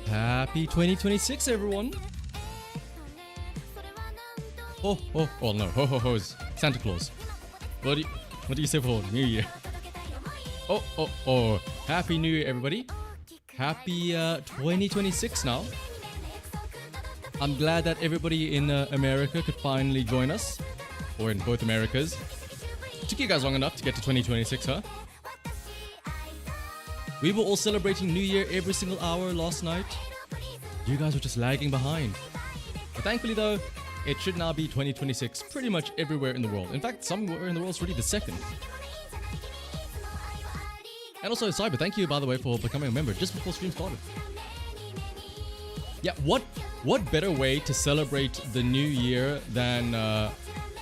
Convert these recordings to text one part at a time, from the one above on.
Happy 2026, everyone! Oh, no, ho, Santa Claus. What do you say for New Year? Oh, Happy New Year, everybody. Happy 2026 now. I'm glad that everybody in America could finally join us, or in both Americas. It took you guys long enough to get to 2026, huh? We were all celebrating New Year every single hour last night. You guys were just lagging behind. But thankfully though, it should now be 2026 pretty much everywhere in the world. In fact, somewhere in the world it's already the 2nd. And also, Cyber, thank you by the way for becoming a member just before stream started. Yeah, what better way to celebrate the new year than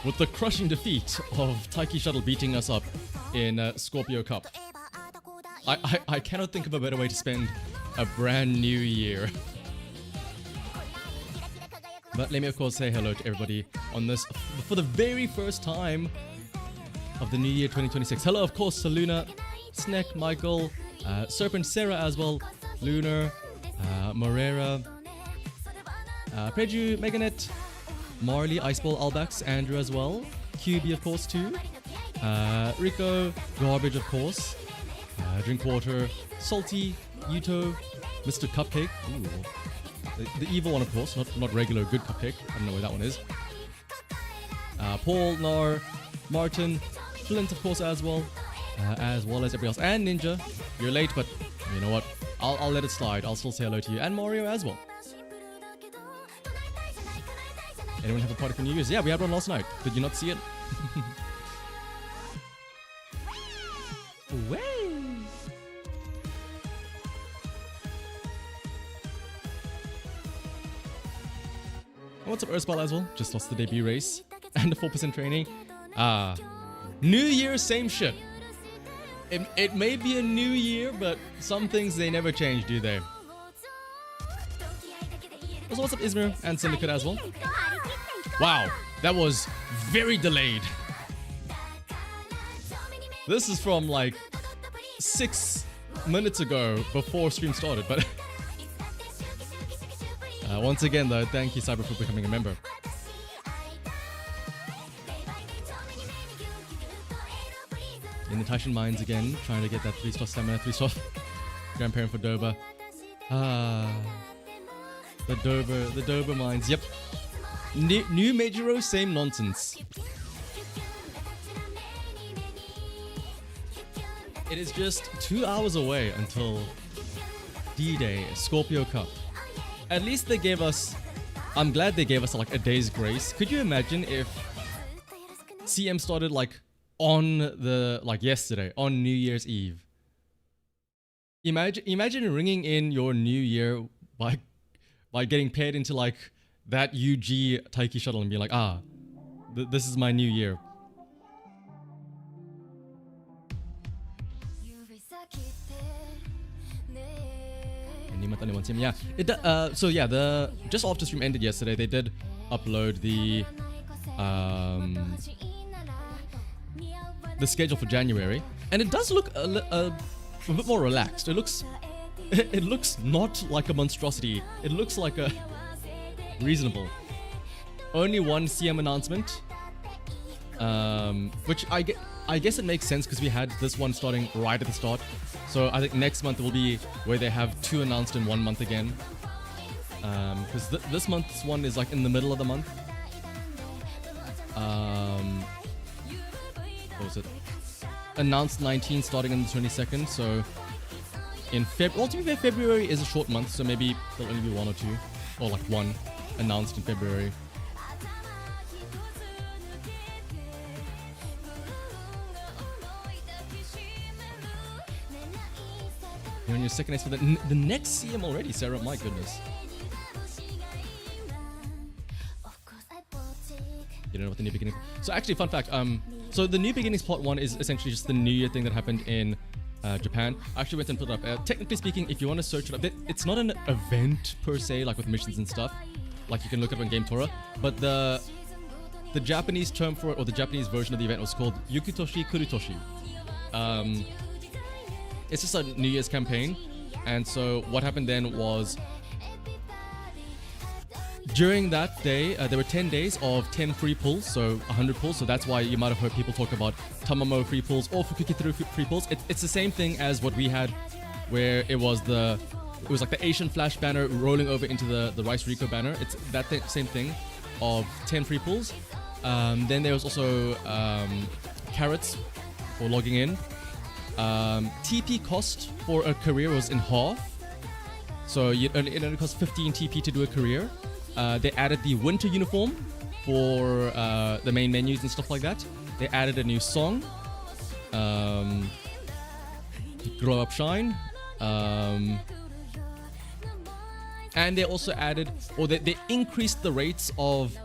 with the crushing defeat of Taiki Shuttle beating us up in Scorpio Cup. I cannot think of a better way to spend a brand new year. But let me of course say hello to everybody on this for the very first time of the new year 2026. Hello of course to Luna, Snack, Michael, Serpent, Sarah as well, Lunar, Morera, Preju, Meganet, Marley, Iceball, Albax, Andrew as well, QB of course too, Rico, Garbage of course, Drinkwater, Salty, Yuto, Mr. Cupcake, ooh. The evil one of course, not regular good Cupcake, I don't know where that one is, Paul, Nar, Martin, Flint of course as well as everybody else, and Ninja. You're late, but you know what, I'll let it slide. I'll still say hello to you, and Mario as well. Anyone have a party for New Year's? Yeah, we had one last night. Did you not see it? Way. What's up, Earthball as well? Just lost the debut race and the 4% training. New Year, same shit. It may be a new year, but some things they never change, do they? Also, what's up, Izmir and Syndicate as well? Wow, that was very delayed. This is from like 6 minutes ago before stream started, but once again though, thank you Cyber for becoming a member. In the Taishan Mines again, trying to get that 3-star stamina, 3-star grandparent for Doba. The Doba Mines, yep. New Majoro, same nonsense. It is just 2 hours away until D-Day, Scorpio Cup. At least they gave us, I'm glad they gave us like a day's grace. Could you imagine if CM started like on the, like yesterday, on New Year's Eve? Imagine ringing in your new year by getting paired into like that UG Taiki shuttle and being like, this is my new year. Yeah, so yeah, just after stream ended yesterday, they did upload the schedule for January, and it does look a bit more relaxed. It looks not like a monstrosity. It looks like a reasonable. Only one CM announcement, which I guess it makes sense because we had this one starting right at the start. So I think next month will be where they have 2 announced in 1 month again. Because this month's one is like in the middle of the month. What was it? Announced 19 starting on the 22nd. So in February. Well, to be fair, February is a short month, so maybe there'll only be one or two, or like one announced in February. You're on your second S for the next CM already, Sarah. My goodness. You don't know what the New Beginnings. So actually, fun fact. So the New Beginnings Part 1 is essentially just the New Year thing that happened in Japan. I actually went and pulled it up. Technically speaking, if you want to search it up, it's not an event per se, like with missions and stuff. Like you can look it up on GameTora. But the Japanese term for it, or the Japanese version of the event, was called Yukutoshi Kurutoshi. It's just a New Year's campaign. And so what happened then was, during that day, there were 10 days of 10 free pulls, so 100 pulls. So that's why you might have heard people talk about Tamamo free pulls or Fukukiteru free pulls. It's the same thing as what we had, where it was like the Asian Flash banner rolling over into the Rice Rico banner. It's that same thing of 10 free pulls. Then there was also carrots for logging in. TP cost for a career was in half, so it only cost 15 TP to do a career. They added the winter uniform for the main menus and stuff like that. They added a new song, Grow Up Shine, and they also added, or they increased the rates of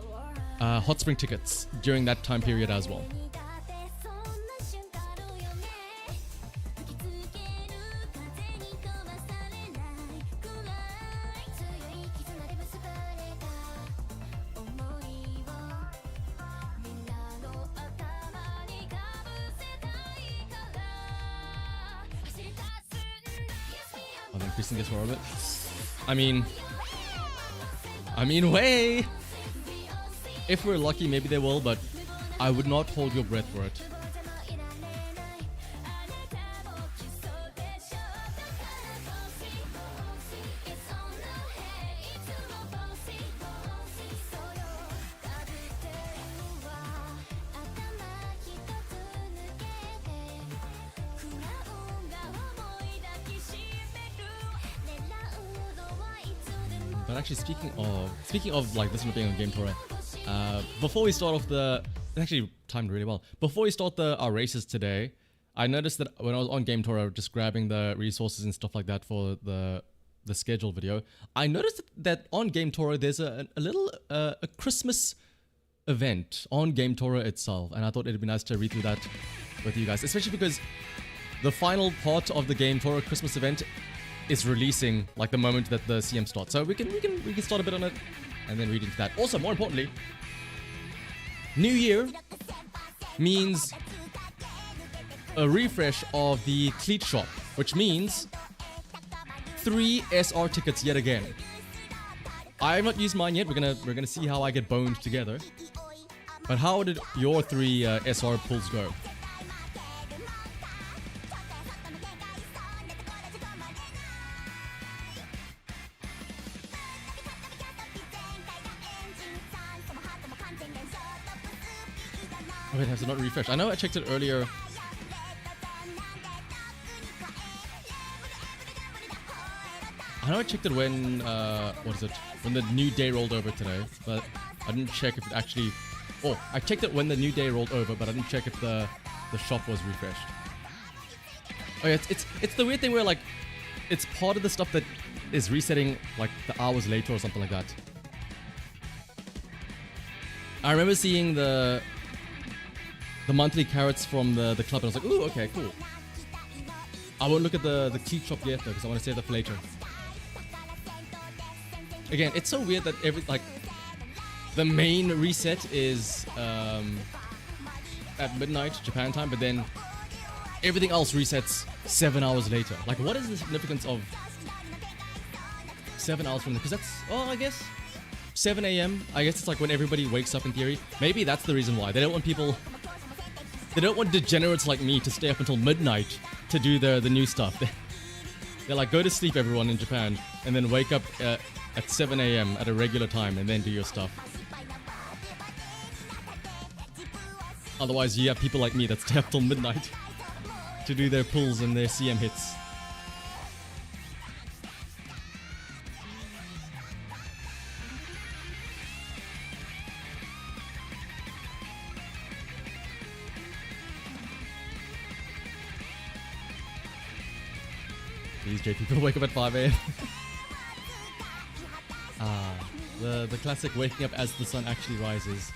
hot spring tickets during that time period as well. Increasing this for orbit. I mean, way. If we're lucky, maybe they will, but I would not hold your breath for it. But actually, speaking of like this one being on GameTora, before we start off it actually timed really well. Before we start our races today, I noticed that when I was on GameTora, just grabbing the resources and stuff like that for the schedule video, I noticed that on GameTora there's a little Christmas event on GameTora itself, and I thought it'd be nice to read through that with you guys, especially because the final part of the GameTora Christmas event is releasing like the moment that the CM starts. So we can start a bit on it and then read into that. Also, more importantly, New Year means a refresh of the cleat shop, which means 3 SR tickets yet again. I have not used mine yet. We're gonna see how I get boned together. But how did your 3 SR pulls go? Oh, it has not refreshed. I know I checked it earlier. I know I checked it when, when the new day rolled over today, but I didn't check if it actually... Oh, I checked it when the new day rolled over, but I didn't check if the shop was refreshed. Oh yeah, it's the weird thing where like, it's part of the stuff that is resetting like the hours later or something like that. I remember seeing the monthly carrots from the club, and I was like, ooh, okay, cool. I won't look at the cleat shop yet though, because I want to save that for later. Again, it's so weird that the main reset is at midnight Japan time, but then everything else resets 7 hours later. Like, what is the significance of 7 hours from the? Because that's, I guess 7 a.m. I guess it's like when everybody wakes up in theory. Maybe that's the reason why they don't want people. They don't want degenerates like me to stay up until midnight to do the new stuff. They're like, go to sleep, everyone in Japan, and then wake up at 7 a.m. at a regular time and then do your stuff. Otherwise, you have people like me that stay up till midnight to do their pulls and their CM hits. these J people wake up at 5 a.m. The classic waking up as the sun actually rises.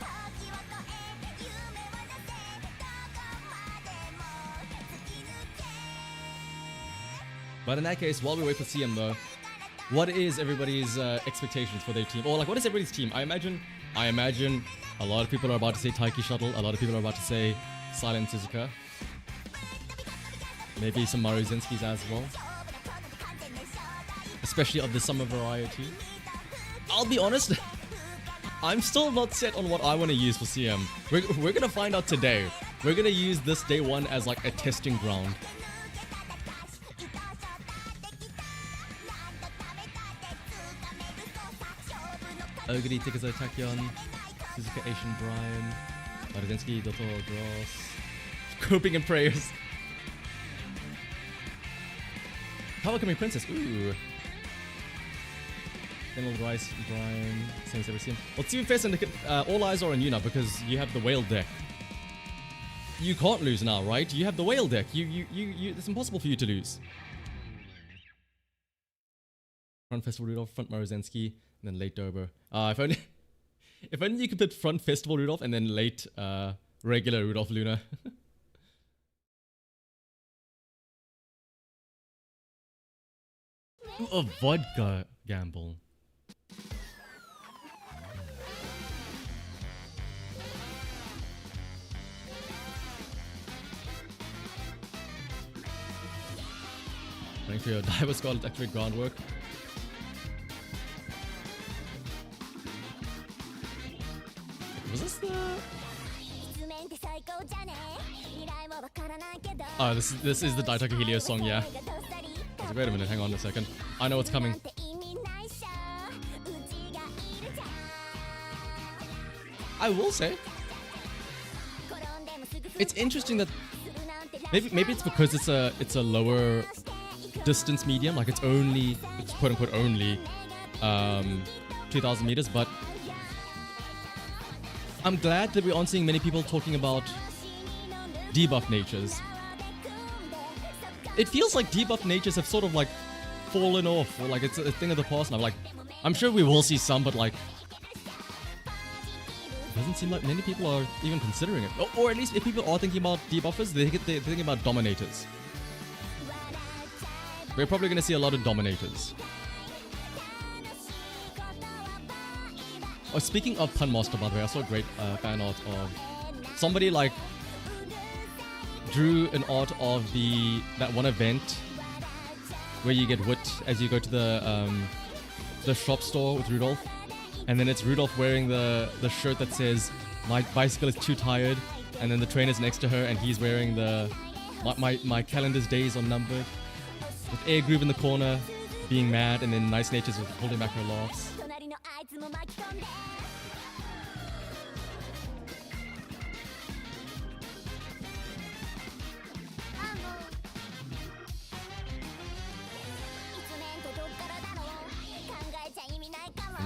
But in that case, while we wait for CM though, what is everybody's expectations for their team? Or like, what is everybody's team? I imagine a lot of people are about to say Taiki Shuttle. A lot of people are about to say Silent Suzuka. Maybe some Maruzenskis as well. Especially of the summer variety. I'll be honest, I'm still not set on what I want to use for CM. We're gonna find out today. We're gonna use this day one as like a testing ground. Ogiri, Tikazo, Takyon, Suzuka, Asian, Brian, Maruzenski, Dotto, Gross. Coping and prayers. Kawakami Princess, ooh. Emerald Rice, Brian, same as ever seen. Well, Team Fest and all eyes are on you now because you have the whale deck. You can't lose now, right? You have the whale deck. It's impossible for you to lose. Front Festival Rudolph, front Maruzenski, and then late Dober. If only you could put front Festival Rudolph and then late regular Rudolph Luna. Ooh, a vodka gamble. Running for your diver skull to activate groundwork. Was this the... Oh, this is the Daitaka Helios song, yeah. Like, wait a minute, hang on a second. I know what's coming. I will say, it's interesting that maybe it's because it's a lower distance medium, like it's quote unquote only 2,000 meters, but I'm glad that we aren't seeing many people talking about debuff natures. It feels like debuff natures have sort of like fallen off, or like it's a thing of the past now. Like, I'm sure we will see some, but like, it doesn't seem like many people are even considering it. Or at least if people are thinking about debuffers, they're thinking about dominators. We're probably going to see a lot of dominators. Oh, speaking of Pun Master, by the way, I saw a great fan art of somebody like drew an art of that one event where you get whipped as you go to the shop store with Rudolph, and then it's Rudolph wearing the shirt that says "My bicycle is too tired," and then the trainer's next to her and he's wearing my calendar's days are numbered, with Air Groove in the corner being mad, and then Nice Nature's holding back her laughs.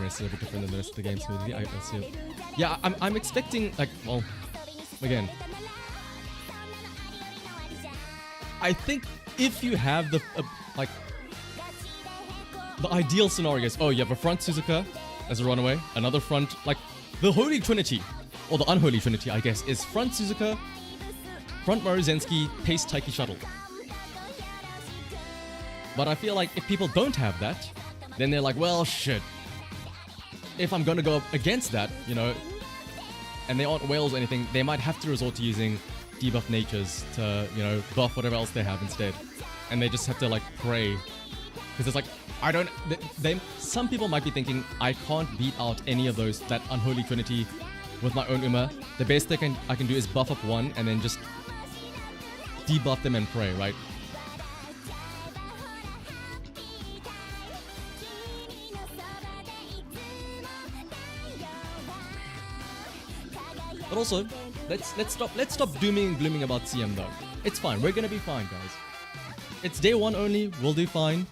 It's a bit different than the rest of the game smoothly. I assume. Yeah, I'm expecting, like, well, again, I think if you have the ideal scenario is, oh, you have a front Suzuka as a runaway, another front, like the Holy Trinity, or the Unholy Trinity, I guess, is front Suzuka, front Maruzenski, pace Taiki Shuttle. But I feel like if people don't have that, then they're like, well, shit. If I'm gonna go up against that, you know, and they aren't whales or anything, they might have to resort to using debuff natures to, you know, buff whatever else they have instead. And they just have to, like, pray. Because it's like, I don't... some people might be thinking, I can't beat out any of those, that Unholy Trinity with my own Uma. The best thing I can do is buff up one and then just debuff them and pray, right? But also, let's stop dooming and glooming about CM though. It's fine. We're gonna be fine, guys. It's day one only. We'll do fine.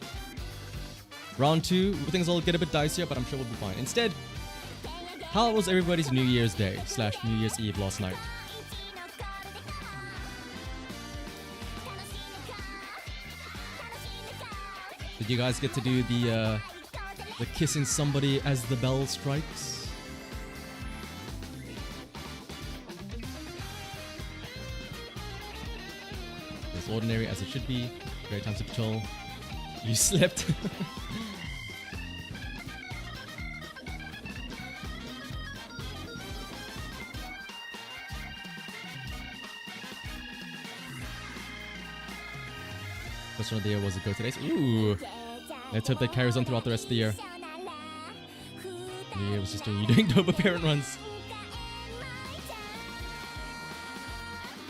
Round two, things will get a bit dicier, but I'm sure we'll be fine. Instead, how was everybody's New Year's Day / New Year's Eve last night? Did you guys get to do the kissing somebody as the bell strikes? It's ordinary as it should be. Great time to patrol. You slept. First one of the year was a go today's. Ooh. Let's hope that carries on throughout the rest of the year. New Year was just you doing Dober parent runs.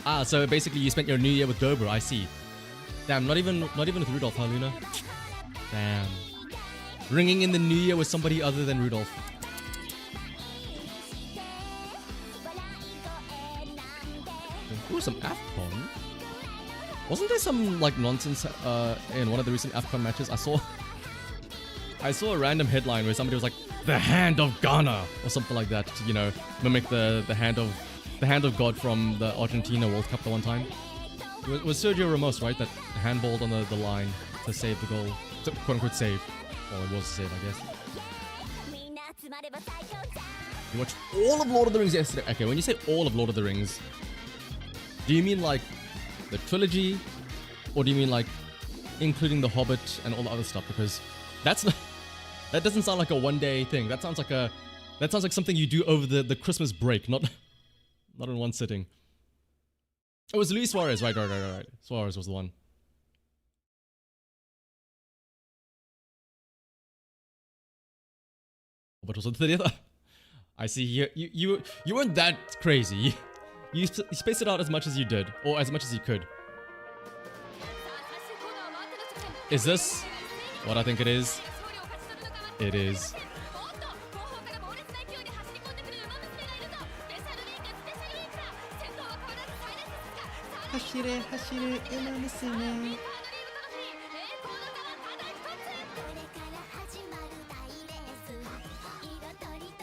Ah, so basically you spent your New Year with Dober, I see. Damn, not even with Rudolph, huh, Luna? Damn. Ringing in the New Year with somebody other than Rudolph. Ooh, some AFCON. Wasn't there some like nonsense in one of the recent AFCON matches? I saw a random headline where somebody was like, "The hand of Ghana" or something like that, to, you know, mimic the hand of God from the Argentina World Cup the one time. It was Sergio Ramos, right, that handballed on the line to save the goal, to quote unquote save. Well, it was a save, I guess. You watched all of Lord of the Rings yesterday. Okay, when you say all of Lord of the Rings, do you mean like the trilogy, or do you mean like including the Hobbit and all the other stuff? Because that doesn't sound like a one-day thing. That sounds like something you do over the Christmas break, not in one sitting. It was Luis Suarez, right. Suarez was the one. What was the other? I see here. You weren't that crazy. You spaced it out as much as you did, or as much as you could. Is this what I think it is? It is.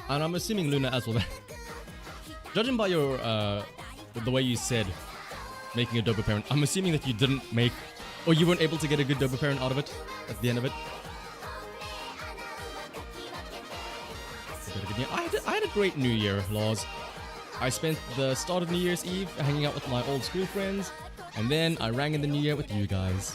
And I'm assuming Luna as well. Judging by your the way you said making a Dober parent, I'm assuming that you didn't make, or you weren't able to get a good Dober parent out of it at the end of it. I had a great New Year, Laws. I spent the start of New Year's Eve hanging out with my old school friends, and then I rang in the New Year with you guys.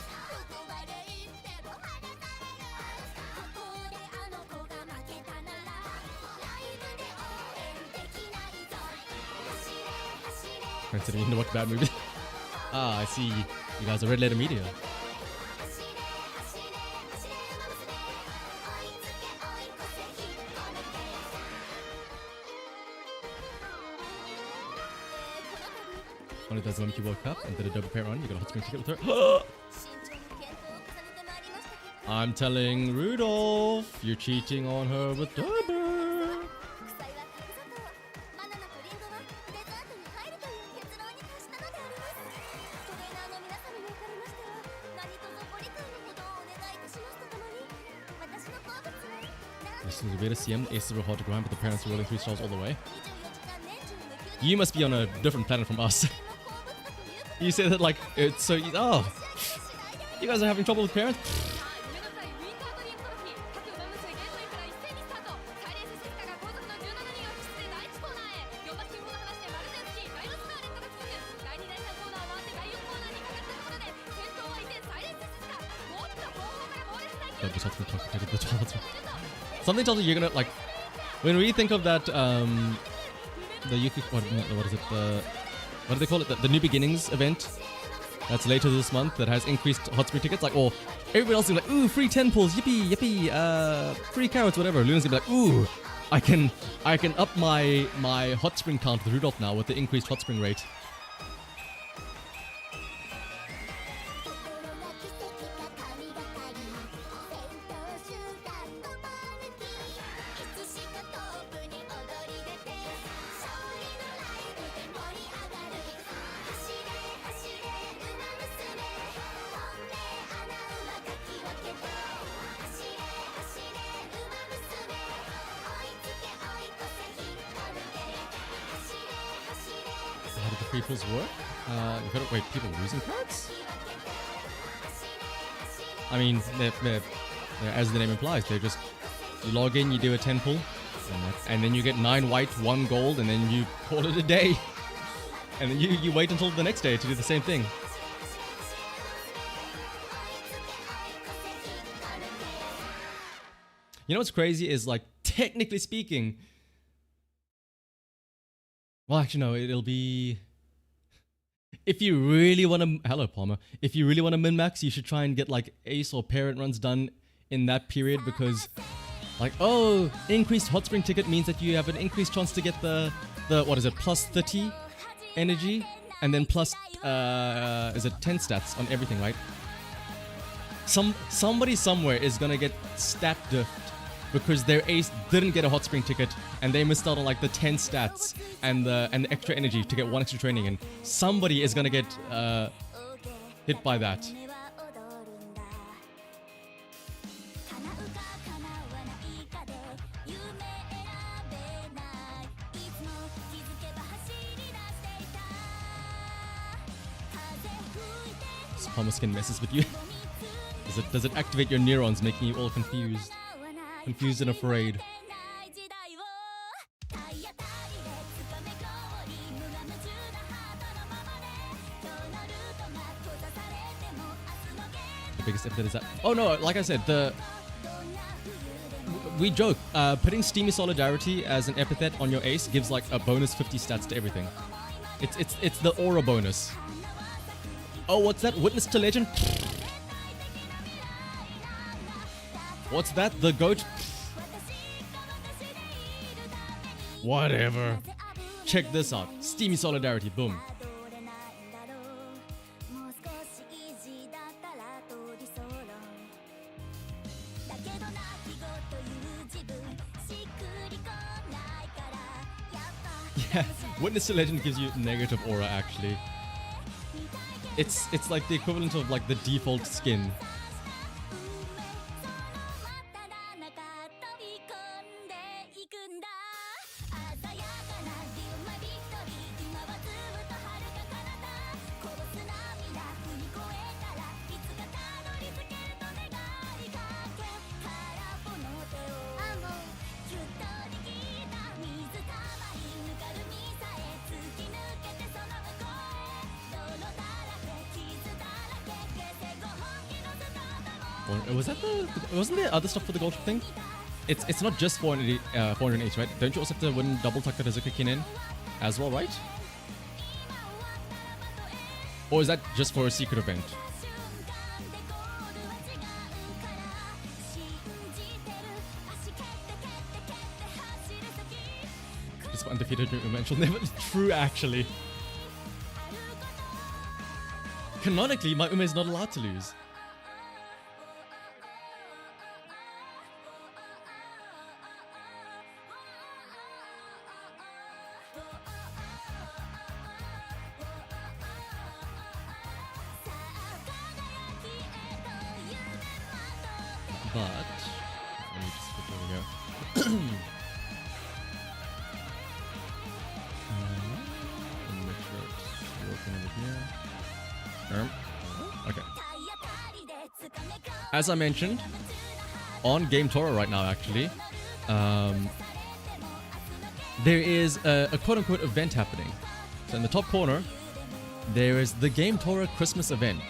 Considering to watch bad movies. Ah, I see. You guys are Red Letter Media. Only does the Monkey World Cup and did a double pair run. You got a hot spring ticket with her. I'm telling Rudolph, you're cheating on her with Dober. This is a bit of CM. The aces were hard to grind, but the parents were rolling 3 stars all the way. You must be on a different planet from us. You say that like it's so. Oh, you guys are having trouble with parents? Something tells me you're gonna like. When we think of that, the Yuki, what is it? What do they call it? The New Beginnings event that's later this month that has increased hot spring tickets. Like, or everybody else is like, ooh, free 10 pulls, yippee, yippee, free carrots, whatever. Luna's gonna be like, ooh, I can up my hot spring count with Rudolph now with the increased hot spring rate. Free pulls work? You gotta wait, people losing cards? I mean, As the name implies, they're just, you log in, you do a 10 pull, and then you get 9 white, 1 gold, and then you call it a day. And then you wait until the next day to do the same thing. You know what's crazy is, like, technically speaking, well, actually no, it'll be, if you really want to, hello Palmer, if you really want to min-max, you should try and get like ace or parent runs done in that period, because like, oh, increased hot spring ticket means that you have an increased chance to get the what is it, plus 30 energy, and then plus is it 10 stats on everything, right? Somebody somewhere is gonna get stat diffed because their ace didn't get a hot spring ticket and they missed out on like the 10 stats and the extra energy to get 1 extra training, and somebody is gonna get hit by that. This Palmer skin messes with you. Does it activate your neurons, making you all confused? Confused and afraid. The biggest epithet is that. Oh no, like I said, we joke. Putting Steamy Solidarity as an epithet on your ace gives like a bonus 50 stats to everything. It's the aura bonus. Oh, what's that? Witness to Legend? What's that? The goat? Whatever. Check this out. Steamy Solidarity. Boom. Yeah, Witness to Legend gives you negative aura actually. It's like the equivalent of like the default skin. Wasn't there other stuff for the gold thing? It's not just 408, right? Don't you also have to win double Takarazuka Kinen as well, right? Or is that just for a secret event? Just undefeated Ume never true actually. Canonically, my Ume is not allowed to lose. But let me just there we go. Make sure it's working over here. Okay. As I mentioned, on GameTora right now, actually, there is a quote-unquote event happening. So in the top corner, there is the GameTora Christmas event.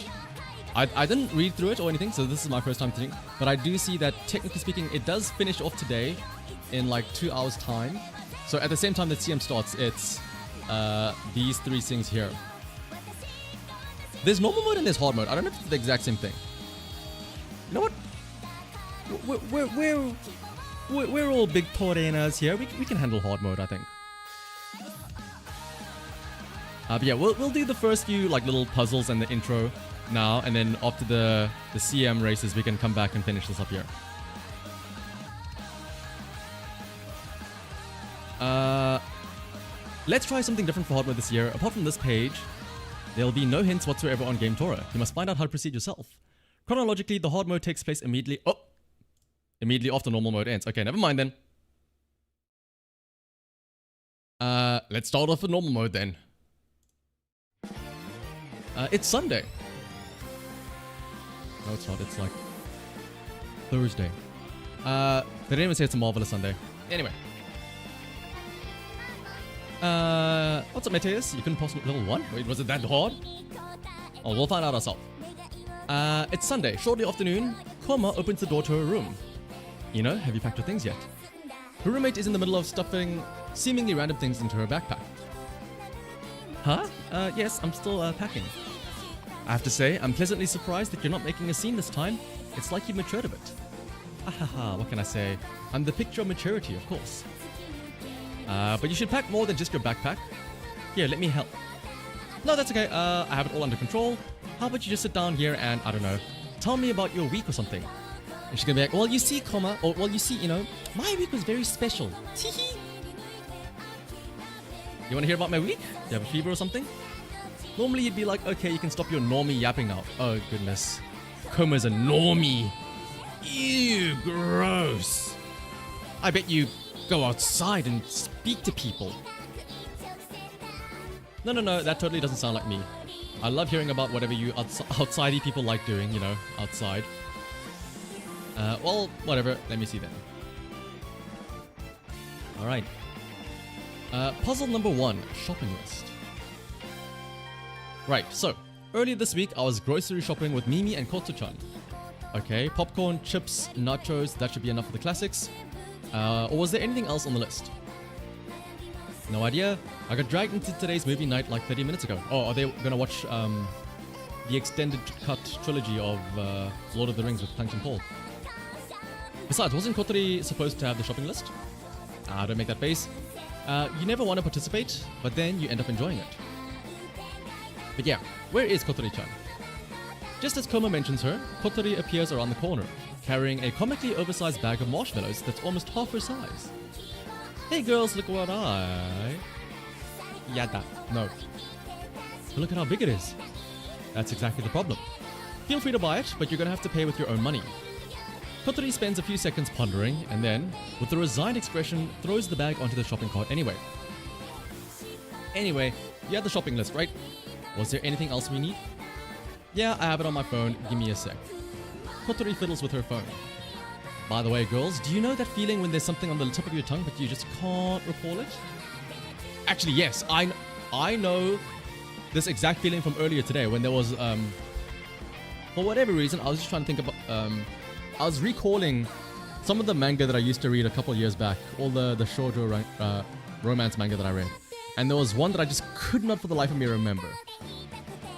I didn't read through it or anything, so this is my first time seeing. But I do see that, technically speaking, it does finish off today in like 2 hours' time. So at the same time that CM starts, it's these 3 things here. There's normal mode and there's hard mode. I don't know if it's the exact same thing. You know what? We're all big Torenas here. We can handle hard mode, I think. But yeah, we'll do the first few like little puzzles and the intro now, and then after the CM races, we can come back and finish this up here. Let's try something different for hard mode this year. Apart from this page, there'll be no hints whatsoever on GameTora. You must find out how to proceed yourself. Chronologically, the hard mode takes place immediately after normal mode ends. Okay, never mind then. Let's start off with normal mode then. It's Sunday. No, it's not. It's like Thursday. They didn't even say it's a marvelous Sunday. Anyway. What's up, Mateus? You couldn't pass level 1? Wait, was it that hard? Oh, we'll find out ourselves. It's Sunday, shortly afternoon. Koma opens the door to her room. You know, have you packed your things yet? Her roommate is in the middle of stuffing seemingly random things into her backpack. Huh? Yes, I'm still packing. I have to say, I'm pleasantly surprised that you're not making a scene this time. It's like you've matured a bit. Ahaha, what can I say? I'm the picture of maturity, of course. But you should pack more than just your backpack. Here, let me help. No, that's okay. I have it all under control. How about you just sit down here and, I don't know, tell me about your week or something. And she's gonna be like, well, you see, Koma, or well, you see, you know, my week was very special. Teehee. You wanna hear about my week? You have a fever or something? Normally you'd be like, okay, you can stop your normie yapping now. Oh, goodness. Koma's a normie. Ew, gross. I bet you go outside and speak to people. No, that totally doesn't sound like me. I love hearing about whatever you outsidey people like doing, you know, outside. Well, whatever. Let me see then. Alright. Puzzle number 1, shopping list. Right, so, earlier this week I was grocery shopping with Mimi and Kotsu-chan. Okay, popcorn, chips, nachos, that should be enough for the classics. Or was there anything else on the list? No idea. I got dragged into today's movie night like 30 minutes ago. Oh, are they gonna watch the extended cut trilogy of Lord of the Rings with Plankton Paul? Besides, wasn't Kotori supposed to have the shopping list? Don't make that face. You never want to participate, but then you end up enjoying it. But yeah, where is Kotori-chan? Just as Koma mentions her, Kotori appears around the corner, carrying a comically oversized bag of marshmallows that's almost half her size. Hey girls, look what Yada. No. But look at how big it is. That's exactly the problem. Feel free to buy it, but you're gonna have to pay with your own money. Kotori spends a few seconds pondering, and then, with a resigned expression, throws the bag onto the shopping cart anyway. Anyway, you had the shopping list, right? Was there anything else we need? Yeah, I have it on my phone. Give me a sec. Kotori fiddles with her phone. By the way, girls, do you know that feeling when there's something on the tip of your tongue but you just can't recall it? Actually, yes. I know this exact feeling from earlier today when there was, for whatever reason, I was just trying to think about, I was recalling some of the manga that I used to read a couple of years back. All the shoujo romance manga that I read. And there was one that I just could not for the life of me remember.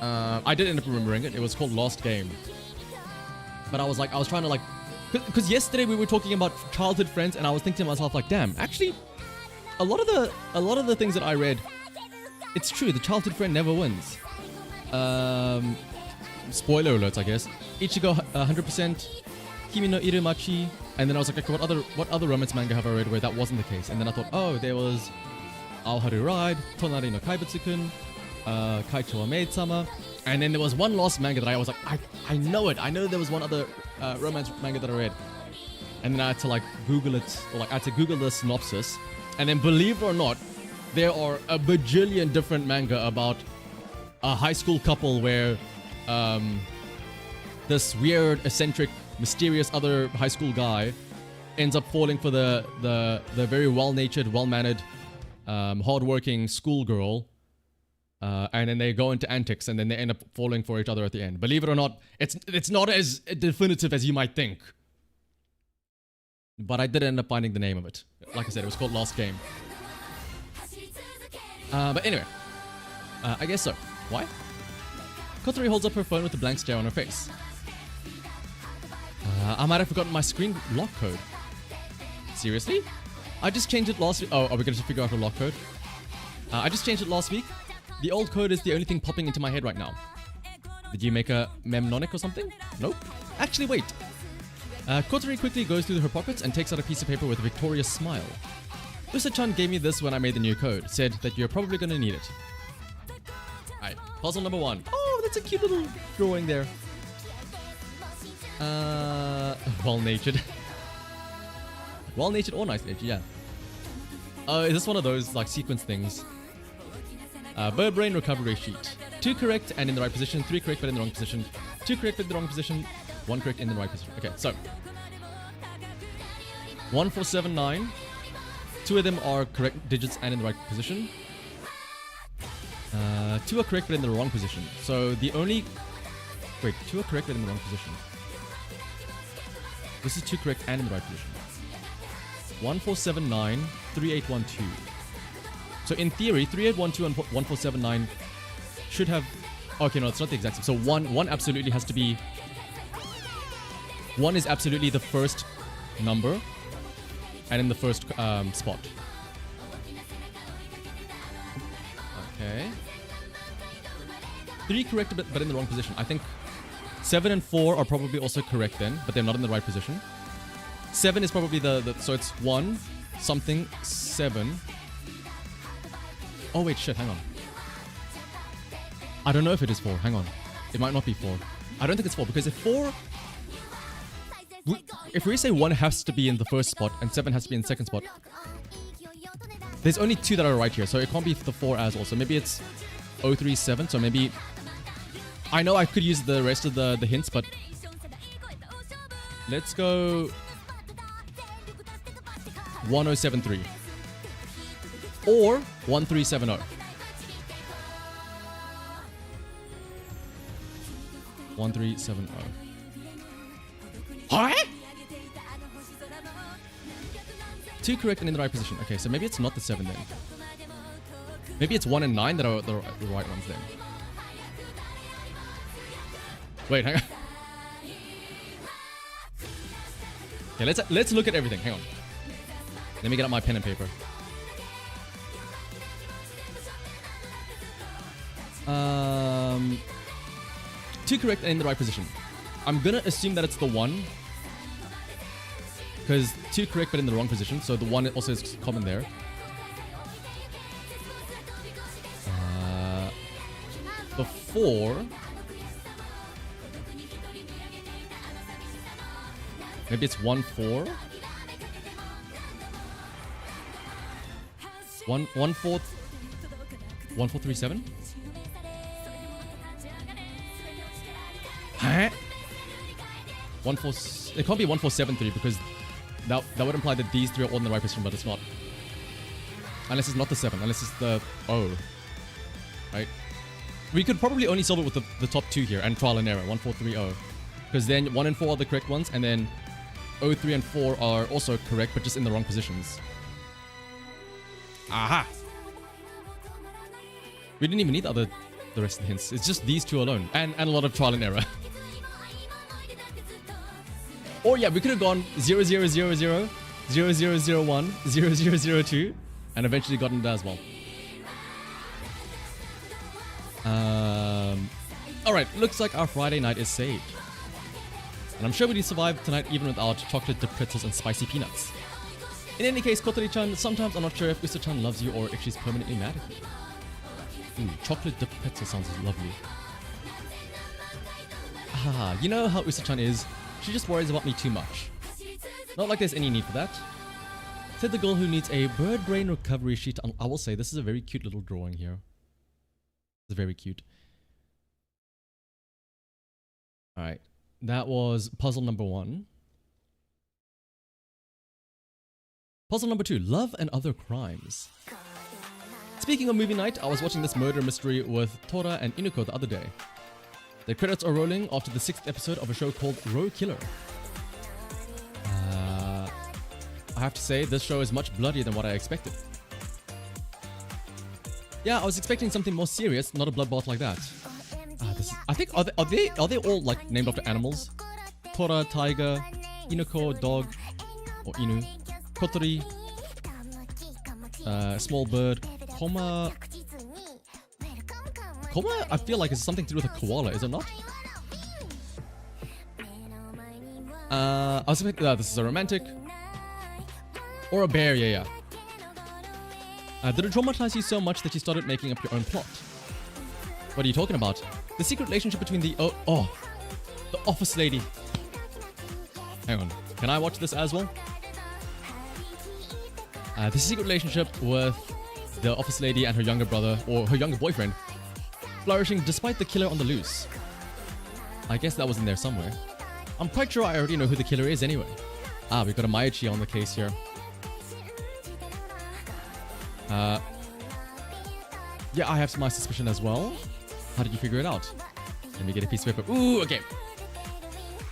I did end up remembering it. It was called Lost Game. But I was trying to like, because yesterday we were talking about childhood friends, and I was thinking to myself like, damn, actually, a lot of the things that I read, it's true. The childhood friend never wins. Spoiler alerts, I guess. Ichigo 100%, Kimi no Irumachi, and then I was like, okay, what other romance manga have I read where that wasn't the case? And then I thought, oh, there was Aoharu Ride, Tonari no Kaibutsu-kun, Kaicho wa Maid-sama, and then there was one last manga that I was like, I know it. I know there was one other romance manga that I read, and then I had to like Google it, or like I had to Google the synopsis, and then believe it or not, there are a bajillion different manga about a high school couple where this weird, eccentric, mysterious other high school guy ends up falling for the very well-natured, well-mannered, hardworking schoolgirl. And then they go into antics, and then they end up falling for each other at the end. Believe it or not, it's not as definitive as you might think. But I did end up finding the name of it. Like I said, it was called Lost Game. But anyway, I guess so. Why? Kotori holds up her phone with a blank stare on her face. I might have forgotten my screen lock code. Seriously? I just changed it last week. Oh, are we going to figure out a lock code? I just changed it last week. The old code is the only thing popping into my head right now. Did you make a memnonic or something? Nope. Actually, wait. Kotori quickly goes through her pockets and takes out a piece of paper with a victorious smile. Usa-chan gave me this when I made the new code. Said that you're probably going to need it. Alright, puzzle number 1. Oh, that's a cute little drawing there. Well-natured. Well-natured or nice-natured, yeah. Is this one of those, like, sequence things? Bird brain recovery sheet. 2 correct and in the right position, 3 correct but in the wrong position, 2 correct but in the wrong position, 1 correct in the right position. Okay, so 1479. Two of them are correct digits and in the right position. Two are correct but in the wrong position. So the only... Wait, two are correct but in the wrong position. This is two correct and in the right position. 1479, 3812. So in theory, 3812 and 1479 should have... Okay, no, it's not the exact same. So one absolutely has to be... One is absolutely the first number and in the first spot. Okay. Three correct but in the wrong position. I think 7 and 4 are probably also correct then, but they're not in the right position. 7 is probably the so it's 1 something 7. Oh wait, shit, hang on. I don't know if it is 4. Hang on. It might not be 4. I don't think it's 4 because if 4... If we say 1 has to be in the first spot and 7 has to be in the second spot, there's only 2 that are right here, so it can't be the 4 as well. So maybe it's 037, so maybe... I know I could use the rest of the hints, but... Let's go... 1073. Or 1370. 1370. Huh? 2 correct and in the right position. Okay, so maybe it's not the 7 then. Maybe it's 1 and 9 that are the right ones then. Wait, hang on. Okay, let's look at everything. Hang on. Let me get out my pen and paper. 2 correct and in the right position. I'm gonna assume that it's the 1. Because 2 correct but in the wrong position, so the 1 also is common there. The 4... Maybe it's 1 4. 1 4 1437. Huh? 1 4. It can't be 1473 because that would imply that these 3 are all in the right position, but it's not. Unless it's not the 7, unless it's the O. Right? We could probably only solve it with the top 2 here and trial and error 1430. Because then 1 and 4 are the correct ones, and then 0, 3 and 4 are also correct, but just in the wrong positions. Aha! We didn't even need the rest of the hints. It's just these 2 alone. And a lot of trial and error. Or yeah, we could have gone 0000, 0001, 0002, and eventually gotten that as well. Alright, looks like our Friday night is saved. And I'm sure we'd survive tonight even without chocolate dipped pretzels and spicy peanuts. In any case, Kotori-chan, sometimes I'm not sure if Usa-chan loves you or if she's permanently mad at you. Ooh, chocolate dipped pretzel sounds lovely. Ah, you know how Usa-chan is? She just worries about me too much. Not like there's any need for that. Said the girl who needs a bird brain recovery sheet. I will say, this is a very cute little drawing here. It's very cute. Alright. That was puzzle number 1. Puzzle number 2, Love and Other Crimes. Speaking of movie night, I was watching this murder mystery with Tora and Inuko the other day. The credits are rolling after the 6th episode of a show called Row Killer. I have to say, this show is much bloodier than what I expected. Yeah, I was expecting something more serious, not a bloodbath like that. I think, are they all like named after animals? Tora, tiger, Inuko, dog, or Inu, Kotori, small bird, Koma, I feel like it's something to do with a koala, is it not? I was thinking, this is a romantic. Or a bear, yeah. Did it traumatize you so much that you started making up your own plot? What are you talking about? The secret relationship between the the office lady. Hang on, can I watch this as well? The secret relationship with the office lady and her younger brother, or her younger boyfriend, flourishing despite the killer on the loose. I guess that was in there somewhere. I'm quite sure I already know who the killer is anyway. Ah, we've got a Maichi on the case here. Yeah, I have my suspicion as well. How did you figure it out? Let me get a piece of paper. Ooh, okay.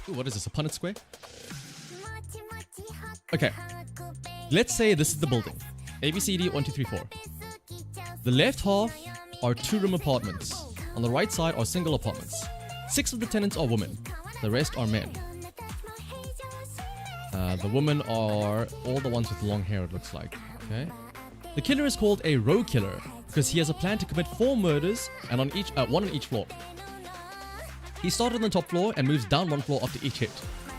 Ooh, what is this? A Punnett square? Okay. Let's say this is the building. A, B, C, D, 1, 2, 3, 4. The left half are 2-room apartments. On the right side are single apartments. 6 of the tenants are women. The rest are men. The women are all the ones with long hair, it looks like. Okay. The killer is called a row killer because he has a plan to commit 4 murders and on each one on each floor. He started on the top floor and moves down 1 floor after each hit.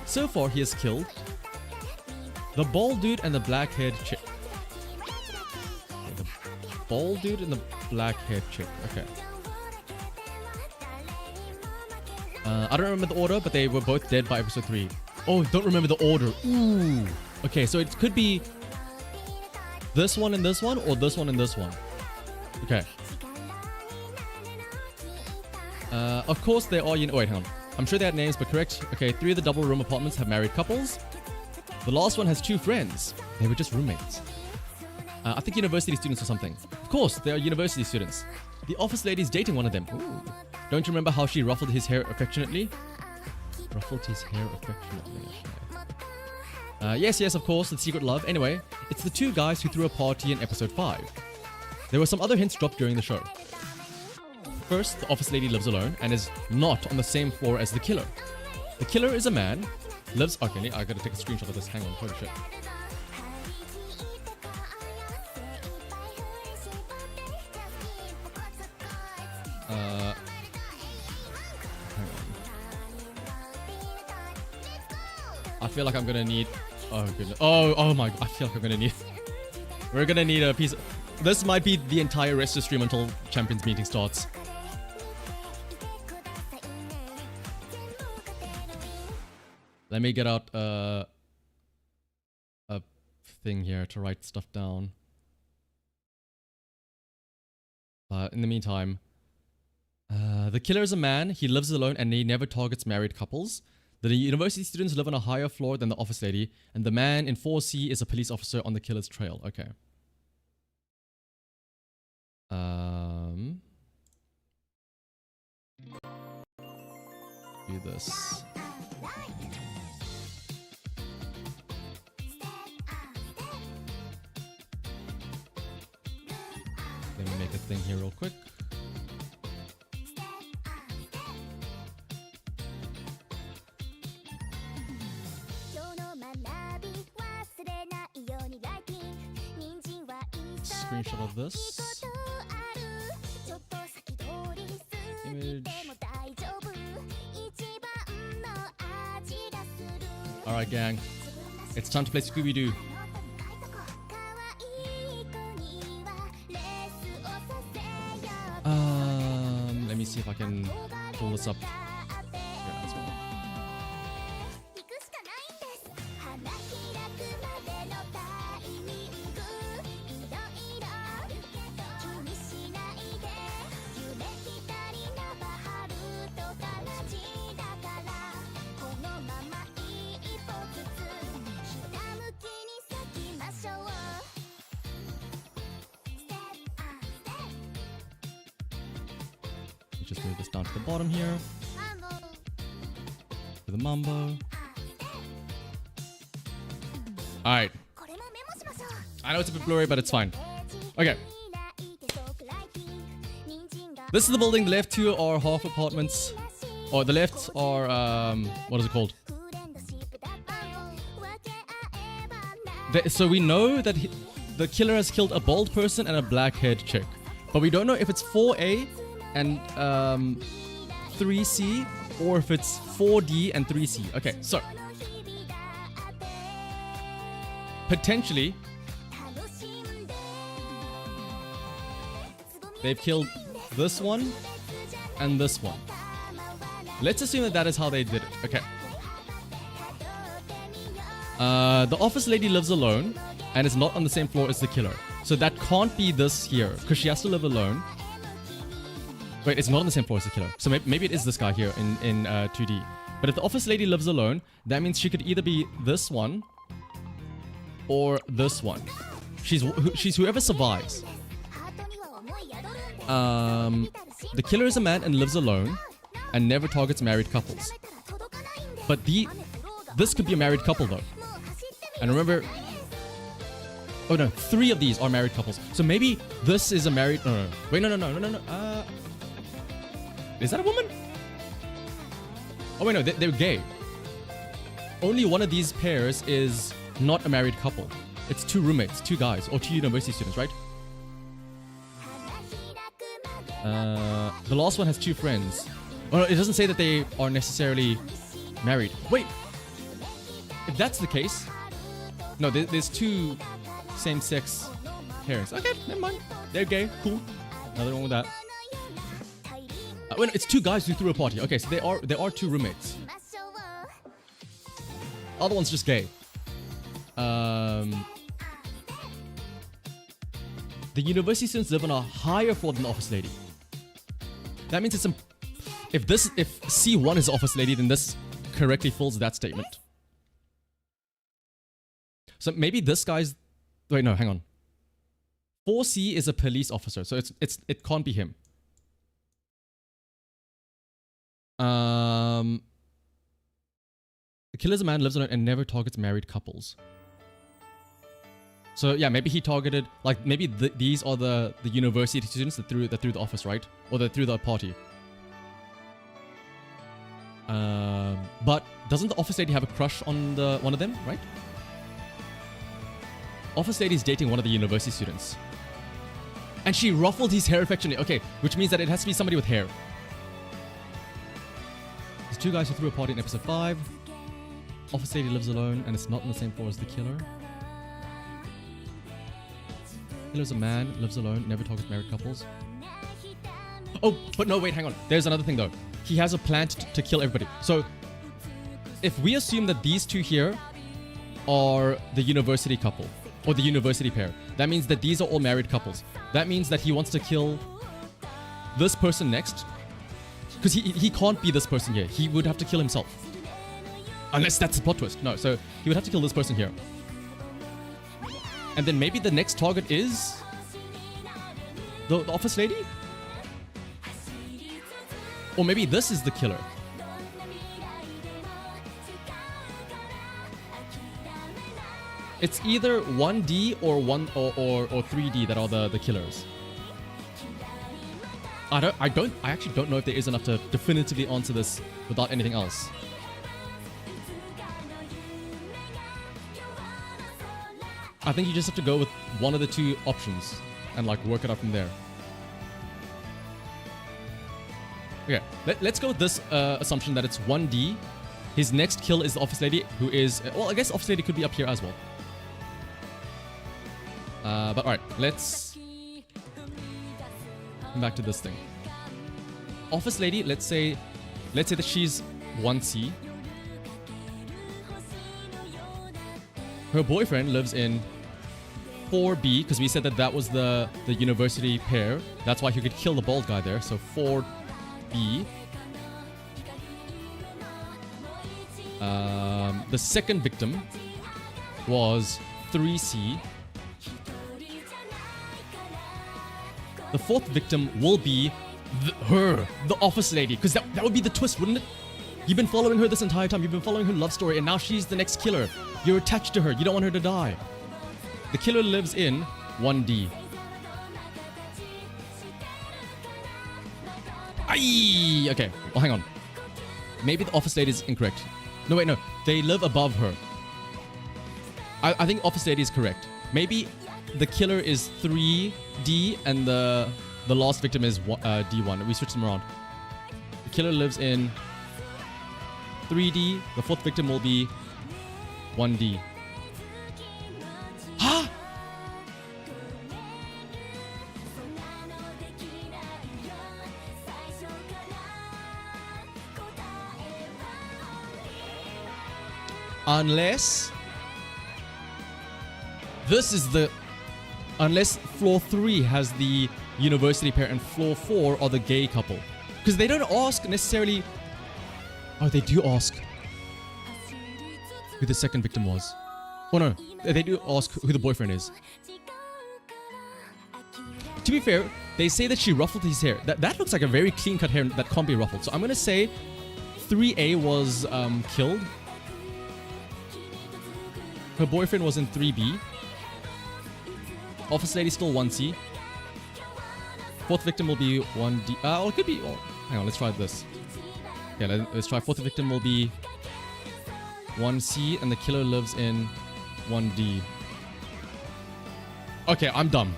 So far, he has killed the bald dude and the black-haired chick. Okay, the bald dude and the black-haired chick. Okay. I don't remember the order, but they were both dead by episode 3. Oh, don't remember the order. Ooh. Okay, so it could be this one and this one, or this one and this one. Okay. Of course, there are... wait, hang on. I'm sure they had names, but correct. Okay, 3 of the double-room apartments have married couples. The last one has 2 friends. They were just roommates. I think university students or something. Of course, they are university students. The office lady's dating one of them. Ooh. Don't you remember how she ruffled his hair affectionately? Ruffled his hair affectionately. Okay. Yes, of course, the secret love. Anyway, it's the 2 guys who threw a party in episode 5. There were some other hints dropped during the show. First, the office lady lives alone and is not on the same floor as the killer. The killer is a man, lives... Okay, I gotta take a screenshot of this. Hang on, holy shit. Hang on. I feel like I'm gonna need... Oh, goodness. Oh my... I feel like I'm gonna need... We're gonna need a piece... This might be the entire rest of the stream until Champions meeting starts. Let me get out a thing here to write stuff down. In the meantime, the killer is a man, he lives alone, and he never targets married couples. The university students live on a higher floor than the office lady, and the man in 4C is a police officer on the killer's trail. Okay. Do this. Let me make a thing here real quick. Screenshot of this. Image. Alright, gang. It's time to play Scooby-Doo. Let me see if I can pull this up. Yeah, that's one. Just move this down to the bottom here. For the mambo. Alright. I know it's a bit blurry, but it's fine. Okay. This is the building. The left 2 are half apartments. Or the left are, what is it called? So we know that the killer has killed a bald person and a black-haired chick. But we don't know if it's 4A and 3C or if it's 4D and 3C. Okay, so potentially they've killed this one and this one. Let's assume that that is how they did it. Okay. The office lady lives alone and is not on the same floor as the killer. So that can't be this here because she has to live alone. Wait, it's not on the same floor as the killer. So maybe it is this guy here in 2D. But if the office lady lives alone, that means she could either be this one or this one. She's whoever survives. The killer is a man and lives alone and never targets married couples. But this could be a married couple though. And remember, oh no, 3 of these are married couples. So maybe this is a married, no. Wait, no. Is that a woman? Oh wait, no, they're gay. Only one of these pairs is not a married couple. It's 2 roommates, 2 guys, or 2 university students, right? The last one has 2 friends. Oh, no, it doesn't say that they are necessarily married. Wait, if that's the case, no, there's 2 same-sex pairs. Okay, never mind. They're gay. Cool. Nothing wrong with that. Wait, no, it's 2 guys who threw a party. Okay, so there are 2 roommates. Other one's just gay. The university students live on a higher floor than the office lady. That means if C1 is the office lady, then this correctly fills that statement. So maybe this guy's... Wait, no, hang on. 4C is a police officer, so it can't be him. The killer's a man, lives alone, and never targets married couples. So yeah, maybe he targeted, like maybe these are the university students that threw the office, right? Or that threw the party. But doesn't the office lady have a crush on one of them, right? Office lady is dating one of the university students. And she ruffled his hair affectionately. Okay, which means that it has to be somebody with hair. There's 2 guys who threw a party in episode 5. Office lady lives alone and it's not on the same floor as the killer. Killer's a man, lives alone, never targets married couples. Oh, but no, wait, hang on. There's another thing though. He has a plan to kill everybody. So, if we assume that these 2 here are the university couple, or the university pair, that means that these are all married couples. That means that he wants to kill this person next. Because he can't be this person here. He would have to kill himself. Unless that's the plot twist. No, so he would have to kill this person here. And then maybe the next target is the office lady? Or maybe this is the killer. It's either 1D or 3D that are the killers. I actually don't know if there is enough to definitively answer this without anything else. I think you just have to go with one of the 2 options and like work it out from there. Okay, let's go with this assumption that it's 1D. His next kill is the office lady, who is... Well, I guess office lady could be up here as well. But alright, let's come back to this thing. Office lady, let's say that she's 1C. Her boyfriend lives in 4B, because we said that was the university pair. That's why he could kill the bald guy there. So 4B. The second victim was 3C. The 4th victim will be the office lady, because that would be the twist, wouldn't it? You've been following her this entire time. You've been following her love story, and now she's the next killer. You're attached to her. You don't want her to die. The killer lives in 1D. Aye! Okay, well, hang on. Maybe the office lady is incorrect. No, wait, no. They live above her. I think office lady is correct. Maybe the killer is 3D and the last victim is D1. We switched them around. The killer lives in 3D. The 4th victim will be 1D. Huh? Unless this is the... Unless floor 3 has the university pair and floor 4 are the gay couple. Because they don't ask necessarily... Oh, they do ask who the second victim was. Oh no, they do ask who the boyfriend is. To be fair, they say that she ruffled his hair. That looks like a very clean-cut hair that can't be ruffled. So I'm gonna say 3A was killed. Her boyfriend was in 3B. Office lady still 1C. Fourth victim will be 1D. Oh, it could be. Oh, hang on, let's try this. Yeah, let's try. Fourth victim will be 1C, and the killer lives in 1D. Okay, I'm dumb.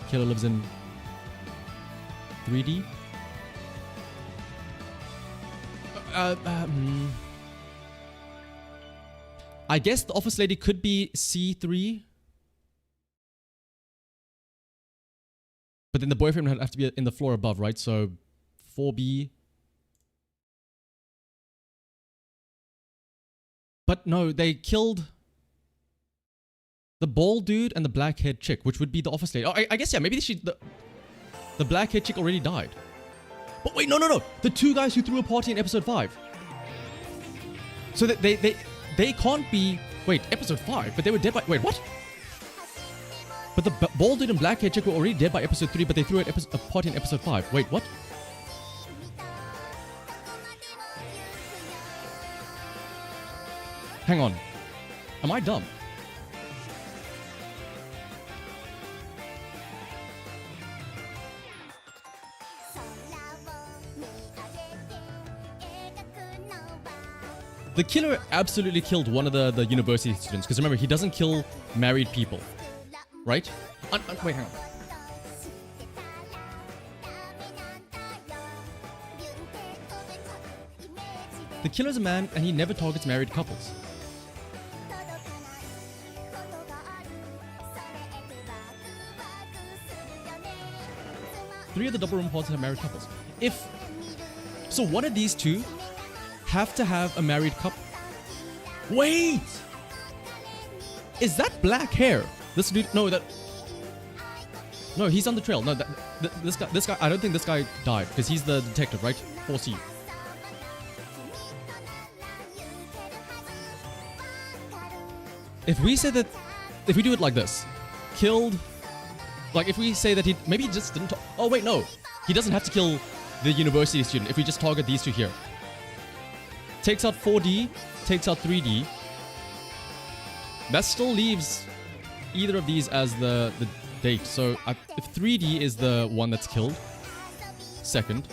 Killer lives in 3D. I guess the office lady could be C3. But then the boyfriend would have to be in the floor above, right? So 4B. But no, they killed the bald dude and the black-haired chick, which would be the office lady. Oh, I guess, yeah, maybe the black-haired chick already died. But wait, no. The two guys who threw a party in episode 5. So that they can't be... Wait, episode 5? But they were dead by... Wait, what? But the bald dude and black-haired chick were already dead by episode 3, but they threw a party in episode 5. Wait, what? Hang on. Am I dumb? The killer absolutely killed one of the university students, because remember, he doesn't kill married people. Right? Wait, hang on. The killer's a man, and he never targets married couples. Three of the double room parties have married couples. So one of these two have to have a married couple. Wait! Is that black hair? This dude, no, he's on the trail. No, this guy, I don't think this guy died, because he's the detective, right? 4C. If we do it like this, killed, like if we say that maybe he just didn't, oh wait, no. He doesn't have to kill the university student if we just target these two here. Takes out 4D, takes out 3D. That still leaves either of these as the date. So if 3D is the one that's killed, second.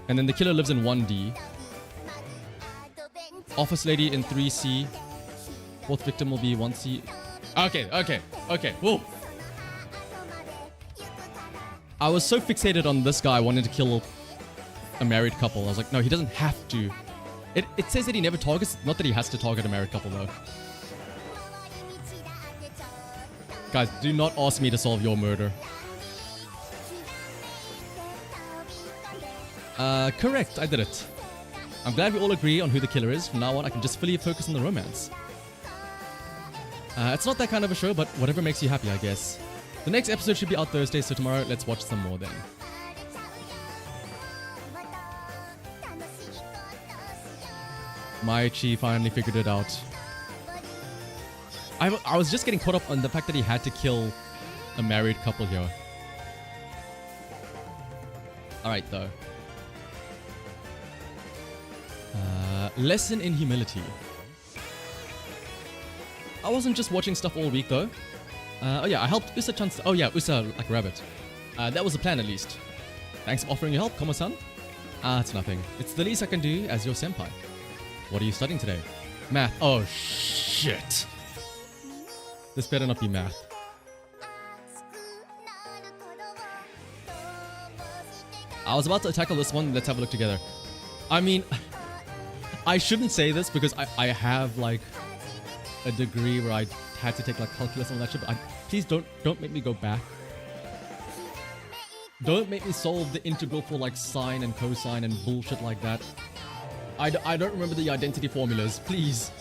And then the killer lives in 1D. Office lady in 3C. Fourth victim will be 1C. Okay. Whoa. I was so fixated on this guy wanting to kill a married couple. I was like, no, he doesn't have to. It says that he never targets, not that he has to target a married couple though. Guys, do not ask me to solve your murder. Correct, I did it. I'm glad we all agree on who the killer is. From now on, I can just fully focus on the romance. It's not that kind of a show, but whatever makes you happy, I guess. The next episode should be out Thursday, so tomorrow, let's watch some more then. Maichi finally figured it out. I was just getting caught up on the fact that he had to kill a married couple here. Alright, though. Lesson in humility. I wasn't just watching stuff all week, though. Oh yeah, I helped Usa-chan... Oh yeah, Usa like a rabbit. That was the plan, at least. Thanks for offering your help, Komo-san. It's nothing. It's the least I can do as your senpai. What are you studying today? Math. Oh, shit. This better not be math. I was about to tackle this one. Let's have a look together. I mean, I shouldn't say this because I have like a degree where I had to take like calculus and all that shit, but please don't make me go back. Don't make me solve the integral for like sine and cosine and bullshit like that. I don't remember the identity formulas, please.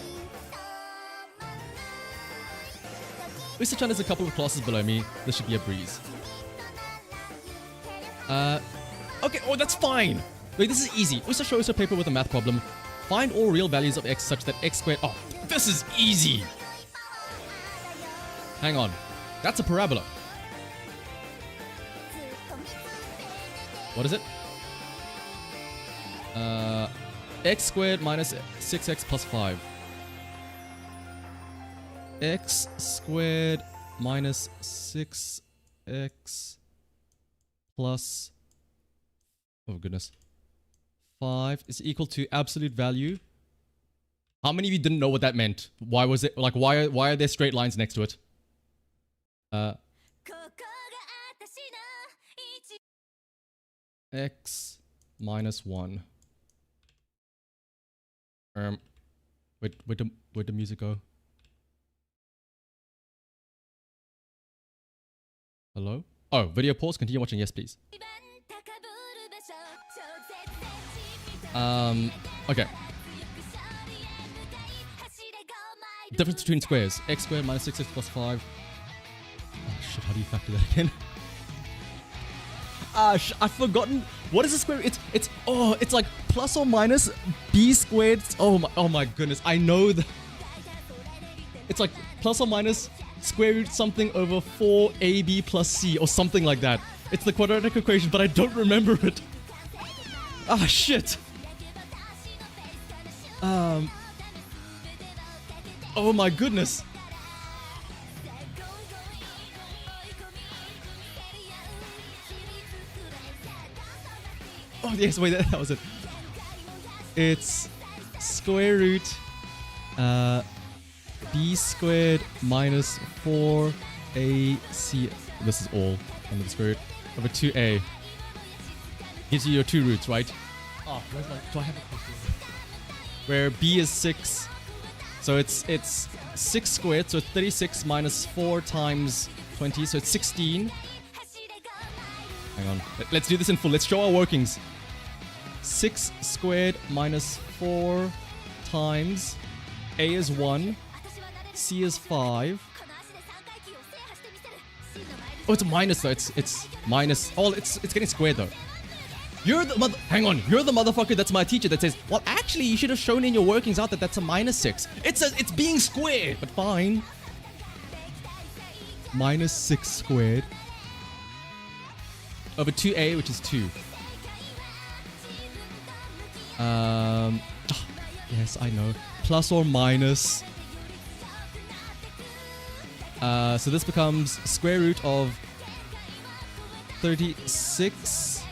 Usa-chan is a couple of classes below me. This should be a breeze. Okay, oh, that's fine. Wait, this is easy. Oyster shows a paper with a math problem. Find all real values of x such that x squared... Oh, this is easy. Hang on. That's a parabola. What is it? X squared minus 6x plus 5. X squared minus 6x plus... Oh goodness. 5 is equal to absolute value. How many of you didn't know what that meant? Why was it like why are there straight lines next to it? X minus 1. Where'd the music go? Hello? Oh, video pause. Continue watching. Yes, please. Okay. Difference between squares. X squared minus 6x plus 5. Oh shit, how do you factor that again? I've forgotten. What is a square? It's like plus or minus b squared. Oh my goodness. I know that. It's like plus or minus square root something over 4ab plus c or something like that. It's the quadratic equation, but I don't remember it. Ah, shit. Oh my goodness. Oh yes, wait, that was it. It's square root b squared minus 4ac. This is all under the square root over 2a. Gives you your two roots, right? Oh, where's my... Do I have a calculator? Where b is 6. So it's 6 squared, so 36 minus 4 times 20, so it's 16. Hang on. Let's do this in full. Let's show our workings. 6 squared minus 4 times a is 1, c is 5. Oh, it's a minus though. It's minus. Oh, it's getting squared though. You're the hang on. You're the motherfucker that's my teacher that says, well, actually, you should have shown in your workings out that that's a minus 6. It's being squared, but fine. Minus 6 squared over 2a, which is 2. Yes, I know. Plus or minus. So this becomes square root of 36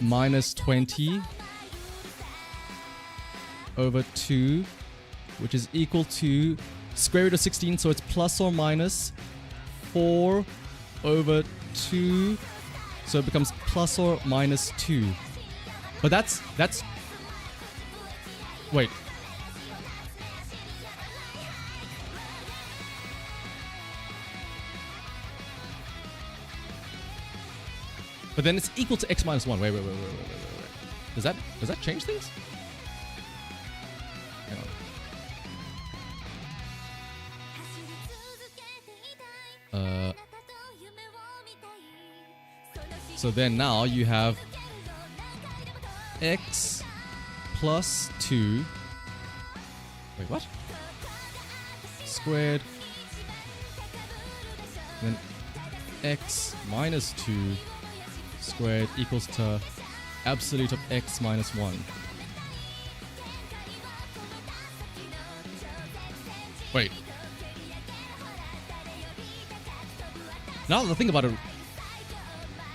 minus 20 over 2, which is equal to square root of 16, so it's plus or minus 4 over 2, so it becomes plus or minus 2. But that's wait. But then it's equal to x minus 1. Wait. Does that change things? Hang on. So then now you have x plus 2. Wait, what? Squared. Then x minus 2 squared equals to absolute of x minus 1. Wait. Now that I think about it,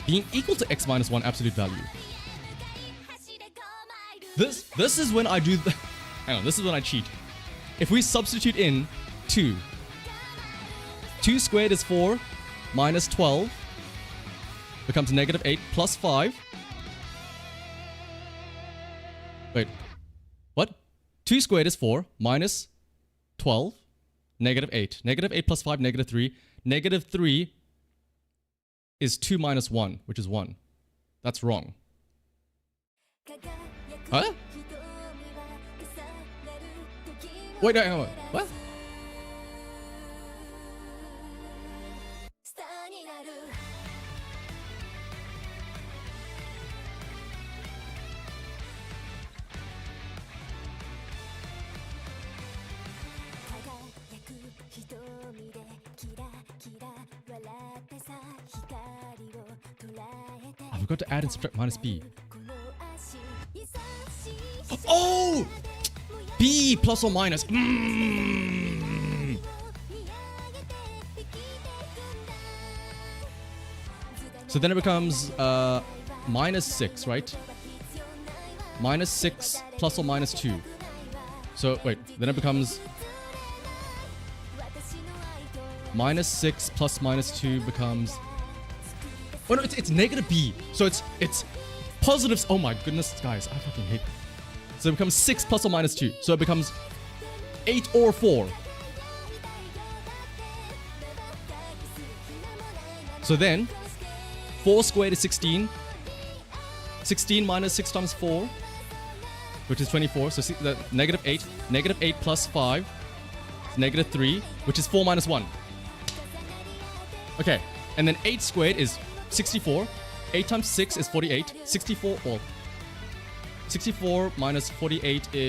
being equal to x minus 1 absolute value. This is when I do the... Hang on, this is when I cheat. If we substitute in 2. 2 squared is 4 minus 12 becomes negative 8 plus 5. Wait. What? 2 squared is 4 minus 12 negative 8. Negative 8 plus 5, negative 3. Negative 3 is 2 minus 1, which is 1. That's wrong. Huh? Wait, no, what? forgot to add and subtract minus b. Oh! B plus or minus. So then it becomes minus 6, right? Minus 6 plus or minus 2. So wait, then it becomes minus 6 plus minus 2 becomes... Oh no, it's negative b. So it's positives. Oh my goodness, guys, I fucking hate. So it becomes 6 plus or minus 2. So it becomes 8 or 4. So then 4 squared is 16. 16 minus 6 times 4, which is 24. So the negative 8. Negative 8 plus 5 is negative 3, which is 4 minus 1. Okay, and then 8 squared is 64. 8 times 6 is 48. 64, well, 64 minus 48 is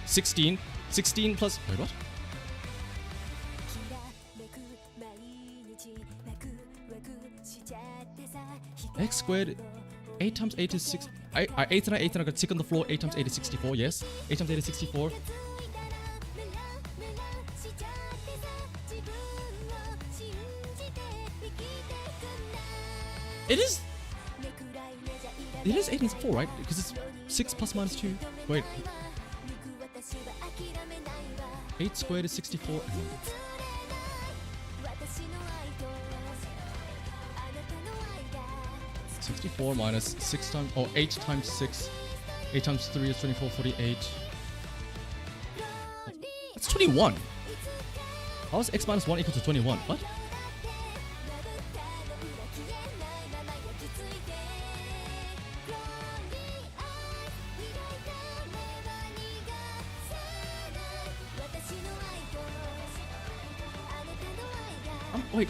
16. 16 plus, wait, what? X squared, 8 times 8 is 6. 8 and I got sick on the floor. 8 times 8 is 64, yes. 8 times 8 is 64. It is 8 and 4, right? Because it's 6 plus minus 2. Wait. 8 squared is 64. 64 minus 6 times, 8 times 6. 8 times 3 is 24, 48. It's 21. How is x minus 1 equal to 21? What? Wait.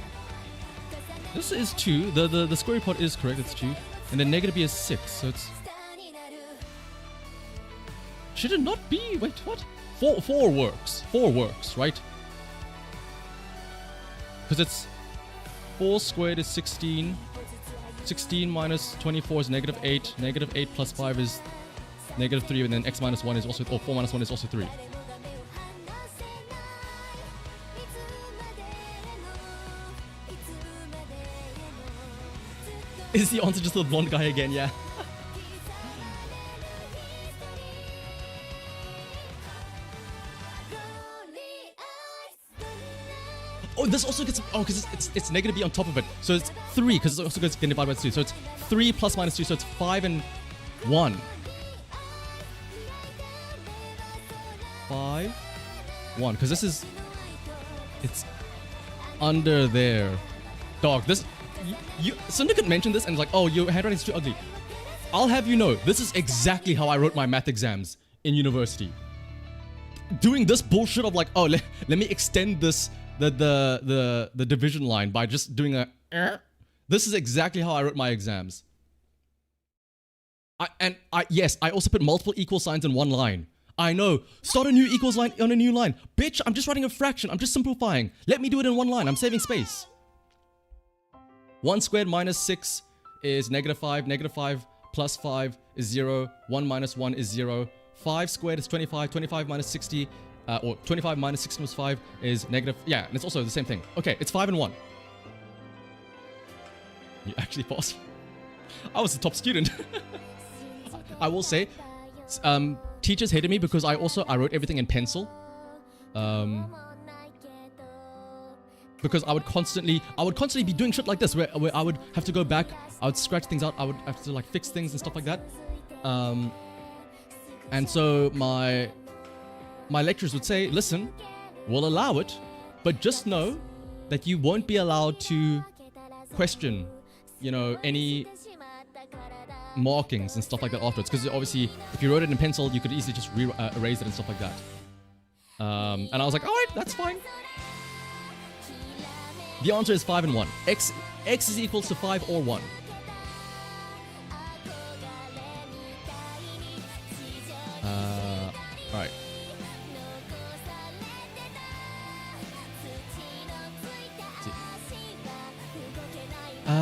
This is 2. The square part is correct, it's 2. And then negative b is 6, so it's... Should it not be? Wait, what? 4 works. 4 works, right? Because it's 4 squared is 16. 16 minus 24 is negative 8. Negative 8 plus 5 is negative 3, and then x minus 1 is also... Or 4 minus 1 is also 3. Is the answer just the blonde guy again? Yeah. Oh, this also gets... Oh, because it's negative b on top of it. So it's 3, because it also gets divided by 2. So it's 3 plus minus 2, so it's 5 and 1. 5, 1. Because this is... It's under there. Dog, this... Syndicate mentioned this and it's like, oh, your handwriting is too ugly. I'll have you know, this is exactly how I wrote my math exams in university. Doing this bullshit of like, oh, let me extend this, the division line by just doing a... This is exactly how I wrote my exams. Yes, I also put multiple equal signs in one line. I know, start a new equals line on a new line. Bitch, I'm just writing a fraction, I'm just simplifying. Let me do it in one line, I'm saving space. 1 squared minus 6 is negative 5. Negative 5 plus 5 is 0. 1 minus 1 is 0. 5 squared is 25. 25 minus 60, or 25 minus 6 plus 5 is negative. Yeah, and it's also the same thing. Okay, it's 5 and 1. You actually passed. I was the top student. I will say, teachers hated me because I wrote everything in pencil. Because I would constantly be doing shit like this where I would have to go back, I would scratch things out, I would have to like fix things and stuff like that. And so my lecturers would say, listen, we'll allow it, but just know that you won't be allowed to question, you know, any markings and stuff like that afterwards. Because obviously, if you wrote it in pencil, you could easily just erase it and stuff like that. And I was like, alright, that's fine. The answer is 5 and 1. X is equal to 5 or 1. Alright.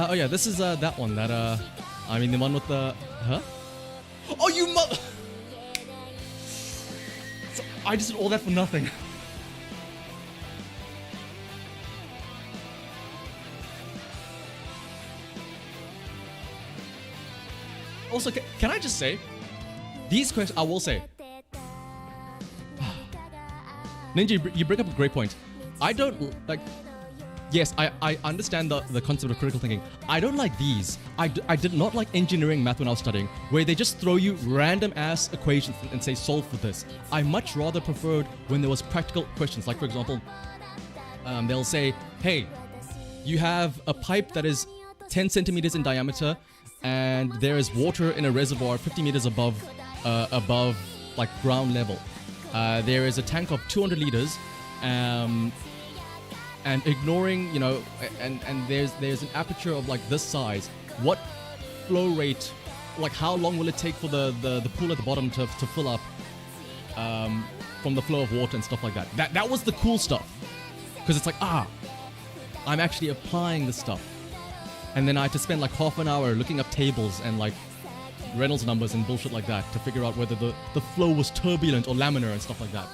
Oh yeah, this is that one. That I mean the one with the huh? Oh you mother! So, I just did all that for nothing. Also, can I just say, these questions, I will say, Ninja, you bring up a great point. I don't, like, yes, I understand the concept of critical thinking. I don't like these. I did not like engineering math when I was studying, where they just throw you random ass equations and say solve for this. I much rather preferred when there was practical questions. Like, for example, they'll say, hey, you have a pipe that is 10 centimeters in diameter, and there is water in a reservoir 50 meters above like ground level. There is a tank of 200 liters, and ignoring, you know, and there's an aperture of like this size. What flow rate, like how long will it take for the pool at the bottom to fill up from the flow of water and stuff like that. That was the cool stuff, because it's like, I'm actually applying this stuff. And then I had to spend like half an hour looking up tables and like Reynolds numbers and bullshit like that to figure out whether the flow was turbulent or laminar and stuff like that.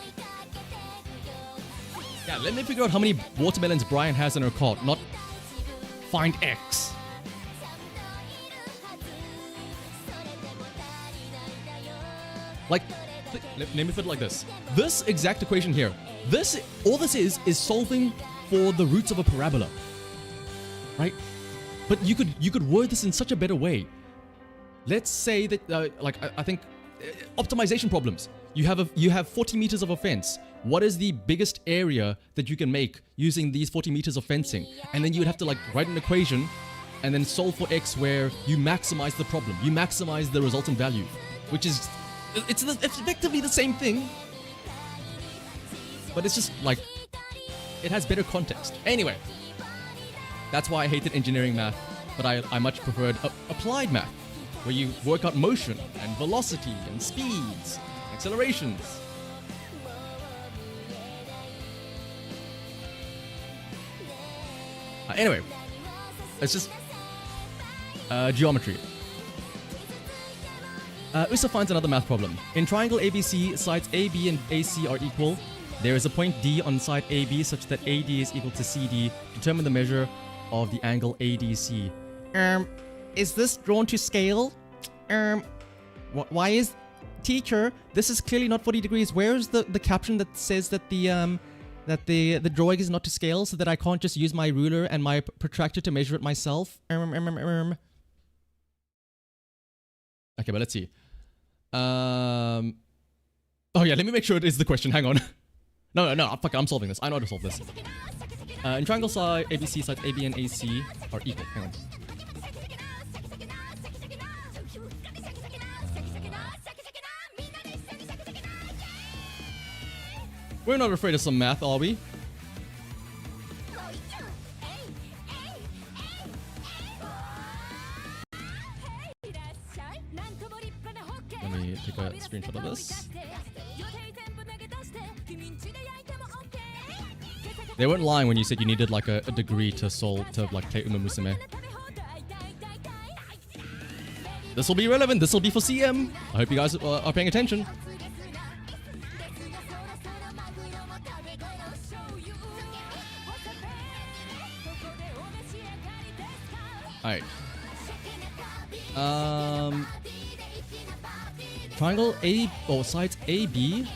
Yeah, let me figure out how many watermelons Brian has in her cart, not find X. Like, let me put it like this. This exact equation here, all this is solving for the roots of a parabola, right? But you could word this in such a better way. Let's say that, I think, optimization problems. You have 40 meters of a fence. What is the biggest area that you can make using these 40 meters of fencing? And then you would have to like write an equation and then solve for X where you maximize the problem. You maximize the resultant value, which is, it's effectively the same thing, but it's just like, it has better context. Anyway, that's why I hated engineering math, but I much preferred applied math, where you work out motion and velocity and speeds, accelerations. Anyway, it's just geometry. Usa finds another math problem. In triangle ABC, sides AB and AC are equal. There is a point D on side AB such that AD is equal to CD. Determine the measure of the angle ADC. Is this drawn to scale? Why is... Teacher, this is clearly not 40 degrees. Where is the caption that says that the drawing is not to scale, so that I can't just use my ruler and my protractor to measure it myself? Okay, but let's see. Oh yeah, let me make sure it is the question. Hang on. No, fuck it, I'm solving this. I know how to solve this. In triangle side ABC, sides AB and AC are equal. Hang on. We're not afraid of some math, are we? Let me take a screenshot of this. They weren't lying when you said you needed like a degree to solve, to like play Musume. This will be relevant. This will be for CM. I hope you guys are paying attention. Alright. Triangle A, or sides AB.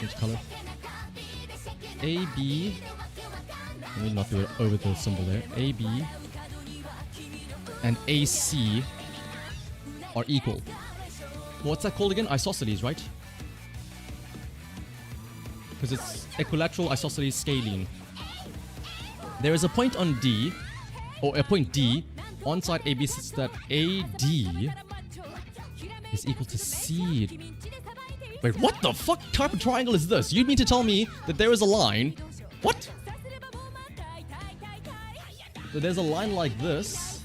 Change color. AB. Let me not do it over the symbol there. AB and AC are equal. What's that called again? Isosceles, right? Because it's equilateral isosceles scalene. There is a point on D, or a point D, on side AB such that AD is equal to C. Wait, what the fuck type of triangle is this? You mean to tell me that there is a line? What? So there's a line like this,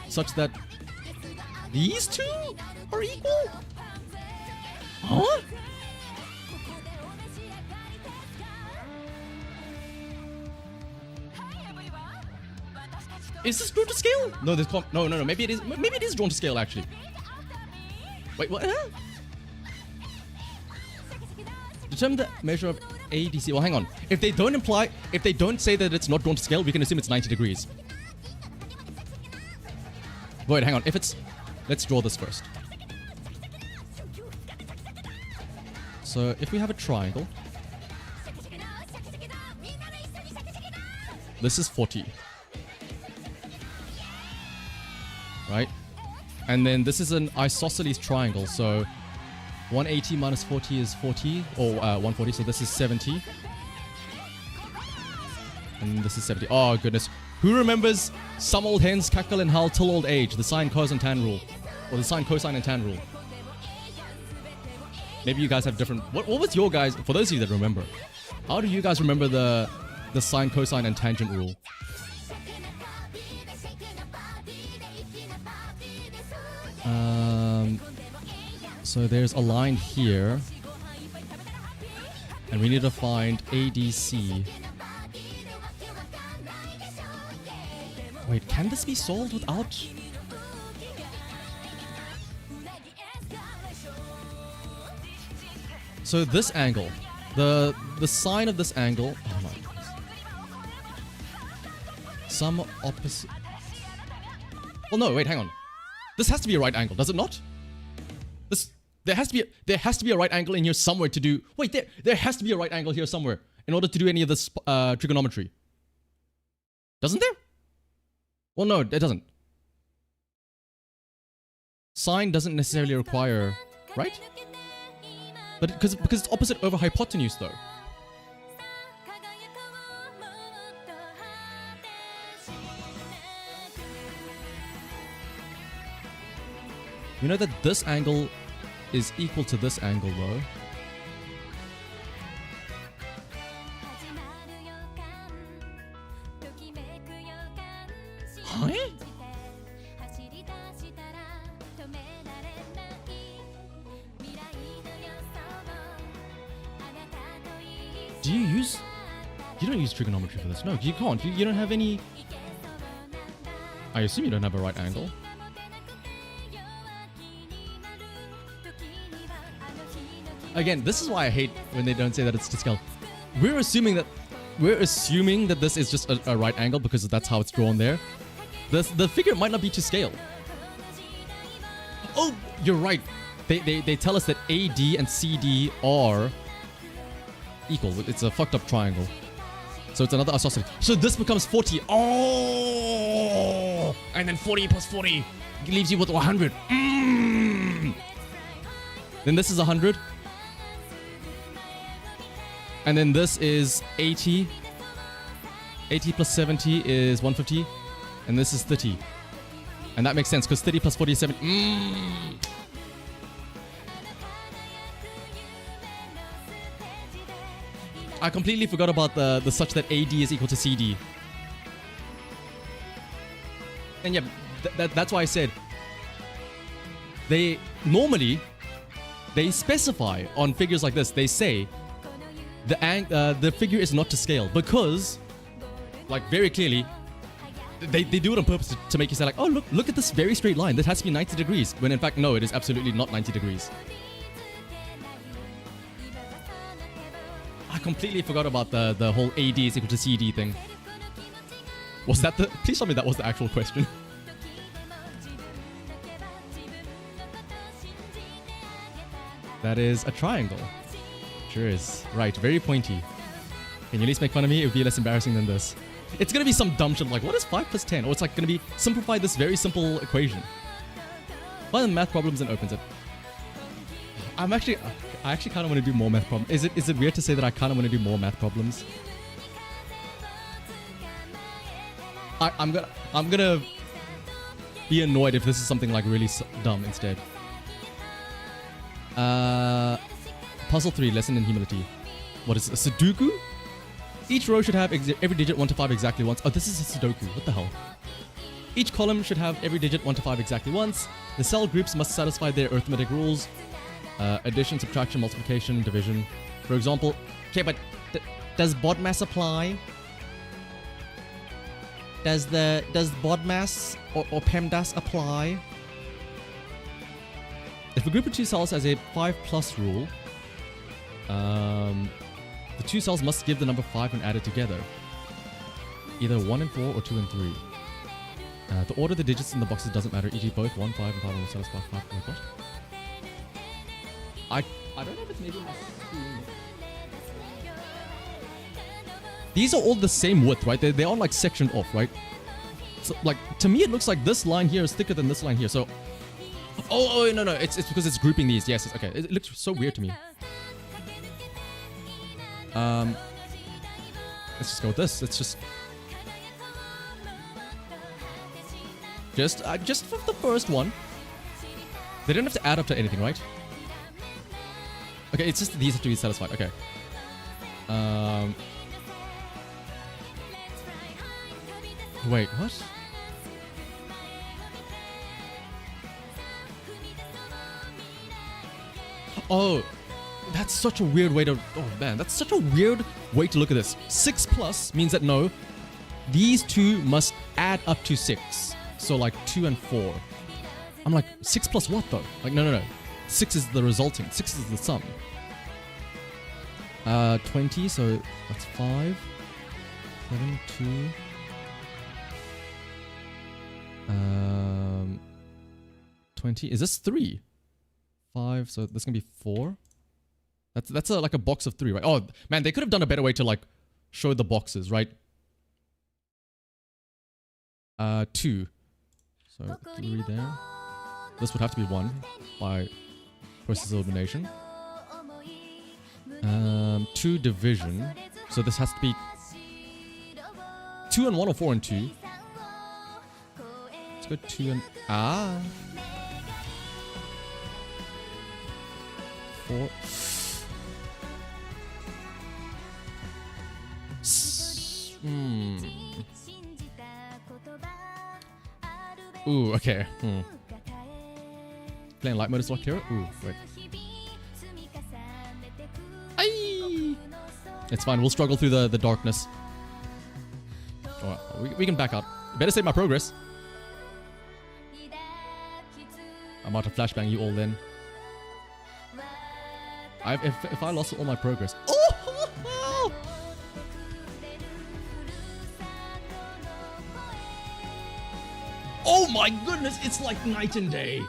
such that these two are equal? Huh? Is this drawn to scale? No, this can't. No, no, no. Maybe it is. Maybe it is drawn to scale actually. Wait, what? Determine the measure of ADC. Well, hang on. If they don't say that it's not drawn to scale, we can assume it's 90 degrees. Wait, hang on. Let's draw this first. So if we have a triangle, this is 40. Right? And then this is an isosceles triangle, so 180 minus 40 is 40, or 140, so this is 70. And this is 70. Oh, goodness. Who remembers some old hens cackle and howl till old age, the sine, cos, and tan rule? Or the sine, cosine, and tan rule? Maybe you guys have different... What was your guys... For those of you that remember, how do you guys remember the sine, cosine, and tangent rule? So there's a line here. And we need to find ADC. Wait, can this be solved without... So this angle, the sine of this angle... Oh my goodness. Some opposite... Well, no, wait, hang on. This has to be a right angle, does it not? There has to be a right angle in here somewhere to do... Wait, there has to be a right angle here somewhere in order to do any of this trigonometry. Doesn't there? Well, no, it doesn't. Sine doesn't necessarily require... Right? But because it's opposite over hypotenuse, though. You know that this angle is equal to this angle, though. Huh? You don't use trigonometry for this. No, you can't. You don't have any... I assume you don't have a right angle. Again, this is why I hate when they don't say that it's to scale. We're assuming that this is just a right angle because that's how it's drawn there. The figure might not be to scale. Oh, you're right. They tell us that AD and CD are equal. It's a fucked up triangle. So it's another isosceles. So this becomes 40. Oh! And then 40 plus 40 leaves you with 100. Then this is 100. And then this is 80. 80 plus 70 is 150. And this is 30. And that makes sense because 30 plus 40 is 70. I completely forgot about the such that AD is equal to CD. And yeah, that's why I said normally they specify on figures like this. They say the figure is not to scale because, like, very clearly, they do it on purpose to make you say like, oh, look at this very straight line. That has to be 90 degrees. When in fact, no, it is absolutely not 90 degrees. I completely forgot about the whole AD is equal to CD thing. Was that the... Please tell me that was the actual question. That is a triangle. Sure is. Right, very pointy. Can you at least make fun of me? It would be less embarrassing than this. It's gonna be some dumb shit like, what is 5 plus 10? Or it's like gonna be, simplify this very simple equation. Find the math problems and opens it. I actually kind of want to do more math problems. Is it weird to say that I kind of want to do more math problems? I'm gonna be annoyed if this is something like really dumb instead. Puzzle 3, lesson in humility. What is it? Sudoku? Each row should have every digit 1 to 5 exactly once. Oh, this is a Sudoku. What the hell? Each column should have every digit 1 to 5 exactly once. The cell groups must satisfy their arithmetic rules. Addition, subtraction, multiplication, division. For example, okay, but does BODMAS apply? Does BODMAS or PEMDAS apply? If a group of two cells has a 5+ rule, the two cells must give the number 5 when added together. Either 1 and 4 or 2 and 3. The order of the digits in the boxes doesn't matter, e.g. both 1, 5 and 5 will satisfy 5. Like what? I don't know if it's maybe my screen. These are all the same width, right? They're all like sectioned off, right? So like to me it looks like this line here is thicker than this line here. So oh no, it's because it's grouping these. Yes, okay. It looks so weird to me. Let's just go with this. Let's just for the first one. They don't have to add up to anything, right? Okay, it's just these have to be satisfied. Okay. Wait, what? Oh, that's such a weird way to... Oh man, that's such a weird way to look at this. 6+ means that no, these two must add up to 6. So like 2 and 4. I'm like, 6+ what though? Like, no. 6 is the resulting. 6 is the sum. 20, so that's 5. 7, 2... 20. Is this 3? 5. So this can be 4. That's like a box of 3, right? Oh man, they could have done a better way to like show the boxes, right? 2. So 3 there. This would have to be 1 by process of elimination. 2 division. So this has to be 2 and 1 or 4 and 2. Let's go 2 and... 4. Ooh, okay. Playing light mode is locked here. Ooh, wait. Aye! It's fine. We'll struggle through the darkness. Oh, we can back out. Better save my progress. I'm about to flashbang you all then. If I lost all my progress. Oh! Oh my goodness, it's like night and day.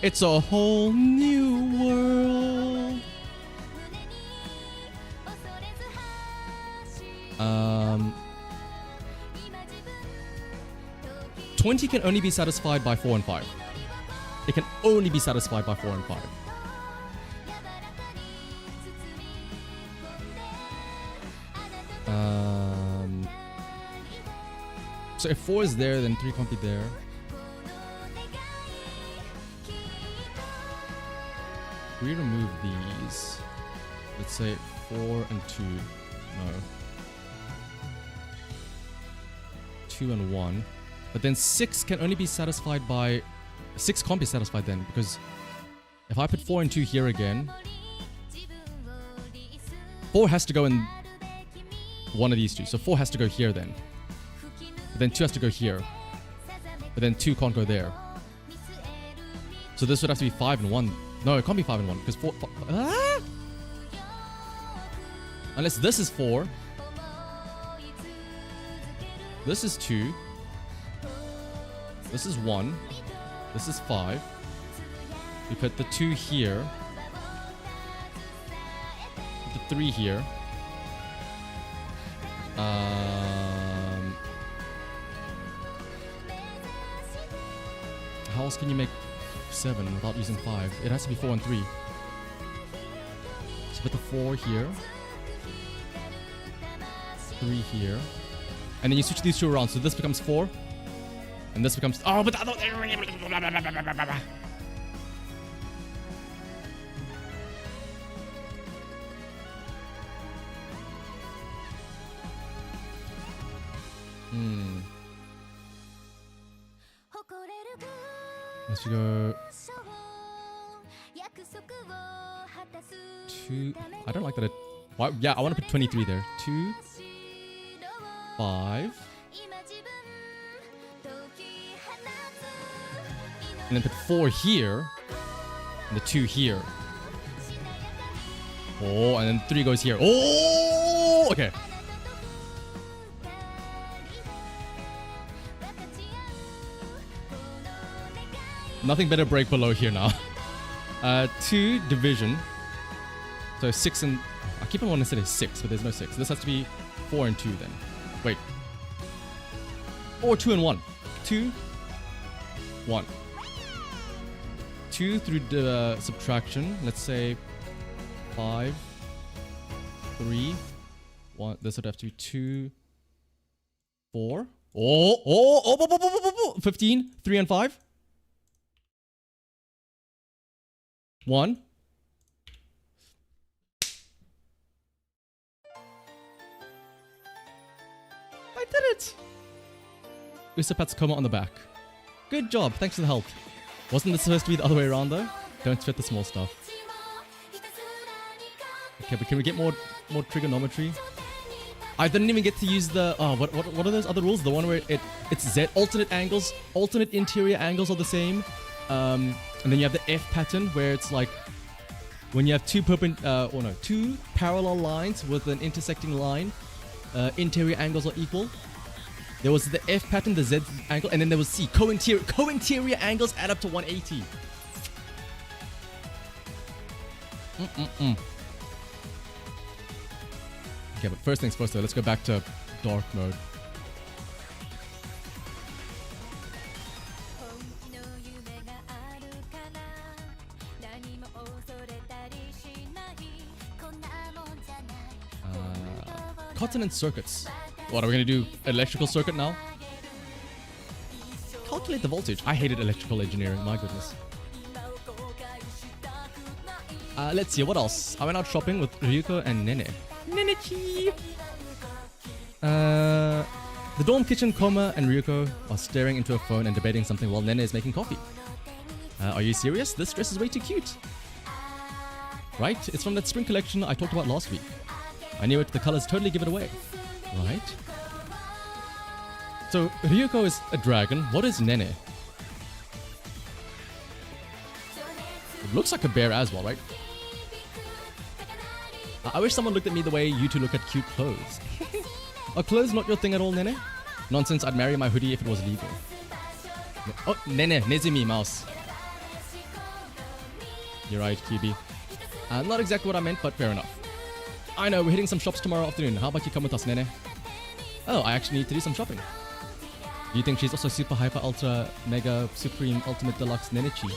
It's a whole new world. 20 can only be satisfied by 4 and 5. It can only be satisfied by 4 and 5. So if 4 is there, then 3 can't be there. If we remove these, let's say 4 and 2. No. 2 and 1. But then 6 can only be satisfied by... 6 can't be satisfied then, because if I put 4 and 2 here again, 4 has to go in one of these two. So 4 has to go here then. But then 2 has to go here. But then 2 can't go there. So this would have to be 5 and 1. No, it can't be 5 and 1 because 4... Unless this is 4. This is 2. This is 1. This is 5. We put the 2 here. Put the 3 here. How else can you make 7 without using 5? It has to be 4 and 3. So put the 4 here. 3 here. And then you switch these two around. So this becomes 4. And this becomes... Oh, but... Let's go... 2... I don't like that it... Why? Yeah, I want to put 23 there. 2... 5. And then put 4 here. And the 2 here. Oh, and then 3 goes here. Oh, okay. Nothing better break below here now. 2 division. So 6 and... I keep on wanting to say 6, but there's no 6. This has to be 4 and 2 then. Wait. Or 2 and 1. 2, 1. 2 through the subtraction. Let's say 5, 3, 1. This would have to be 2, 4. Oh, 15, 3 and 5. 1. I did it! Usapat's coma on the back. Good job, thanks for the help. Wasn't this supposed to be the other way around though? Don't sweat the small stuff. Okay, but can we get more trigonometry? I didn't even get to use the... what are those other rules? The one where it's Z, alternate angles, alternate interior angles are the same. And then you have the F pattern where it's like when you have two parallel lines with an intersecting line, interior angles are equal. There was the F pattern, the Z angle, and then there was C, co-interior angles add up to 180. Okay, but first things first though, let's go back to dark mode. Continent circuits. What, are we gonna do electrical circuit now? Calculate the voltage. I hated electrical engineering, my goodness. Let's see, what else? I went out shopping with Ryuko and Nene. Nene-chi! The dorm kitchen, Koma and Ryuko are staring into a phone and debating something while Nene is making coffee. Are you serious? This dress is way too cute. Right? It's from that spring collection I talked about last week. I knew it, the colors totally give it away. Right? So, Ryuko is a dragon. What is Nene? It looks like a bear as well, right? I wish someone looked at me the way you two look at cute clothes. Are clothes not your thing at all, Nene? Nonsense, I'd marry my hoodie if it was legal. Oh, Nene, Nezumi, mouse. You're right, Kibi. Not exactly what I meant, but fair enough. I know, we're hitting some shops tomorrow afternoon. How about you come with us, Nene? Oh, I actually need to do some shopping. Do you think she's also super hyper ultra mega supreme ultimate deluxe Nenechi?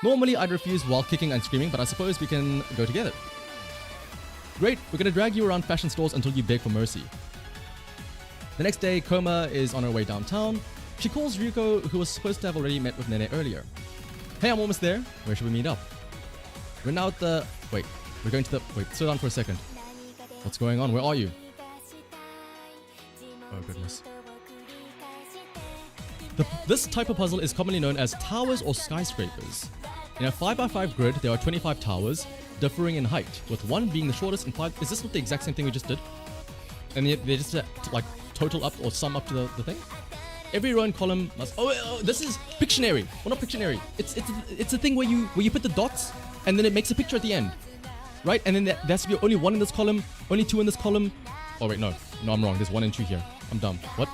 Normally I'd refuse while kicking and screaming, but I suppose we can go together. Great, we're gonna drag you around fashion stores until you beg for mercy. The next day, Koma is on her way downtown. She calls Ryuko, who was supposed to have already met with Nene earlier. Hey, I'm almost there. Where should we meet up? We're now at the... Wait, we're going to the... Wait, slow down for a second. What's going on? Where are you? Oh, goodness. This type of puzzle is commonly known as towers or skyscrapers. In a 5x5 grid, there are 25 towers, differing in height, with one being the shortest and 5... Is this not the exact same thing we just did? And they just like total up or sum up to the thing? Every row and column must... Oh, this is Pictionary. Well, not Pictionary. It's a thing where you put the dots and then it makes a picture at the end. Right? And then there has to be only 1 in this column, only 2 in this column. Oh, wait, no. No, I'm wrong. There's 1 and 2 here. I'm dumb. What?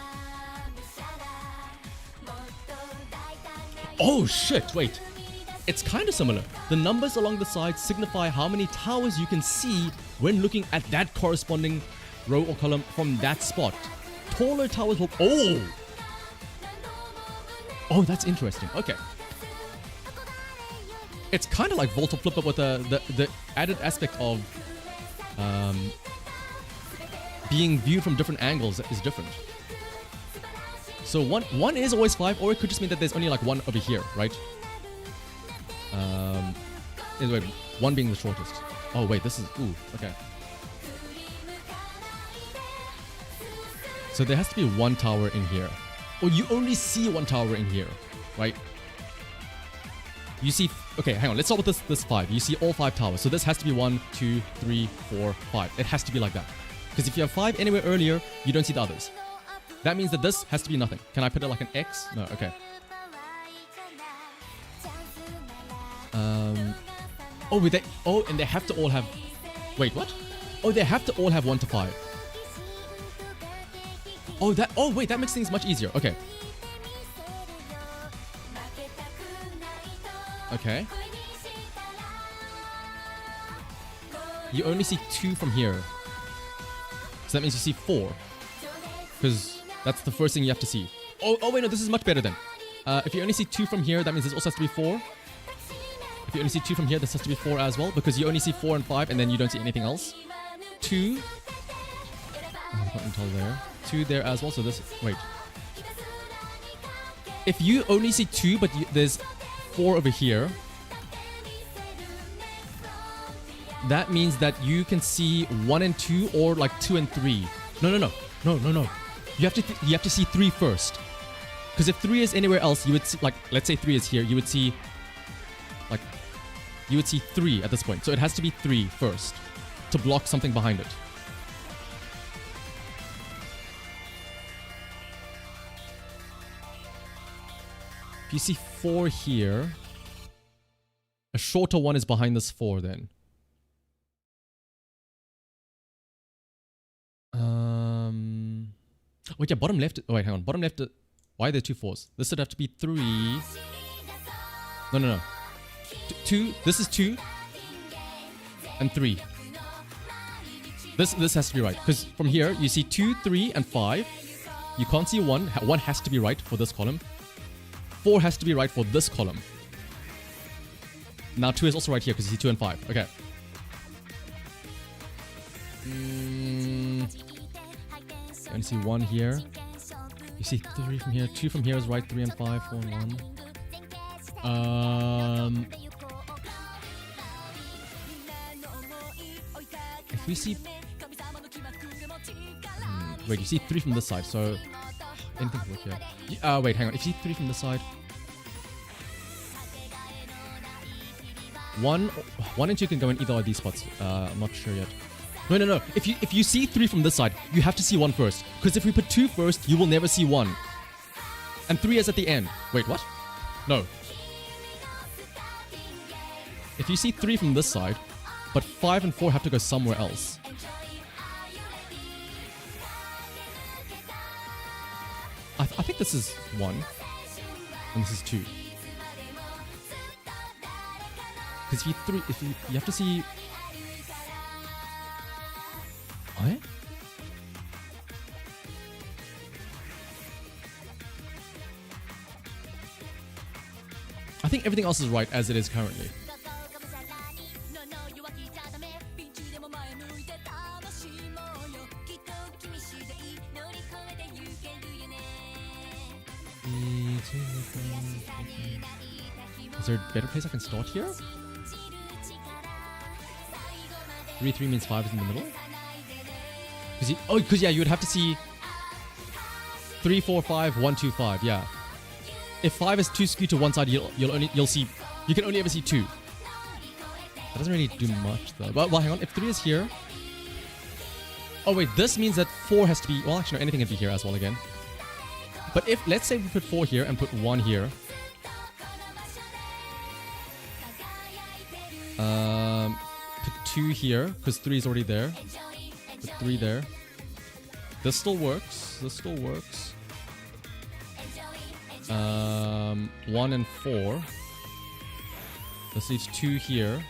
Oh, shit. Wait. It's kind of similar. The numbers along the sides signify how many towers you can see when looking at that corresponding row or column from that spot. Taller towers will... Oh! Oh, that's interesting. Okay. It's kind of like Volta Flip, but with the added aspect of being viewed from different angles is different. So one is always 5, or it could just mean that there's only like 1 over here, right? Anyway, 1 being the shortest. Oh wait, this is... Ooh, okay. So there has to be 1 tower in here. Or you only see 1 tower in here, right? You see... Okay, hang on. Let's start with this 5. You see all 5 towers. So this has to be 1, 2, 3, 4, 5. It has to be like that. Because if you have 5 anywhere earlier, you don't see the others. That means that this has to be nothing. Can I put it like an X? No, okay. Oh, and they have to all have... Wait, what? Oh, they have to all have 1 to 5. Oh, wait, that makes things much easier. Okay. Okay. You only see 2 from here. So that means you see 4. Because that's the first thing you have to see. Oh, wait, no, this is much better then. If you only see 2 from here, that means this also has to be 4. If you only see 2 from here, this has to be 4 as well. Because you only see 4 and 5, and then you don't see anything else. 2. Oh, not until there. 2 there as well, so this... Wait. If you only see 2, but there's 4 over here... That means that you can see 1 and 2 or like 2 and 3. No. You have to see 3 first. Because if 3 is anywhere else, you would see, like, let's say 3 is here, you would see 3 at this point. So it has to be 3 first to block something behind it. If you see 4 here, a shorter one is behind this 4 then. Wait, yeah, bottom left. Oh, wait, hang on. Bottom left. Why are there 2 4s? This would have to be 3. No. 2. This is 2. And 3. This has to be right. Because from here, you see 2, 3, and 5. You can't see 1. 1 has to be right for this column. 4 has to be right for this column. Now 2 is also right here because you see 2 and 5. Okay. You see 1 here. You see 3 from here. 2 from here is right. 3 and 5. 4 and 1. If we see... wait, you see 3 from this side, so... anything can work here. Wait, hang on. If you see 3 from this side... 1 and 2 can go in either of these spots. I'm not sure yet. No. If you see 3 from this side, you have to see 1 first. Because if we put 2 first, you will never see 1. And 3 is at the end. Wait, what? No. If you see 3 from this side, but 5 and 4 have to go somewhere else. I think this is 1. And this is 2. Because if you have to see... What? I think everything else is right as it is currently. Is there a better place I can start here? 3, 3 means 5 is in the middle? Because yeah, you would have to see 3, 4, 5, 1, 2, 5. Yeah. If 5 is too skewed to one side, you can only ever see 2. That doesn't really do much though. Well, hang on. If 3 is here, oh wait, this means that 4 has to be. Well, actually, no, anything can be here as well again. But if let's say we put 4 here and put 1 here, put 2 here because 3 is already there. Put 3 there. This still works. 1 and 4. This leaves 2 here.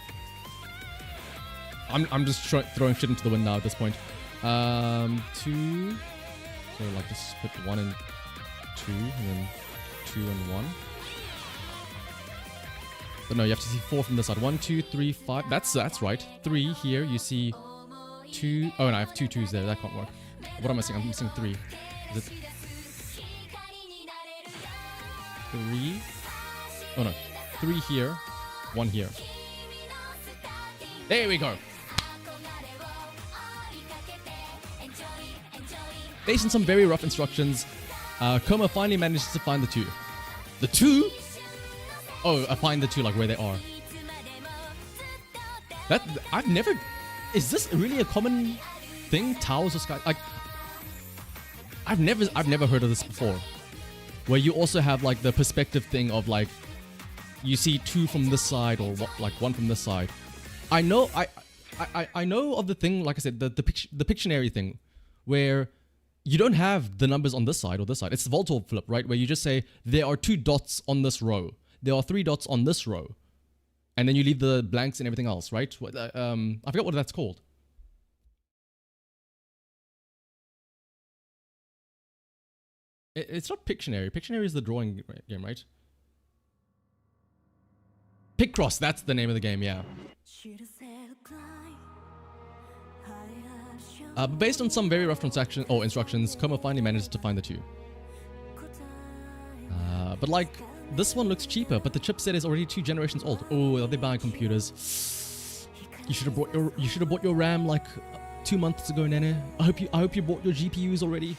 I'm just throwing shit into the wind now at this point. 2. So like just put 1 and 2, and then 2 and 1. But no, you have to see 4 from this side. 1, 2, 3, 5. That's right. 3 here. You see 2. Oh, and I have 2 2s there. That can't work. What am I missing? I'm missing 3. Is it 3? Oh no. 3 here. 1 here. There we go. Based on some very rough instructions, Koma finally manages to find the 2. The 2? Oh, I find the 2 like where they are. I've never... Is this really a common thing, Towers of Sky. Like, I've never heard of this before, where you also have like the perspective thing of like, you see two from this side or what, like one from this side. I know of the thing, like I said, the Pictionary thing, where you don't have the numbers on this side or this side. It's the Voltov flip, right? Where you just say there are 2 dots on this row, there are 3 dots on this row, and then you leave the blanks and everything else, right? I forgot what that's called. It's not Pictionary. Pictionary is the drawing game, right? Picross, that's the name of the game, yeah. But based on some very rough instructions, Koma finally managed to find the 2. But like, this one looks cheaper, but the chipset is already 2 generations old. Oh, are they buying computers? You should have bought your RAM like 2 months ago, Nene. I hope you bought your GPUs already.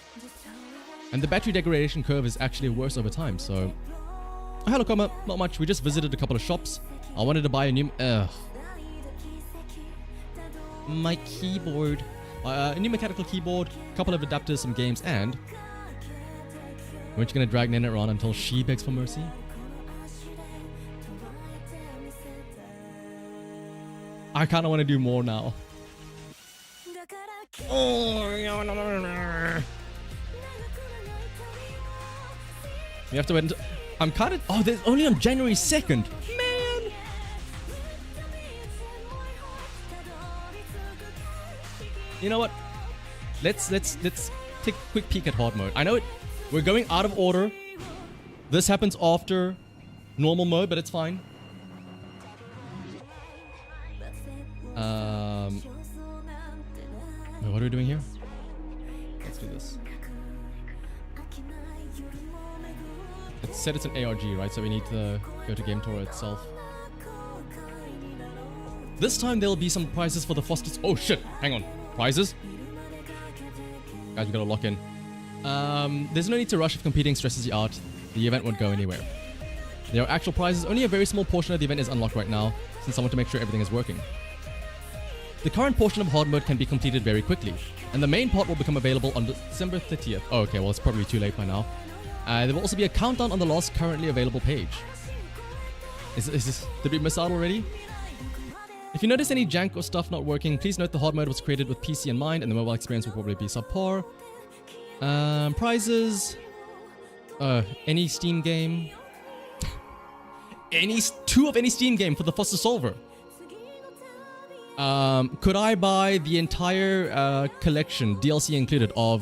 And the battery degradation curve is actually worse over time, so... Oh, hello, Koma. Not much. We just visited a couple of shops. I wanted to buy a new... My keyboard. A new mechanical keyboard, a couple of adapters, some games, and... Weren't you gonna drag Nene around until she begs for mercy? I kinda wanna do more now. We have to wait until... I'm kinda... Oh, there's only on January 2nd! Man! You know what? Let's take a quick peek at hard mode. I know we're going out of order. This happens after normal mode, but it's fine. Wait, what are we doing here? Let's do this. It said it's an ARG, right? So we need to go to GameTora itself. This time there'll be some prizes for the Fosters. Oh shit! Hang on. Prizes? Guys, we gotta lock in. There's no need to rush if competing stresses you out. The event won't go anywhere. There are actual prizes. Only a very small portion of the event is unlocked right now, since I want to make sure everything is working. The current portion of hard mode can be completed very quickly, and the main part will become available on December 30th. Oh, okay, well it's probably too late by now. There will also be a countdown on the last currently available page. Did we miss out already? If you notice any jank or stuff not working, please note the hard mode was created with PC in mind and the mobile experience will probably be subpar. Prizes. Any Steam game. Two of any Steam game for the Foster Solver. Could I buy the entire collection, DLC included, of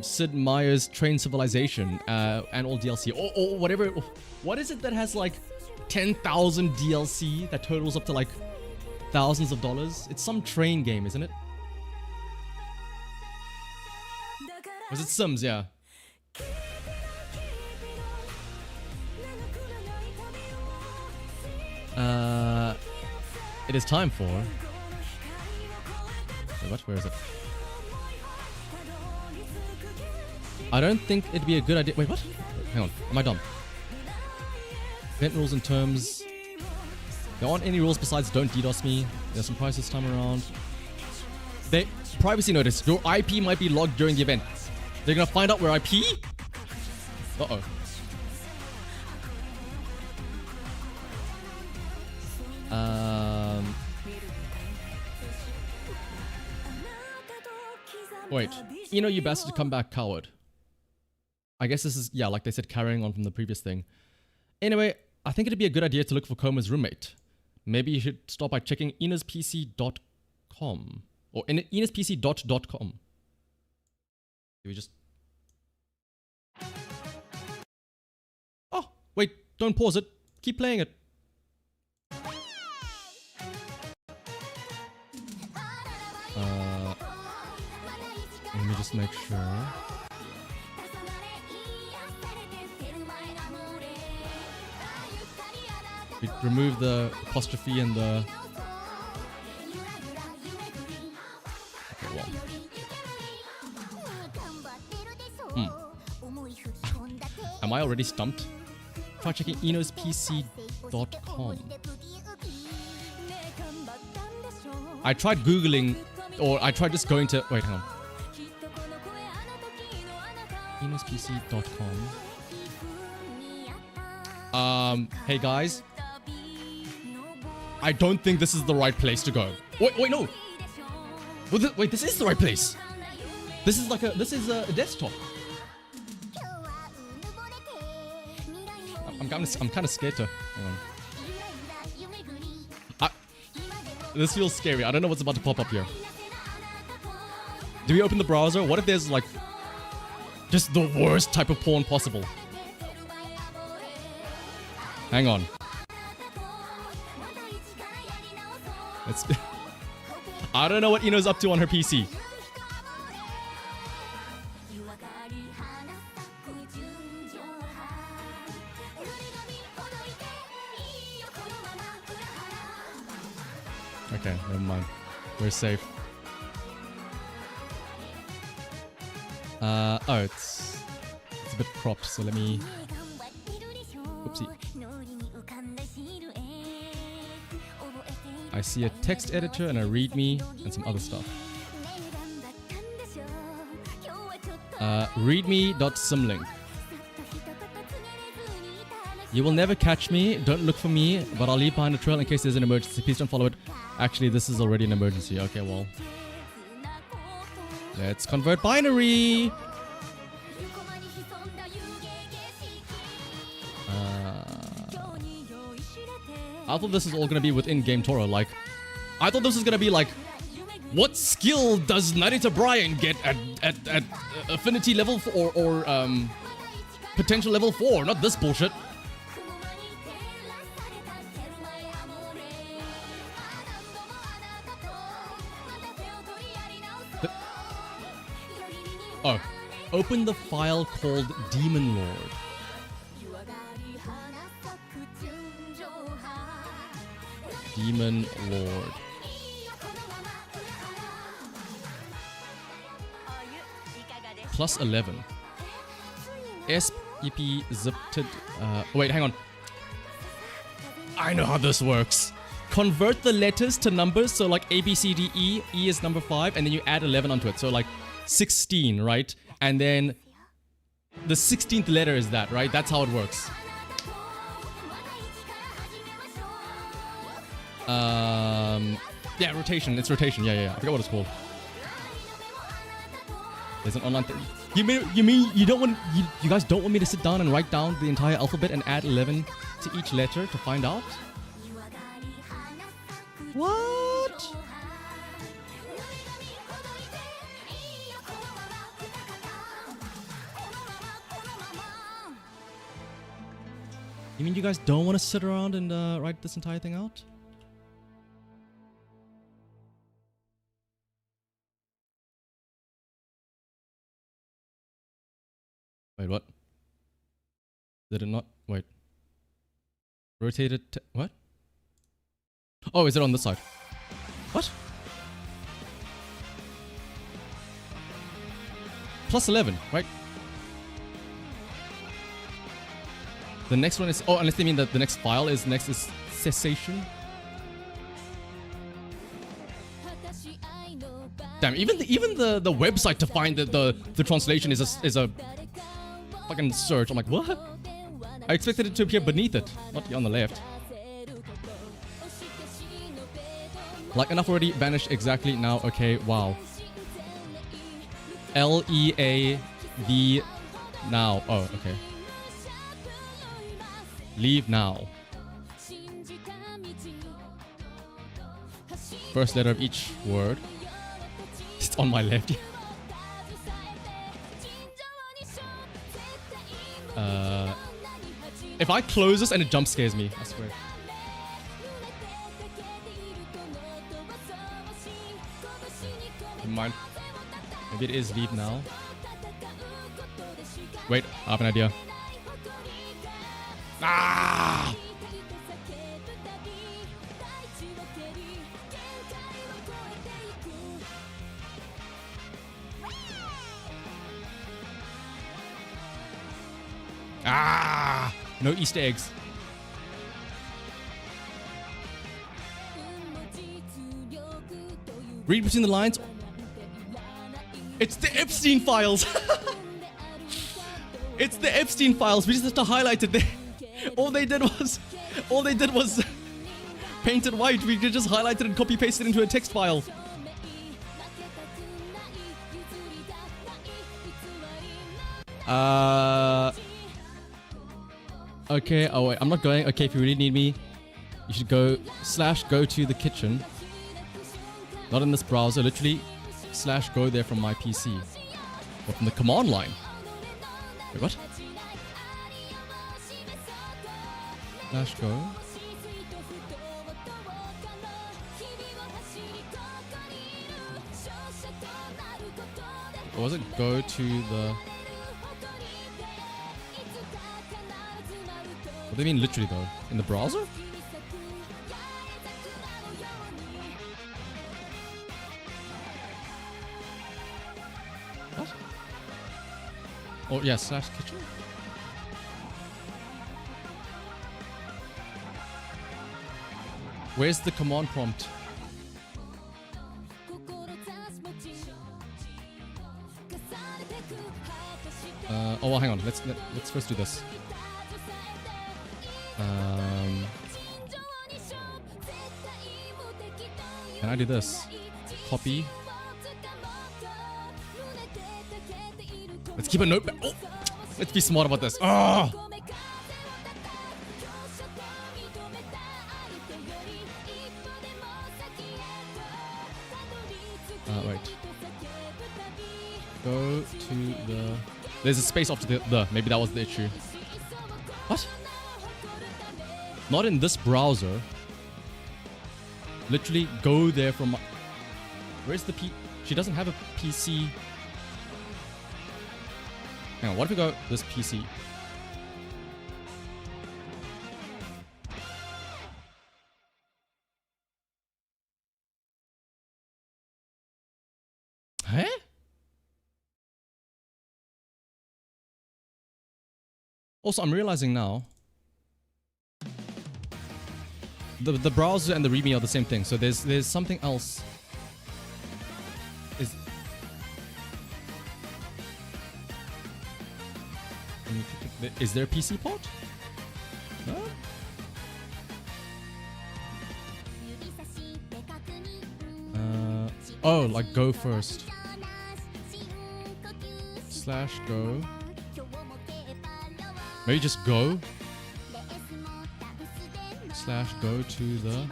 Sid Meier's Train Civilization and all DLC, or whatever? What is it that has like 10,000 DLC that totals up to like thousands of dollars? It's some train game, isn't it? Was it Sims? Yeah. It is time for... Wait, what? Where is it? I don't think it'd be a good idea... Wait, what? Hang on. Am I dumb? Event rules and terms. There aren't any rules besides don't DDoS me. There's some prices this time around. Privacy notice. Your IP might be logged during the event. They're gonna find out where IP? Uh-oh. Wait. You bastard, come back, coward. I guess this is, yeah, like they said, carrying on from the previous thing. Anyway, I think it'd be a good idea to look for Koma's roommate. Maybe you should start by checking inaspc.com. Or inaspc.com. We just... Oh, wait, don't pause it. Keep playing it. Let me just make sure. We remove the apostrophe and the... Okay, well. Am I already stumped? Try checking inospc.com. I tried Googling or I tried just going to, wait, hang on. inospc.com. Hey guys, I don't think this is the right place to go. Wait, no. Wait, this is the right place. This is a desktop. I'm kind of scared to. Hang on. This feels scary. I don't know what's about to pop up here. Do we open the browser? What if there's like just the worst type of porn possible? Hang on. I don't know what Ino's up to on her PC. Okay, never mind. We're safe. Oh, it's a bit cropped, so let me... Oopsie. I see a text editor and a readme and some other stuff. Readme.symlink. You will never catch me, don't look for me, but I'll leave behind a trail in case there's an emergency. Please don't follow it. Actually, this is already an emergency. Okay, well. Let's convert binary! I thought this is all gonna be within GameTora. Like, I thought this was gonna be like, what skill does Narita Brian get at affinity level 4 or potential level 4? Not this bullshit. Oh, open the file called Demon Lord. Demon Lord. Plus 11. SPP zipped. Wait, hang on. I know how this works. Convert the letters to numbers. So like A, B, C, D, E. E is number 5. And then you add 11 onto it. So like 16, right? And then the 16th letter is that, right? That's how it works. Yeah, rotation. It's rotation. Yeah. I forgot what it's called. There's an online thing. You mean you don't want you guys don't want me to sit down and write down the entire alphabet and add 11 to each letter to find out? What? You mean you guys don't want to sit around and write this entire thing out? Wait, what? Did it not? Wait. Rotated. What? Oh, is it on this side? What? Plus 11, right? The next one is... Oh, unless they mean that the next file is next is cessation. Damn, even the website to find the translation is a fucking search. I'm like, what? I expected it to appear beneath it, not on the left. Like, enough already vanished exactly now. Okay, wow. L-E-A-V now. Oh, okay. Leave now. First letter of each word. It's on my left. If I close this and it jump scares me, I swear. Never mind. Maybe it is leave now. Wait, I have an idea. Ah! Ah! No Easter eggs. Read between the lines. It's the Epstein files. It's the Epstein files. We just have to highlight it there. All they did was paint it white. We could just highlight it and copy paste it into a text file. Okay. Oh wait, I'm not going. Okay, if you really need me, you should go /go to the kitchen. Not in this browser. Literally /go there from my PC or from the command line. Wait, what? /go. Or was it go to the... What do they mean literally though? In the browser? What? Oh yeah, /kitchen? Where's the command prompt? Oh well, hang on. Let's first do this. Can I do this? Copy. Let's keep a notepad. Oh, let's be smart about this. Ah. Wait. Go to the... There's a space after the. Maybe that was the issue. What? Not in this browser. Literally go there from... Where's the P... She doesn't have a PC. Hang on, what if we go this PC? Huh? Also, I'm realizing now the browser and the README are the same thing. So there's something else. Is there a PC port? No? Oh, like go first. /go. Maybe just go. /go to the...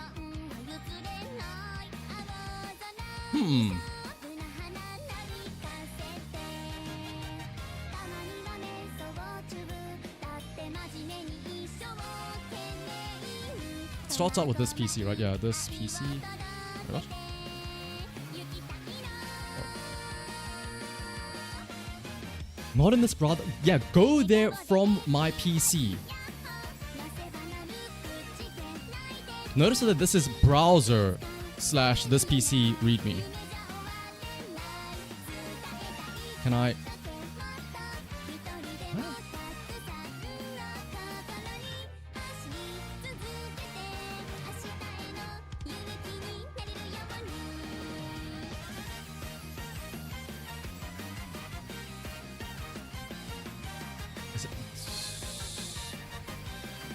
It starts out with this PC, right? Yeah, this PC. What? Not in this browser. Yeah, go there from my PC. Notice that this is browser /this PC readme. Can I...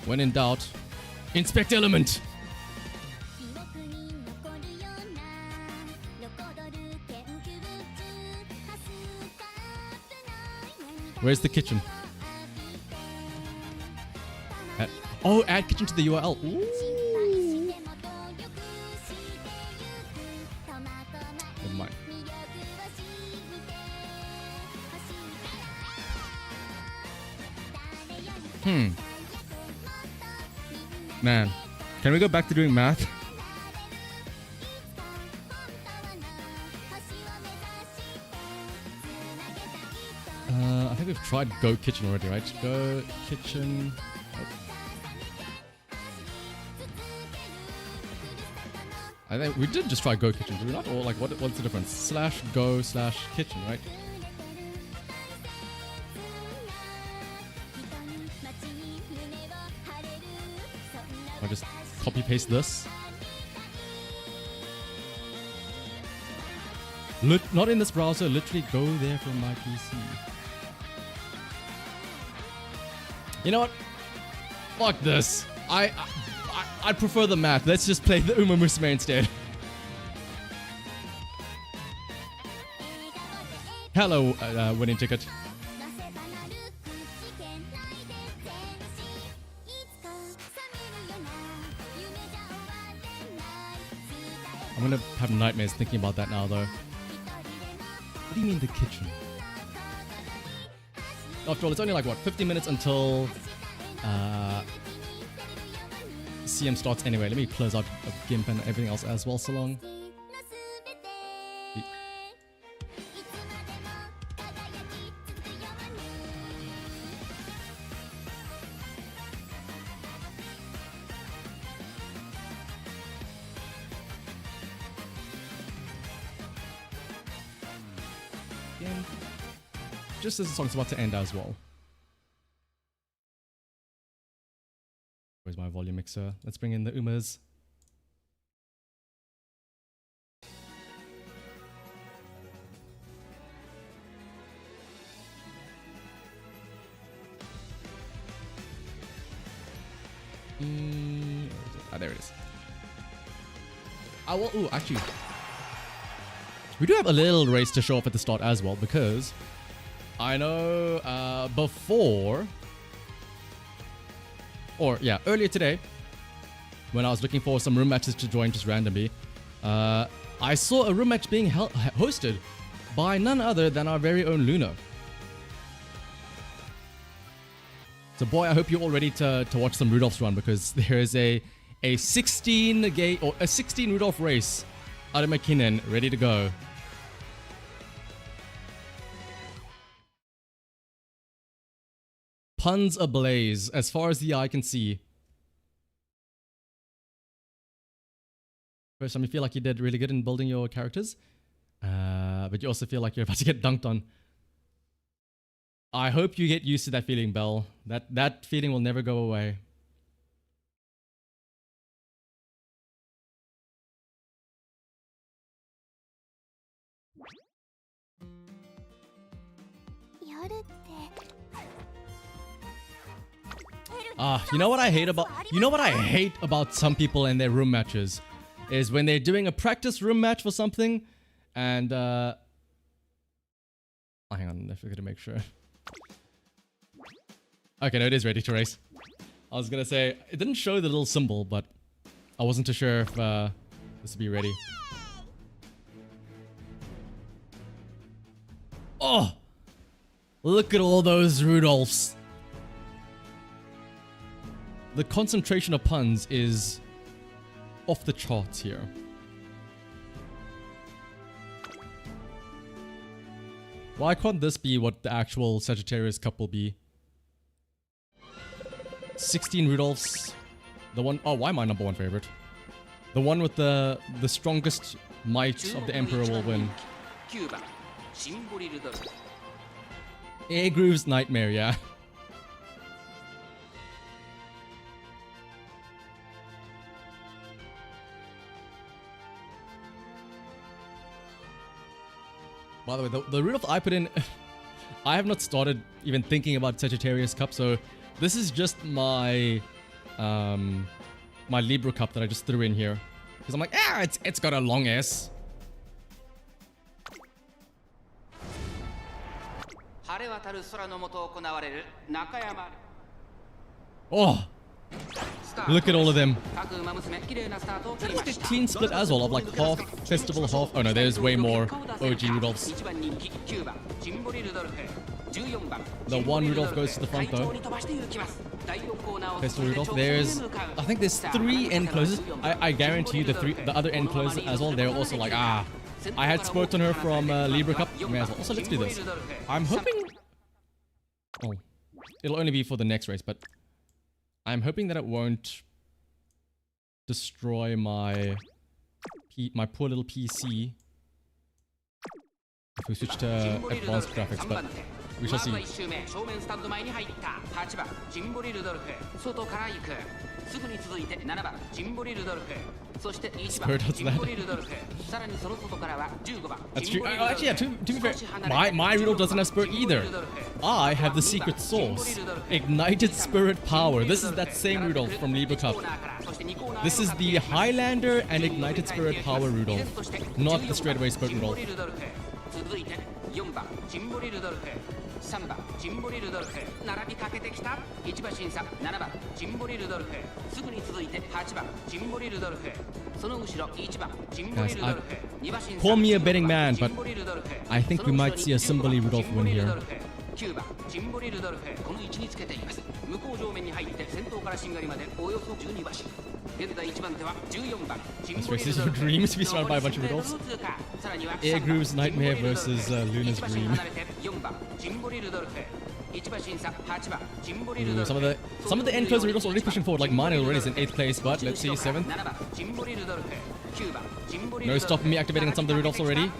When in doubt, inspect element. Where's the kitchen? Add kitchen to the URL. Ooh. Never mind. Man, can we go back to doing math? I think we've tried Go Kitchen already, right? Go Kitchen. I think we did just try Go Kitchen, did we not? Or like, what's the difference? /go/kitchen, right? I'll just copy paste this. Not in this browser, literally go there from my PC. You know what? Fuck this. I prefer the math. Let's just play the Musume instead. Hello, winning ticket. I'm gonna have nightmares thinking about that now, though. What do you mean the kitchen? After all, it's only like, what, 50 minutes until CM starts anyway. Let me close out GIMP and everything else as well, so long. Just as the song's about to end as well. Where's my volume mixer? Let's bring in the Umas. There it is. Ooh, actually, we do have a little race to show off at the start as well, because I know earlier today, when I was looking for some room matches to join just randomly, I saw a room match being hosted by none other than our very own Luna. So boy, I hope you're all ready to watch some Rudolph's run, because there is a 16 Rudolph race out of McKinnon ready to go. Puns ablaze as far as the eye can see. First time you feel like you did really good in building your characters, but you also feel like you're about to get dunked on. I hope you get used to that feeling, Belle. That feeling will never go away. You know what I hate about some people and their room matches is when they're doing a practice room match for something and hang on, I forgot to make sure. Okay, no, it is ready to race. I was gonna say it didn't show the little symbol, but I wasn't too sure if this would be ready. Oh, look at all those Rudolphs. The concentration of puns is off the charts here. Why can't this be what the actual Sagittarius Cup will be? 16 Rudolphs. The one, oh, why my number one favorite? The one with the strongest might of the Emperor will win. Air Groove's Nightmare, yeah. By the way, the Rudolph I put in, I have not started even thinking about Sagittarius Cup, so this is just my my Libra Cup that I just threw in here. Because I'm like, it's got a long S. Oh! Look at all of them. Kind of like a clean split as well of like half festival, half... Oh no, there's way more OG Rudolphs. The one Rudolph goes to the front though. Festival Rudolph. I think there's 3 end closes. I guarantee you the other end closes as well. They're also like, I had spoke on her from Libra Cup. May as well. Also, let's do this. I'm hoping... Oh, it'll only be for the next race, but I'm hoping that it won't destroy my poor little PC if we switch to advanced graphics, but we shall see. Spirit does that. That's true. Actually, yeah, to be fair, my Rudolph doesn't have Spirit either. I have the secret sauce. Ignited Spirit Power. This is that same Rudolph from Libra Cup. This is the Highlander and Ignited Spirit Power Rudolph, not the straightaway Spirit Rudolph. 4番ジンボリルドルフ3番ジンボリルドルフ並びかけてきた1馬審査7番ジンボリルドルフすぐに続いて8番ジンボリルドルフその後ろ1番ジンボリルドルフ2馬審査 Call me a betting man, but I think we might see a Simboli Rudolph win here. 9番ジンボリルドルフこの位置につけています向こう上面に入って先頭からしんがりまでおよそ12馬身現在1番手は14番ジンボリルドルフ Dream to be surrounded by a bunch of Rudolphs. Air Groove's Nightmare versus Luna's Dream. Ooh, some of the end closer Rudolphs already pushing forward, like mine already is in 8th place, but let's see, 7th. No stopping me activating on some of the Rudolphs already.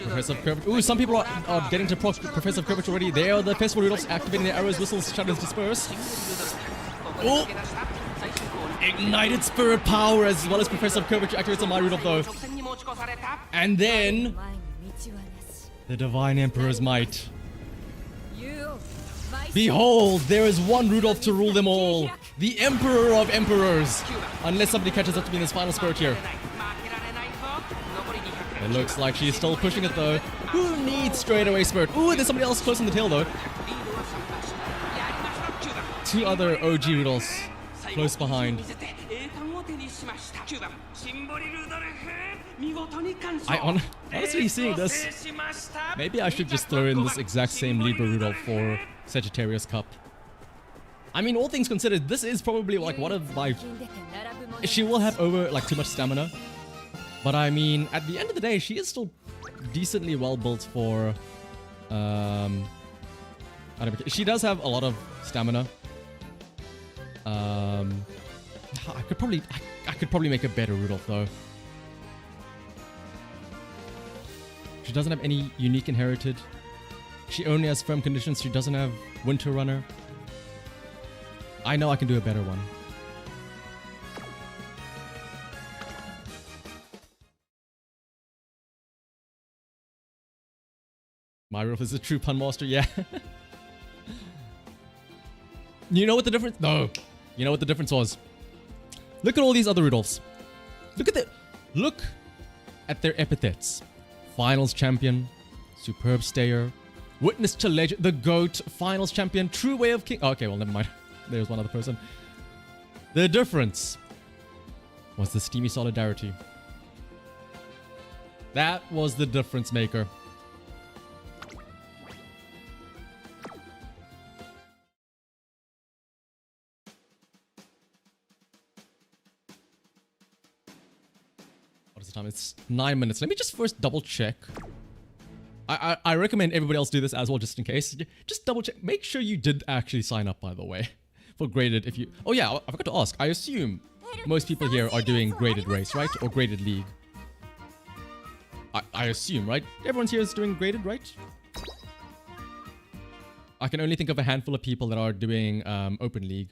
Professor Curvature. Ooh, some people are getting to Professor Curvature already. They are the festival Rudolphs activating their arrows, whistles, shadows, disperse. Oh! Ignited Spirit Power as well as Professor Curvature activates on my Rudolph though. And then the Divine Emperor's Might. Behold, there is one Rudolph to rule them all. The Emperor of Emperors. Unless somebody catches up to me in this final spurt here. It looks like she's still pushing it though. Who needs straightaway spurt? Ooh, there's somebody else close on the tail though. Two other OG Rudolphs close behind. Honestly seeing this, maybe I should just throw in this exact same Libra Rudolph for Sagittarius Cup. I mean, all things considered, this is probably like one of my... She will have over like too much stamina. But I mean, at the end of the day, she is still decently well built for... She does have a lot of stamina. I could probably make a better Rudolph though. She doesn't have any unique inherited. She only has firm conditions. She doesn't have Winter Runner. I know I can do a better one. My Rudolph is a true pun master, yeah. You know what the difference? No. You know what the difference was? Look at all these other Rudolphs. Look at their epithets. Finals champion, superb stayer, witness to legend, the GOAT, finals champion, true way of king. Oh, okay, well, never mind. There's one other person. The difference was the steamy solidarity. That was the difference maker. Time. It's 9 minutes. Let me just first double check. I recommend everybody else do this as well, just in case. Just double check. Make sure you did actually sign up, by the way, for graded. If you, oh yeah, I forgot to ask. I assume most people here are doing graded race, right, or graded league. I assume, right? Everyone's here is doing graded, right? I can only think of a handful of people that are doing open league.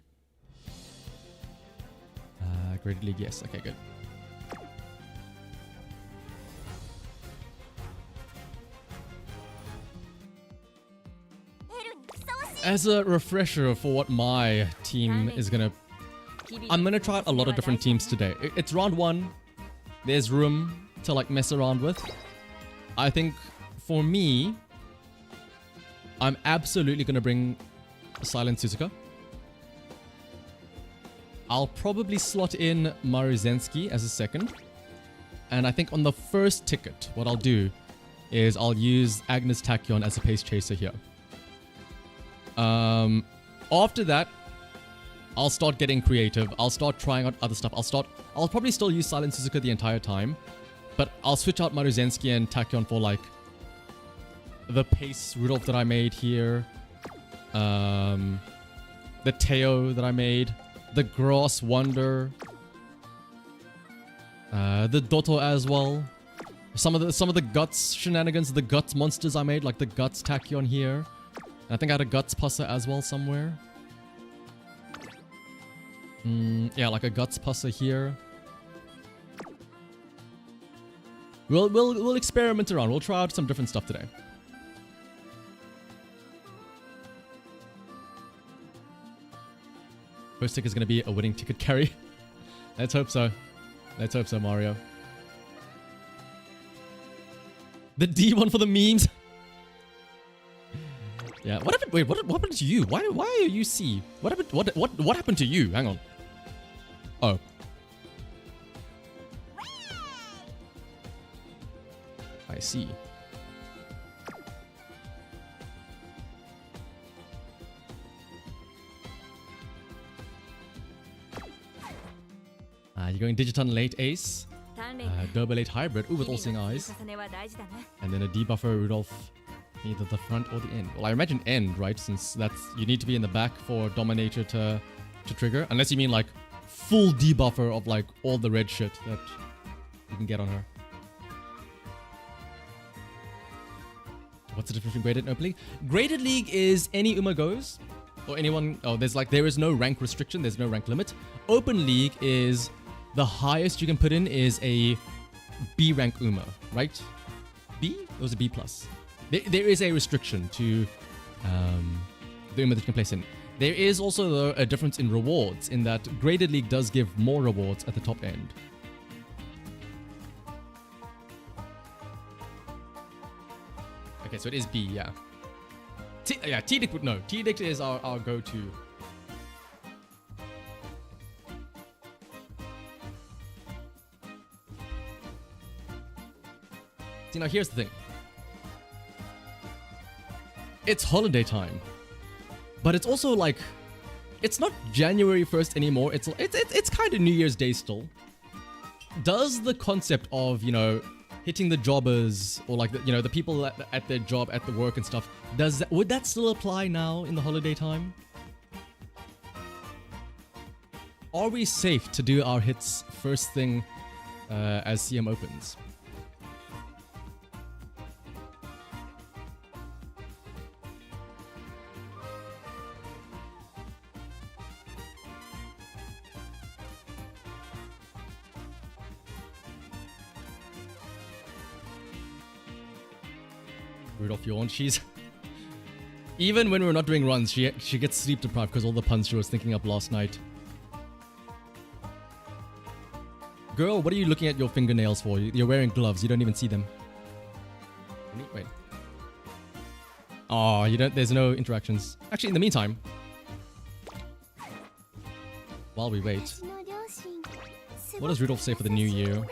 Graded league, yes. Okay, good. As a refresher for what my team is gonna... I'm gonna try out a lot of different teams today. It's round 1. There's room to like mess around with. I think for me, I'm absolutely gonna bring Silent Suzuka. I'll probably slot in Maruzensky as a second. And I think on the first ticket, what I'll do is I'll use Agnes Tachyon as a pace chaser here. After that, I'll start getting creative. I'll start trying out other stuff. I'll probably still use Silent Suzuka the entire time, but I'll switch out Maruzensky and Tachyon for like the pace Rudolph that I made here, the Teo that I made, the Gross Wonder, the Doto as well. Some of the Guts shenanigans, the Guts monsters I made, like the Guts Tachyon here. I think I had a Guts Passa as well somewhere. Yeah, like a guts pasta here. We'll experiment around. We'll try out some different stuff today. First ticket is gonna be a winning ticket carry. Let's hope so. Let's hope so, Mario. The D one for the memes. Yeah. What happened? Wait. What happened to you? Why are you C? What happened? What happened to you? Hang on. Oh. I see. You're going Digiton late ace. Double 8 hybrid. Ooh, with all seeing eyes. And then a debuffer Rudolph. Either the front or the end. Well, I imagine end, right? Since that's you need to be in the back for Dominator to trigger. Unless you mean like full debuffer of like all the red shit that you can get on her. What's the difference between Graded and Open League? Graded League is any Uma goes. Or anyone... Oh, there is no rank restriction. There's no rank limit. Open League is... The highest you can put in is a B rank Uma, right? B? Or was it B+? There is a restriction to the Uma that you can place in. There is also though, a difference in rewards in that Graded League does give more rewards at the top end. Okay, so it is B, yeah. T-Dict would know. T-Dict is our go-to. See, now here's the thing. It's holiday time. But it's also like... It's not January 1st anymore. It's kind of New Year's Day still. Does the concept of, you know, hitting the jobbers or like, the people at their job, at the work and stuff, would that still apply now in the holiday time? Are we safe to do our hits first thing as CM opens? Rudolph yawned. She's... Even when we're not doing runs, she gets sleep deprived because all the puns she was thinking up last night. Girl, what are you looking at your fingernails for? You're wearing gloves. You don't even see them. Wait. Oh, you don't... There's no interactions. Actually, in the meantime... While we wait... What does Rudolph say for the new year?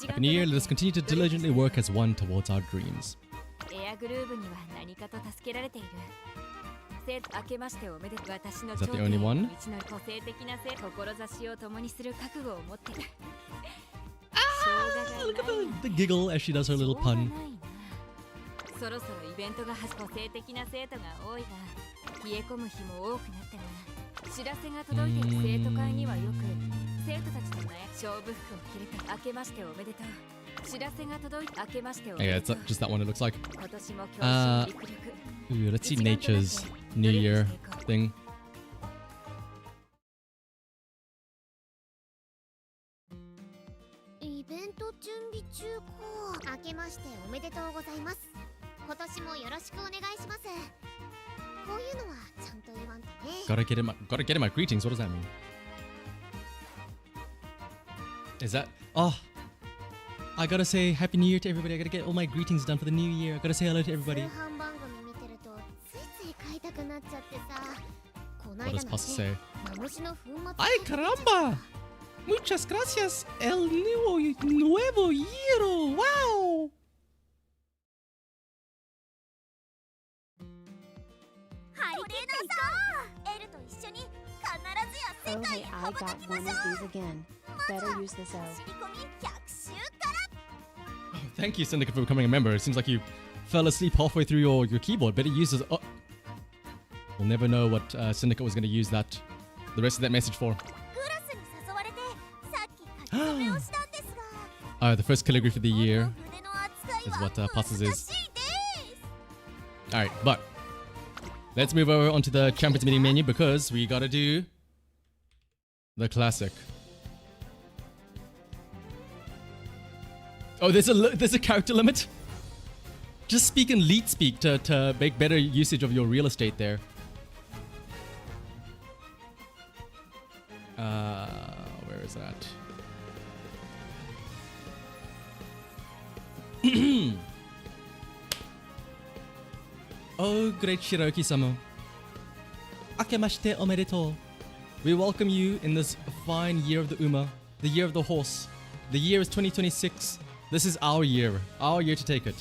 Happy New Year, let us continue to diligently work as one towards our dreams. Is that the only one? Ah, look at the giggle as she does her little pun. Yeah, it's just that one it looks like. Ooh, let's see Nature's New Year thing. Gotta get in my greetings. What does that mean? Is that... Oh, I gotta say Happy New Year to everybody. I gotta get all my greetings done for the new year. I gotta say hello to everybody. What does Pasta say? Ay caramba! Muchas gracias. El nuevo year. Wow! Oh hey, I got one of these again. Better use this O. Thank you, Syndicate, for becoming a member. It seems like you fell asleep halfway through your keyboard. Better use this. Oh. We'll never know what Syndicate was going to use the rest of that message for. The first calligraphy of the year is what passes is. Alright, but let's move over onto the Champions Meeting menu because we gotta do the classic. Oh, there's a character limit? Just speak in leet speak to make better usage of your real estate there. Where is that? Oh, great Shiroki-sama. Akemashite omedetou. We welcome you in this fine year of the Uma, the year of the horse. The year is 2026. This is our year to take it.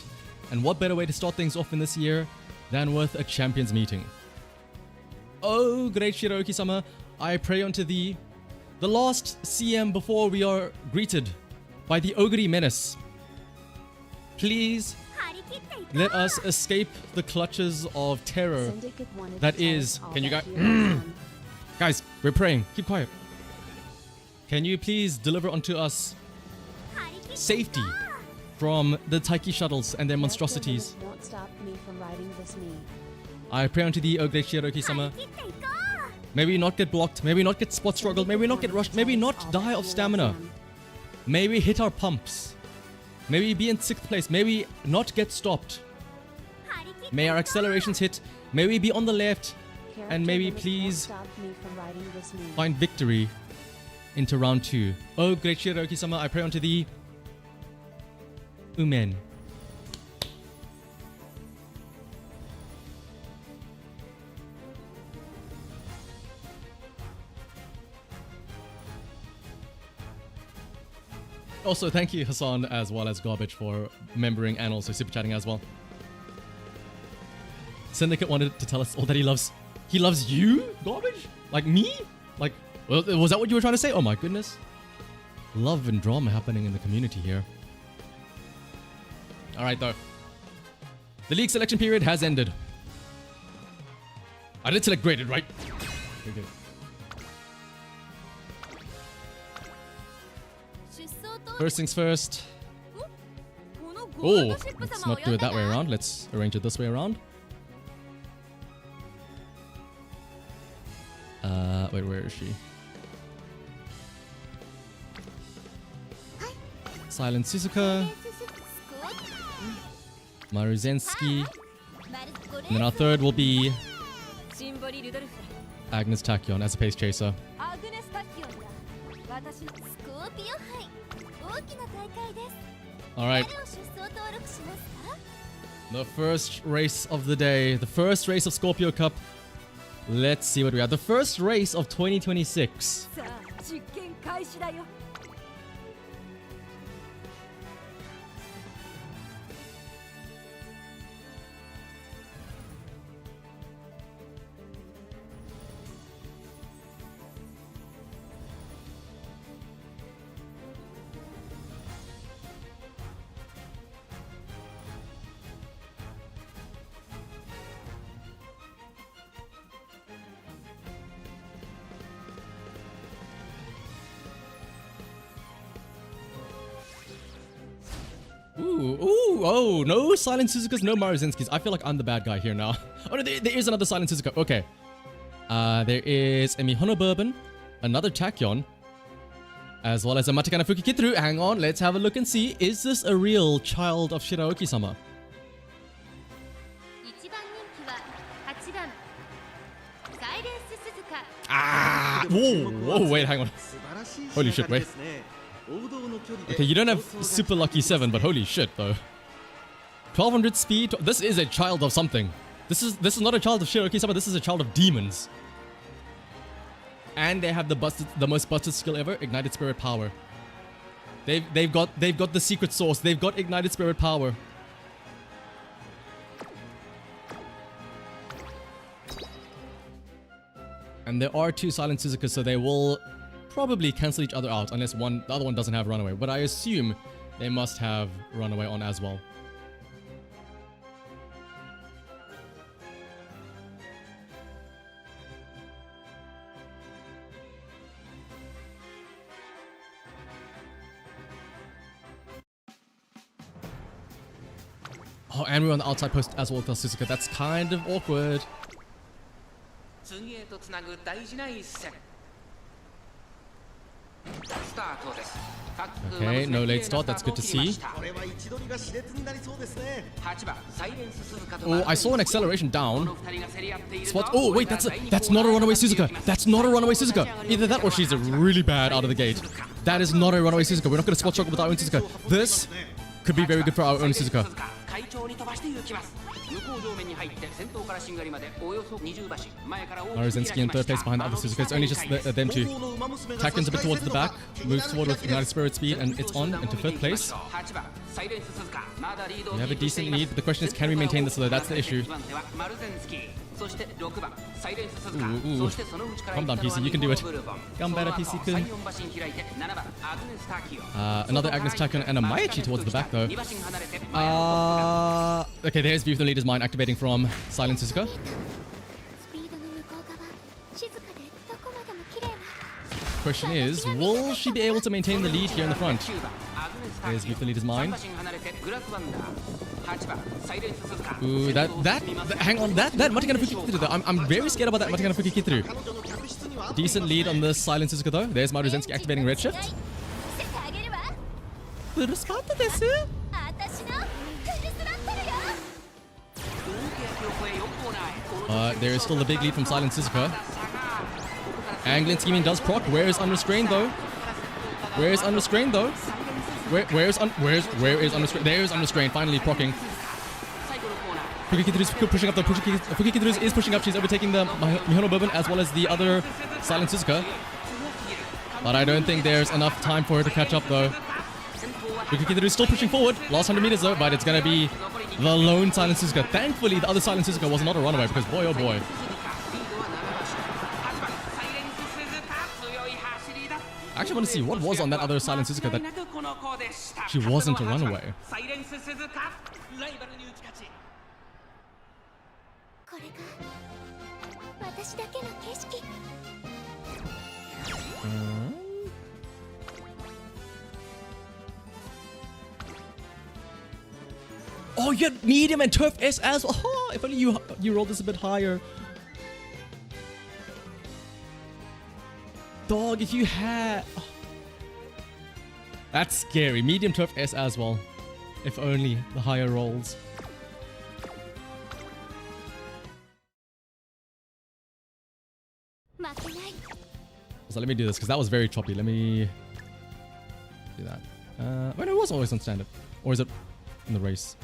And what better way to start things off in this year than with a champions meeting? Oh, great Shiroki-sama, I pray unto thee, the last CM before we are greeted by the Ogre Menace. Please let us escape the clutches of terror that is. Can you guys? Guys, we're praying. Keep quiet. Can you please deliver unto us safety from the Taiki shuttles and their monstrosities? Won't stop me from riding this knee. I pray unto thee, O great Shiroki-sama. May we not get blocked. May we not get spot struggled. May we not get rushed. May we not die of stamina. May we hit our pumps. May we be in 6th place. May we not get stopped. May our accelerations hit. May we be on the left. And may we please find victory into round 2. Oh, great Shiroki-sama, I pray unto thee. Umen. Also, thank you, Hassan, as well as Garbage, for membering and also super chatting as well. Syndicate wanted to tell us all that he loves. He loves you, Garbage? Like me? Like, was that what you were trying to say? Oh my goodness. Love and drama happening in the community here. Alright, though. The league selection period has ended. I did select graded, right? Okay, good. First things first. Oh, let's not do it that way around. Let's arrange it this way around. Wait, where is she? Silent Suzuka. Maruzensky. And then our third will be Agnes Tachyon as a pace chaser. Alright. The first race of the day. The first race of Scorpio Cup. Let's see what we have. The first race of 2026. Oh, no Silent Suzukas, no Maruzenskis. I feel like I'm the bad guy here now. Oh no, there is another Silent Suzuka. Okay. There is a Mihono Bourbon, another Tachyon, as well as a Matakana Fukikitru. Hang on, let's have a look and see. Is this a real child of Shiraoki-sama? Ah! Whoa, wait, hang on. Holy shit, wait. Okay, you don't have super lucky 7, but holy shit, though. 1200 speed. This is a child of something. This is not a child of Shiraoki-sama. This is a child of demons. And they have the most busted skill ever, Ignited Spirit Power. They've got the secret source. They've got Ignited Spirit Power. And there are 2 Silent Suzukas, so they will probably cancel each other out unless the other one doesn't have Runaway. But I assume They must have Runaway on as well. Oh, and we're on the outside post as well with Suzuka. That's kind of awkward. 次へとつなぐ大事な一戦。スタートです。 Okay, no late start. That's good to see. Oh, I saw an acceleration down. Spot. Oh, wait, that's not a runaway Suzuka. That's not a runaway Suzuka. Either that or she's really bad out of the gate. That is not a runaway Suzuka. We're not going to spot struggle with our own Suzuka. This could be very good for our own Suzuka. Maruzenski in third place behind the other Suzuka. It's only just them two. Taken's a bit towards the back. Moves forward with Ignited Spirit speed, and it's on into fifth place. We have a decent lead, but the question is, can we maintain this though? That's the issue. Ooh. Calm down, PC. You can do it. Come better, PC-kun. Another Agnes Taken and a Maichi towards the back, though. Okay, there's View of the Leader's Mind activating from Silent Suzuka. Question is, will she be able to maintain the lead here in the front? There's View of the Leader's Mind. Ooh, hang on, that Matigana Fukikituru though. I'm very scared about that Matigana Fukikituru. Decent lead on the Silent Suzuka though. There's Maruzenski activating Redshift. There is still a big lead from Silent Suzuka. Angling Scheming does proc. Where is Unrestrained though? Where is Unrestrained though? Where is Unrestrained? There is Unrestrained, finally proccing. Fukikituru is pushing up though. Fukikituru is pushing up. She's overtaking the Mihono Bourbon as well as the other Silent Suzuka. But I don't think there's enough time for her to catch up though. Fukikituru is still pushing forward. Last 100 meters though, but it's gonna be the lone Silent Suzuka. Thankfully, the other Silent Suzuka was not a runaway because boy oh boy. I actually want to see what was on that other Silent Suzuka that she wasn't a runaway. Oh, you had medium and turf S as well. Oh, if only you rolled this a bit higher. Dog, if you had... Oh. That's scary. Medium turf S as well. If only the higher rolls. So let me do this because that was very choppy. Let me do that. Wait, no, it was always on standard. Or is it in the race?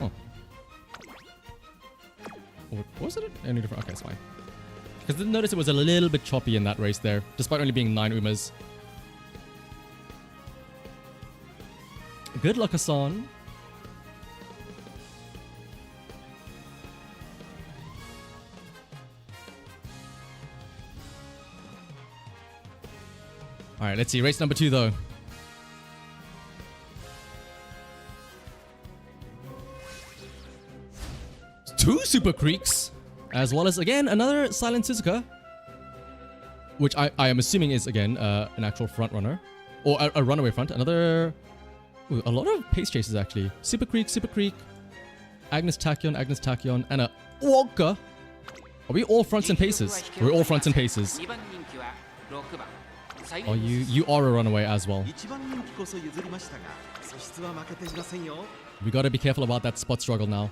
Oh. Or was it any different? Okay, it's fine. Because I did notice it was a little bit choppy in that race there, despite only being 9 Umas. Good luck, Hassan. Alright, let's see. Race number 2, though. Two Super Creeks, as well as, again, another Silent Suzuka. Which I am assuming is, again, an actual front runner. Or a runaway front. Another... Ooh, a lot of pace chases, actually. Super Creek, Agnes Tachyon, and a Wonka. Are we all fronts and paces? We're all fronts and paces. Oh, you are a runaway as well. We gotta be careful about that spot struggle now.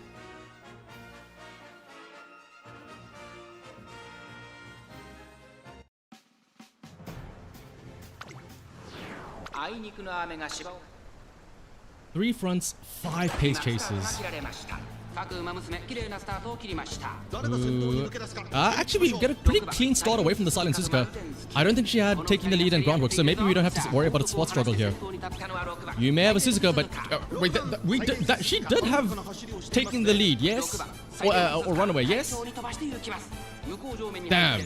Three fronts, 5 pace chases. Actually, we get a pretty clean start away from the Silent Suzuka. I don't think she had taking the lead in groundwork, so maybe we don't have to worry about a spot struggle here. You may have a Suzuka, but she did have taking the lead, yes? Or runaway, yes? Damn.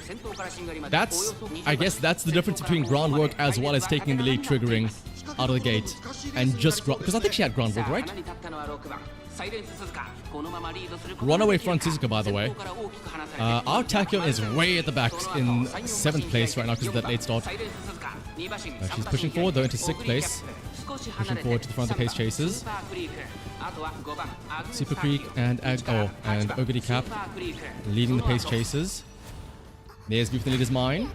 That's, I guess that's the difference between groundwork as well as taking the lead, triggering out of the gate. And just because I think she had groundwork, right? Runaway front Suzuka, by the way. Our Tachyon is way at the back in 7th place right now because of that late start. She's pushing forward though into 6th place. Pushing forward to the front of the pace chasers. Super Creek and Oguri Cap leading the pace chasers. There's Beef the Leader's mine.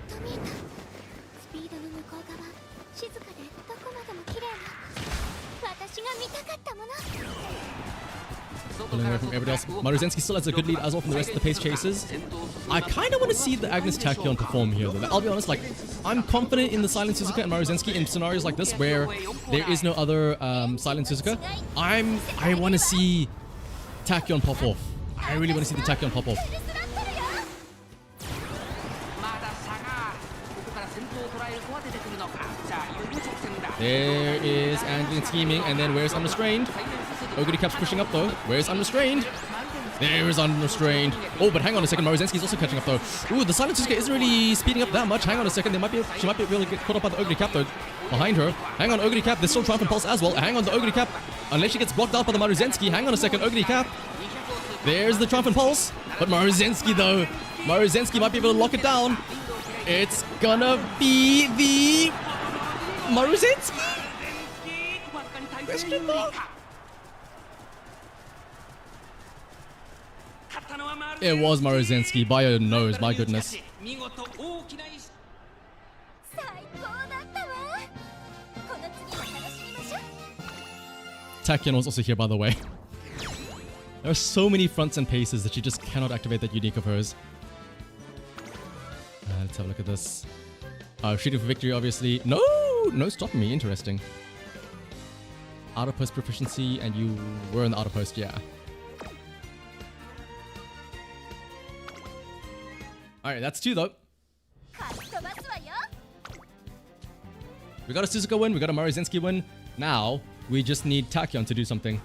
Pulling away from everybody else. Maruzensky still has a good lead as well from the rest of the pace chasers. I kind of want to see the Agnes Tachyon perform here though. I'll be honest, like, I'm confident in the Silent Suzuka and Maruzensky in scenarios like this where there is no other Silent Suzuka. I want to see Tachyon pop off. I really want to see the Tachyon pop off. There is Anglin scheming, and then where's Unrestrained? Oguri Cap's pushing up though. Where's Unrestrained? There is Unrestrained. Oh, but hang on a second. Maruzensky is also catching up though. Ooh, the Silent Suzuka isn't really speeding up that much. Hang on a second. She might be able to get caught up by the Oguri Cap though. Behind her. Hang on, Oguri Cap. There's still Triumphant Pulse as well. Hang on, the Oguri Cap. Unless she gets blocked out by the Maruzensky. Hang on a second. Oguri Cap. There's the Triumphant Pulse. But Maruzensky though. Maruzensky might be able to lock it down. It's gonna be the Maruzensky. Question mark. It was Maruzensky by a nose, my goodness. Tachyon was also here, by the way. There are so many fronts and paces that she just cannot activate that unique of hers. Let's have a look at this. Shooting for victory, obviously. No stopping me. Interesting. Outer post proficiency, and you were in the outer post, yeah. Alright, that's 2 though. We got a Suzuka win, we got a Maruzensky win. Now, we just need Tachyon to do something.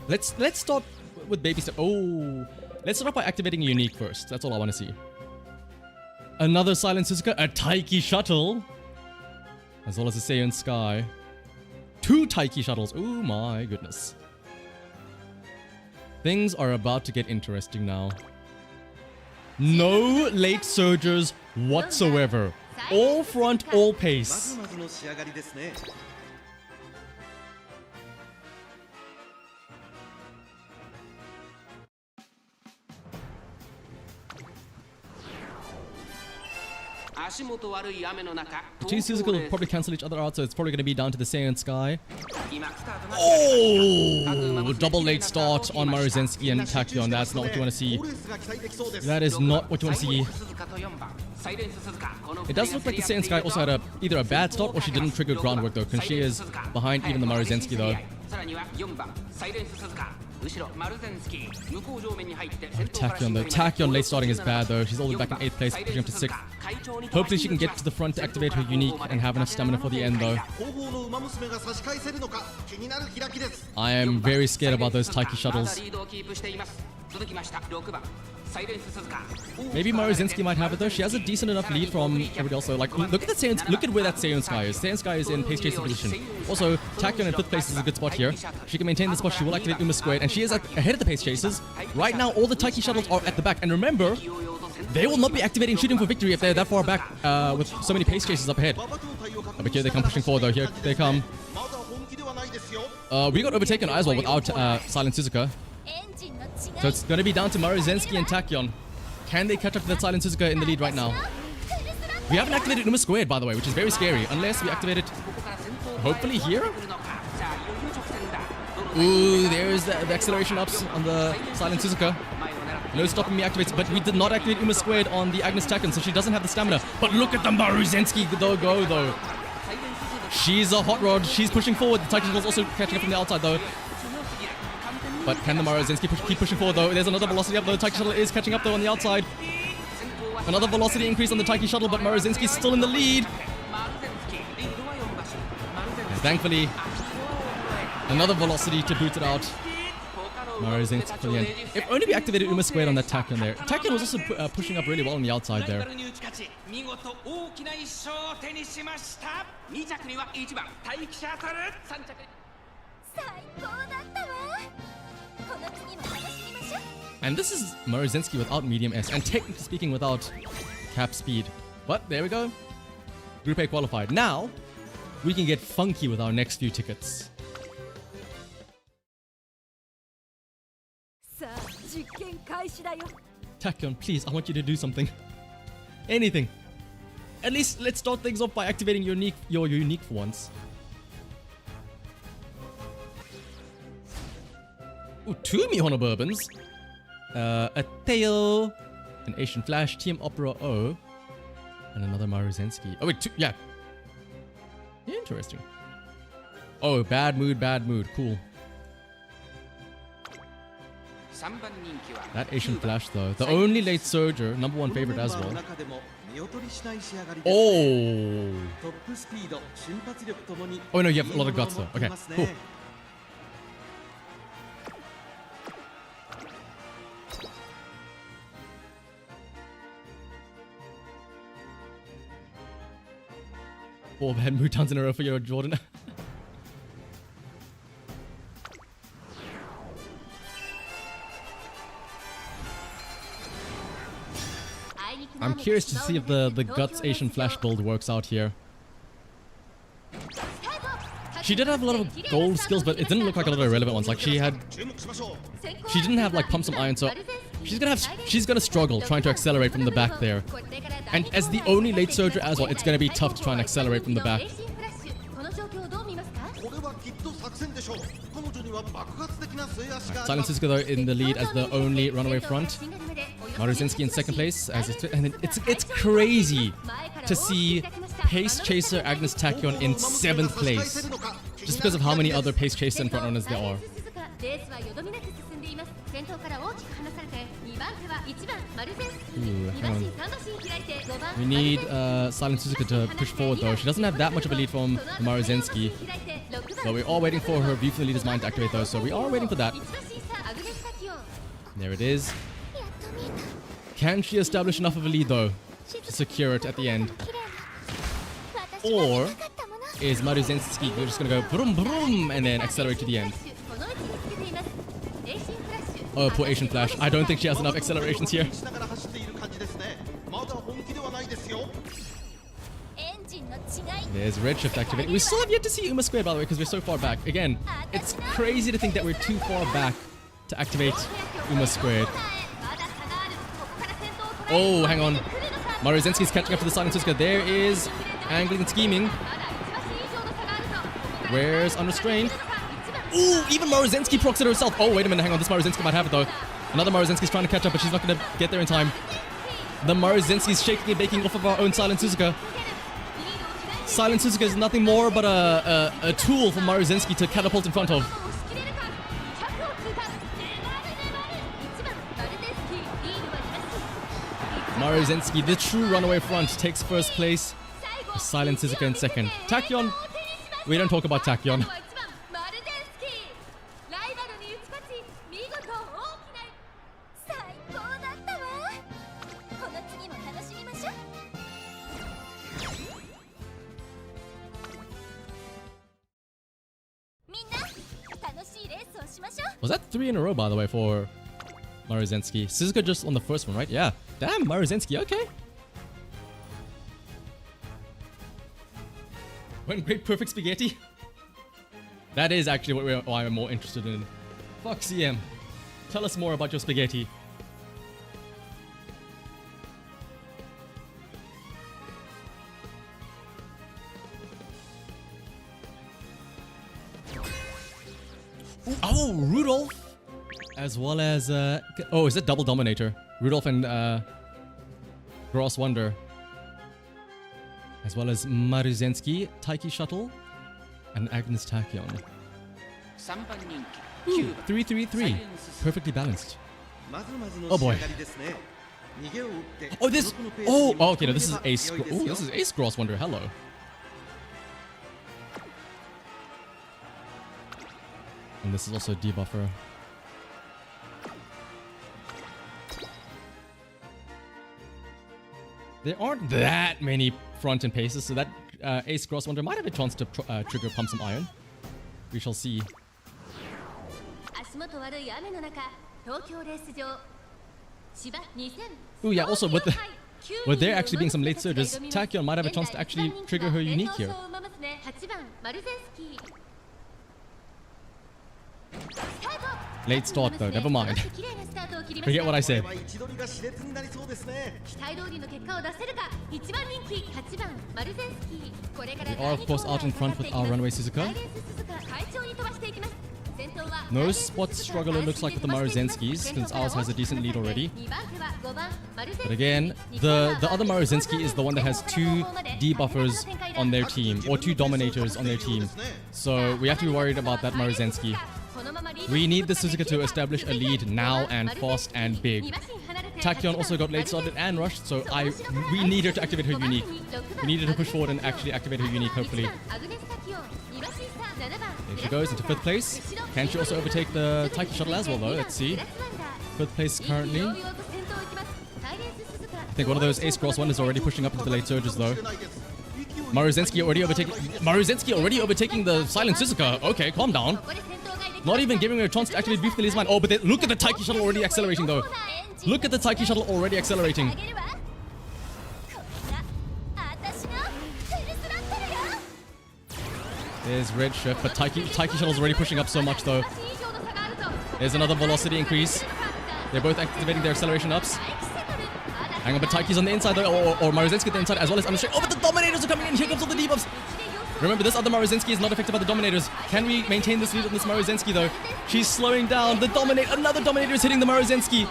Let's start with baby step. Oh, let's start off by activating Unique first. That's all I want to see. Another Silent Suzuka, a Taiki Shuttle. As well as a Seiyan Sky. 2 Taiki Shuttles. Oh my goodness. Things are about to get interesting now. No late surges whatsoever. All front, all pace. The 2 Suzuka will probably cancel each other out, so it's probably going to be down to the Seiyan Sky. Oh! Double late start on Maruzensky and Tachyon. That's not what you want to see. That is not what you want to see. It does look like the Seiyan Sky also had either a bad start or she didn't trigger groundwork though, because she is behind even the Maruzensky though. Tachyon though. Tachyon late starting is bad though. She's all the way back in 8th place, pushing up to 6th. Hopefully she can get to the front to activate her unique and have enough stamina for the end though. I am very scared about those Taiki shuttles. Maybe Maruzensky might have it though. She has a decent enough lead from everybody else though. Like, look at that Seiyan, look at where that Seiyan Sky is. Seiyan Sky is in pace chaser position. Also, Tachyon in 5th place is a good spot here. She can maintain the spot. She will activate Uma Squared, and she is ahead of the pace chasers. Right now, all the Taiki shuttles are at the back. And remember, they will not be activating shooting for victory if they're that far back with so many pace chasers up ahead. But here they come pushing forward though. Here they come. We got overtaken as well without Silent Suzuka. So it's going to be down to Maruzensky and Tachyon. Can they catch up to that Silent Suzuka in the lead right now? We haven't activated Uma Squared, by the way, which is very scary. Unless we activate it, hopefully here? Ooh, there's the acceleration ups on the Silent Suzuka. No stopping me activates, but we did not activate Uma Squared on the Agnes Tachyon, so she doesn't have the stamina. But look at the Maruzensky go though. She's a hot rod. She's pushing forward. The Tachyon is also catching up from the outside though. But can the Maruzensky keep pushing forward though? There's another velocity up though. The Taiki Shuttle is catching up though on the outside. Another velocity increase on the Taiki Shuttle, but Maruzensky's still in the lead. And thankfully, another velocity to boot it out. Maruzenski for the end. If only we activated Uma squared on that Tachyon there. Tachyon was also pushing up really well on the outside there. 見事大きな一勝を手にしました2着には1番待機者当たる3着最高だったわこの次も楽しみましょう And this is Maruzenski without medium S, and technically speaking without cap speed. But there we go. Group A qualified. Now, we can get funky with our next few tickets. さあ実験開始だよ Tachyon, please, I want you to do something. Anything. At least let's start things off by activating your unique for once. Ooh, 2 Mihono Bourbons. A Tail, an Asian Flash, Team Opera O, and another Maruzenski. Oh wait, 2, yeah. Interesting. Oh, bad mood, cool. 3番人気は That Asian Flash though, the only late surger, number 1 favorite as well. Oh! Oh no, you have a lot of guts though. Okay, cool. Four bad mood towns in a row for your Jordan. I'm curious to see if the Guts Asian Flash build works out here. She did have a lot of gold skills, but it didn't look like a lot of irrelevant ones. Like she didn't have like Pump Some Iron, so she's gonna struggle trying to accelerate from the back there. And as the only late surger as well, it's gonna be tough to try and accelerate from the back. Silent Suzuka though in the lead as the only runaway front. Maruzenski in second place, and it's crazy to see Pace Chaser Agnes Tachyon in 7th place, just because of how many other Pace Chaser and front runners there are. Ooh, hang on. We need Silent Suzuka to push forward though. She doesn't have that much of a lead from Maruzenski, but we're all waiting for her View from the Leader's Mind to activate though, so we are waiting for that. There it is. Can she establish enough of a lead though to secure it at the end? Or is Maruzenski just gonna go vroom vroom and then accelerate to the end? Oh, poor Asian Flash. I don't think she has enough accelerations here. There's Redshift activated. We still have yet to see Uma Squared by the way because we're so far back. Again, it's crazy to think that we're too far back to activate Uma Squared. Oh, hang on. Maruzenski's catching up to the Silent Suzuka. There is angling and scheming. Where's Unrestrained? Ooh, even Maruzenski procs it herself. Oh, wait a minute, hang on. This Maruzenski might have it though. Another Maruzenski's trying to catch up, but she's not going to get there in time. The Maruzenski's shaking and baking off of our own Silent Suzuka. Silent Suzuka is nothing more but a tool for Maruzenski to catapult in front of. Maruzenski, the true runaway front, takes first place. Silent Suzuka in second. Tachyon. We don't talk about Tachyon. Was that 3 in a row, by the way, for Maruzenski? Suzuka just on the first one, right? Yeah. Damn, Maruzenski, okay. Went great perfect spaghetti. That is actually what I'm more interested in. Fuck CM. Tell us more about your spaghetti. Oh, Rudolph! As well as, oh, is it Double Dominator? Rudolph and, Gross Wonder. As well as Maruzenski, Taiki Shuttle, and Agnes Tachyon. 3-3-3. Perfectly balanced. Oh boy. Oh, this. Oh, okay, no, this is Ace. Oh, this is Ace Gross Wonder. Hello. And this is also Debuffer. There aren't that many front and paces, so that Ace Cross Wonder might have a chance to trigger Pump Some Iron. We shall see. 足元悪い雨の中、東京レース場。芝2000。 Ooh, yeah, also with there actually being some late surges, Tachyon might have a chance to actually trigger her unique here. 8番マルゼンスキー。 Late start though, never mind. Forget what I said. 期待通りの結果を出せるか。1番人気8番マルゼンスキー。これから We are of course out in front with our runway Suzuka. No spot struggle it looks like with the Maruzenskis, since ours has a decent lead already. But again, the other Maruzenski is the one that has 2 debuffers on their team, or 2 dominators on their team. So we have to be worried about that Maruzenski. We need the Suzuka to establish a lead now and fast and big. Tachyon also got late started and rushed, so we need her to activate her unique. We needed to push forward and actually activate her unique, hopefully. There she goes into 5th place. Can she also overtake the Taiki shuttle as well though? Let's see. 5th place currently. I think one of those Ace Cross Wonders already pushing up into the late surges though. Maruzenski already overtaking the Silent Suzuka. Okay, calm down. Not even giving her a chance to actually beef the Lizman. Oh, but look at the Taiki shuttle already accelerating though. Look at the Taiki shuttle already accelerating. There's red shift, but Taiki shuttle's already pushing up so much though. There's another velocity increase. They're both activating their acceleration ups. Hang on, but Taiki's on the inside though, or Maruzenski on the inside as well as on the straight. Oh, but the Dominators are coming in. Here comes all the debuffs. Remember, this other Maruzenski is not affected by the Dominators. Can we maintain this lead on this Maruzenski though? She's slowing down. Another Dominator is hitting the Maruzenski.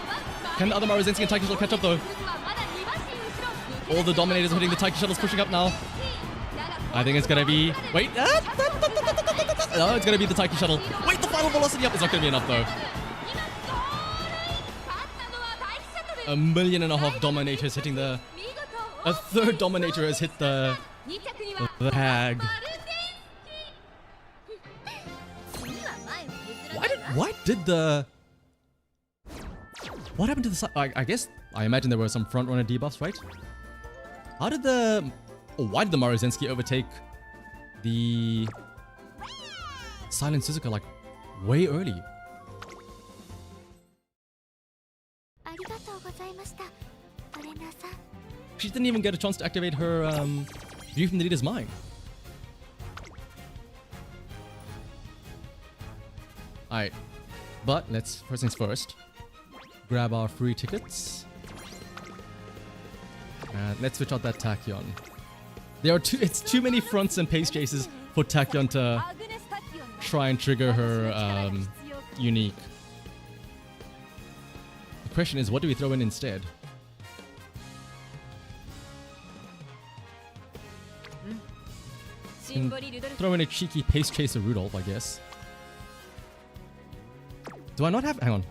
Can the other Maruzenski and Taiki shuttle catch up though? All the Dominators are hitting the Taiki shuttles, pushing up now. I think it's gonna be... Wait. No, it's gonna be the Taiki shuttle. Wait, the final velocity up is not gonna be enough though. 1.5 million Dominators hitting the... A 3rd Dominator has hit the hag. Why did the... What happened to the... I imagine there were some front runner debuffs, right? How did the... Why did the Maruzenski overtake the Silent Suzuka like way early? She didn't even get a chance to activate her View from the Leader's Mind. Alright, but let's, first things first, grab our free tickets. And let's switch out that Tachyon. It's too many fronts and pace chases for Tachyon to try and trigger her unique. The question is, what do we throw in instead? Throw in a cheeky pace chaser Rudolph, I guess. Do I not have... Hang on.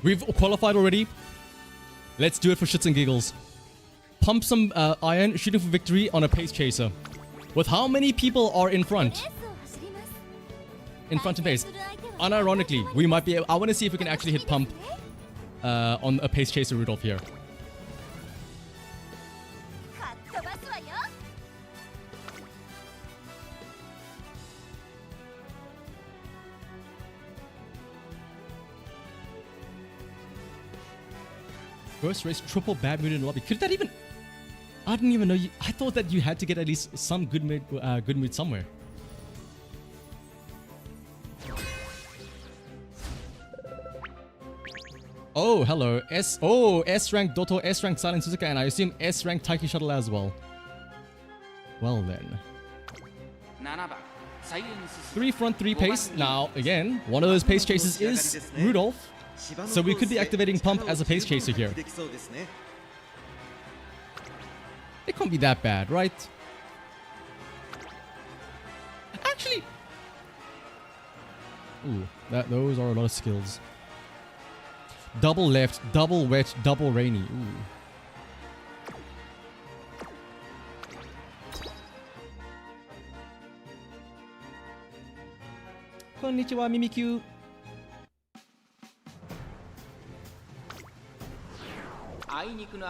We've qualified already. Let's do it for shits and giggles. Pump some iron, shooting for victory on a pace chaser. With how many people are in front? In front and pace. Unironically, we might be able... I want to see if we can actually hit pump on a pace chaser Rudolph here. First race, triple bad mood in the lobby. Could that even... I didn't even know you... I thought that you had to get at least some good mood somewhere. Oh, hello. S-rank Doto, S-rank Silent Suzuka, and I assume S-rank Taiki Shuttle as well. Well then. 3 front, 3 pace. Now, again, one of those pace chases is Rudolph. So we could be activating Pump as a pace chaser here. It can't be that bad, right? Actually... Ooh, those are a lot of skills. Double left, double wet, double rainy. Ooh. Konnichiwa, Mimikyu.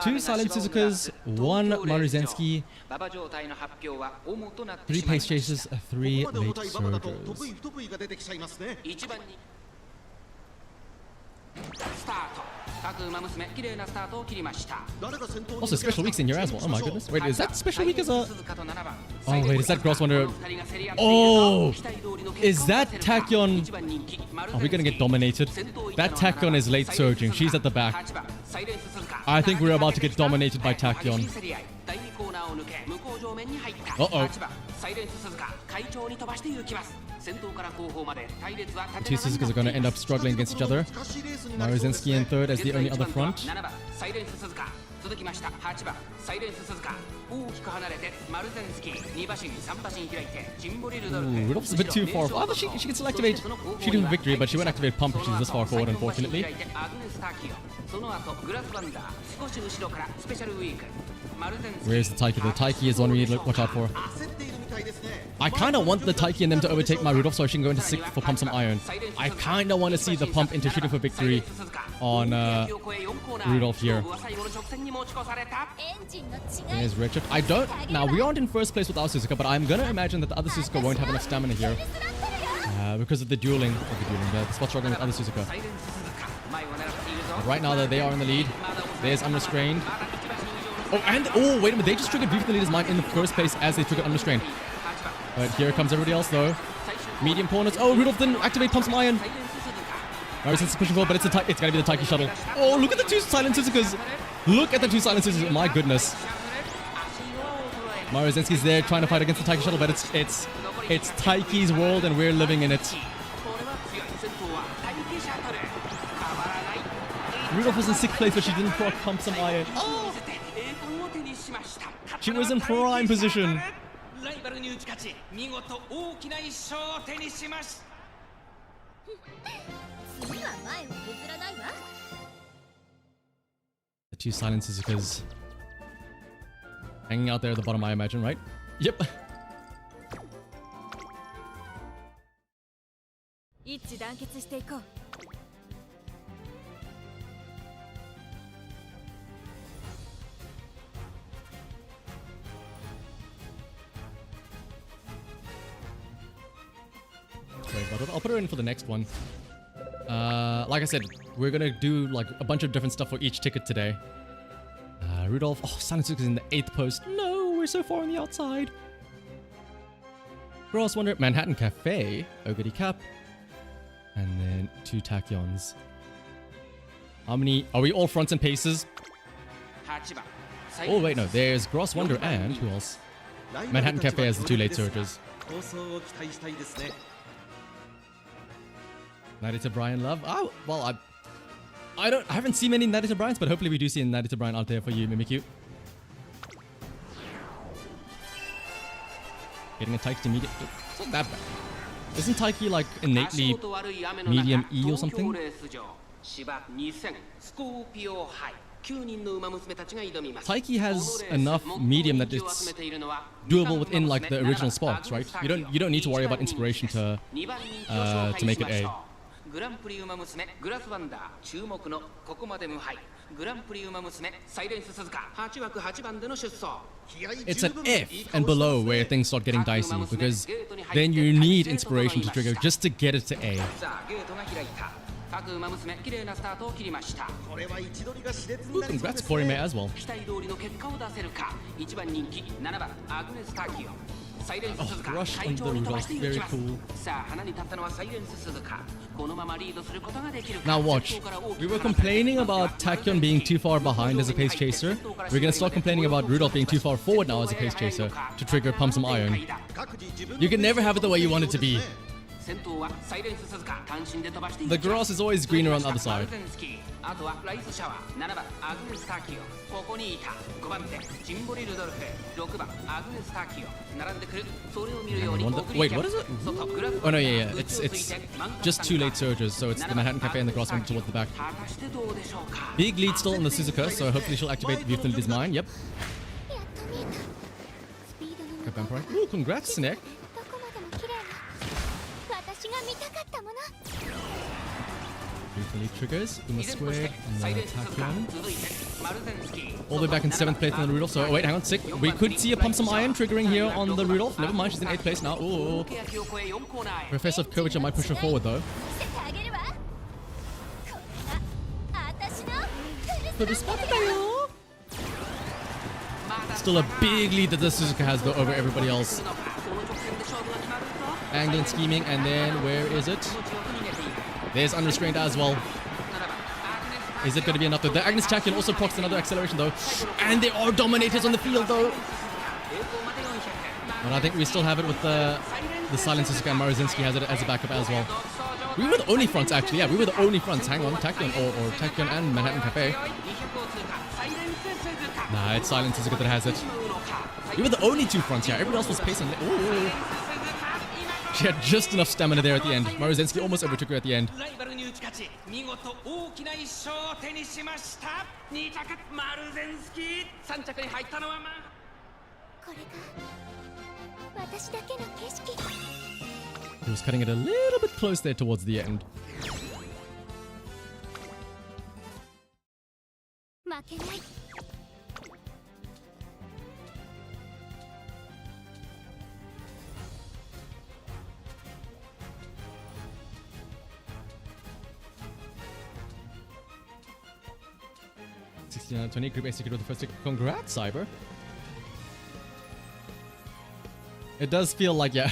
Two silent Suzukas, one Maruzensky, three pace chasers, three late surgers. Also, special weeks in here as well. Oh my goodness. Wait, is that special week as a... Oh wait, is that Gross Wonder? Oh! Is that Tachyon... Are we gonna get dominated? That Tachyon is late surging. She's at the back. I think we're about to get dominated by Tachyon. Uh-oh. The two Suzukas are going to end up struggling against each other. Maruzensky in third as the only other front. Ooh, Rudolph's a bit too far. Oh, she can still activate Shooting for Victory, but she won't activate Pump if she's this far forward, unfortunately. Where's the Taiki? The Taiki is one we need to watch out for. I kind of want the Taiki and them to overtake my Rudolph so she can go into 6th for Pump some Iron. I kind of want to see the Pump into Shooting for Victory on Rudolph here. There's Richard. I don't... Now, we aren't in first place with our Suzuka, but I'm going to imagine that the other Suzuka won't have enough stamina here. Because of the dueling. The spot struggling with other Suzuka. But right now, they are in the lead. There's Unrestrained. Oh, and... Oh, wait a minute. They just triggered View from the Leader's Mind in the first place as they triggered Unrestrained. But here comes everybody else, though. Medium corners. Oh, Rudolph didn't activate Pump some Iron. Maruzensky's pushing forward, but it's going to be the Taiki shuttle. Oh, look at the two silent Suzukas. Look at the two silent Suzukas. My goodness. Maruzensky's there trying to fight against the Taiki shuttle, but it's Taiki's world and we're living in it. Rudolph was in 6th place, but she didn't proc Pump some Iron. Oh! She was in prime position. The two silent Suzukas hanging out there at the bottom, I imagine, right? Yep. I'll put her in for the next one. Like I said, we're gonna do like a bunch of different stuff for each ticket today. Rudolph. Oh, Silent Suzuka is in the 8th post. No, we're so far on the outside. Gross Wonder, Manhattan Cafe, Oguri Cap, and then two Tachyons. How many? Are we all fronts and paces? Oh wait, no. There's Gross Wonder and who else? Manhattan Cafe has the two late surges. Narita Brian Love. Oh, well, I haven't seen many Narita Bryans, but hopefully we do see a Narita Bryan out there for you, Mimikyu. Getting a Taiki to medium. It's not that bad. Isn't Taiki like innately medium E or something? Taiki has enough medium that it's doable within like the original spots, right? You don't need to worry about inspiration to make it A. It's an F and below where things start getting dicey, because then you need inspiration to trigger just to get it to A. Ooh, congrats Korime as well. Oh, rush on the Rudolph, very cool. Now watch, we were complaining about Tachyon being too far behind as a pace chaser. We're gonna start complaining about Rudolph being too far forward now as a pace chaser to trigger Pump Some Iron. You can never have it the way you want it to be. The grass is always greener on the other side. Wait, what is it? Oh no, yeah. It's just two late surges, so it's the Manhattan Cafe and the grass one towards the back. Big lead still on the Suzuka, so hopefully she'll activate the Youth Mine. Yep. Ooh, congrats, Snake. Briefly triggers. Uma squared. And then Tachyon. All the way back in 7th place on the Rudolph. So, oh wait, hang on. 6th. We could see a Pump Some Iron triggering here on the Rudolph. Never mind, she's in 8th place now. Ooh. Professor Curvature might push her forward though. Still a big lead that the Suzuka has though over everybody else. Angling, scheming, and then where is it? There's Unrestrained as well. Is it going to be enough though? The Agnes Tachyon also procs another acceleration though. And there are Dominators on the field though. But I think we still have it with the Silent Suzuka, and Maruzinski has it as a backup as well. We were the only fronts actually, yeah, we were the only fronts. Hang on, Tachyon or Tachyon and Manhattan Cafe. Nah, it's Silent Suzuka that has it. We were the only 2 fronts here, everybody else was pacing. Ooh. She had just enough stamina there at the end. Maruzinski almost overtook her at the end. He was cutting it a little bit close there towards the end. Group A secret with the first tick. Congrats, Cyber. It does feel like, yeah.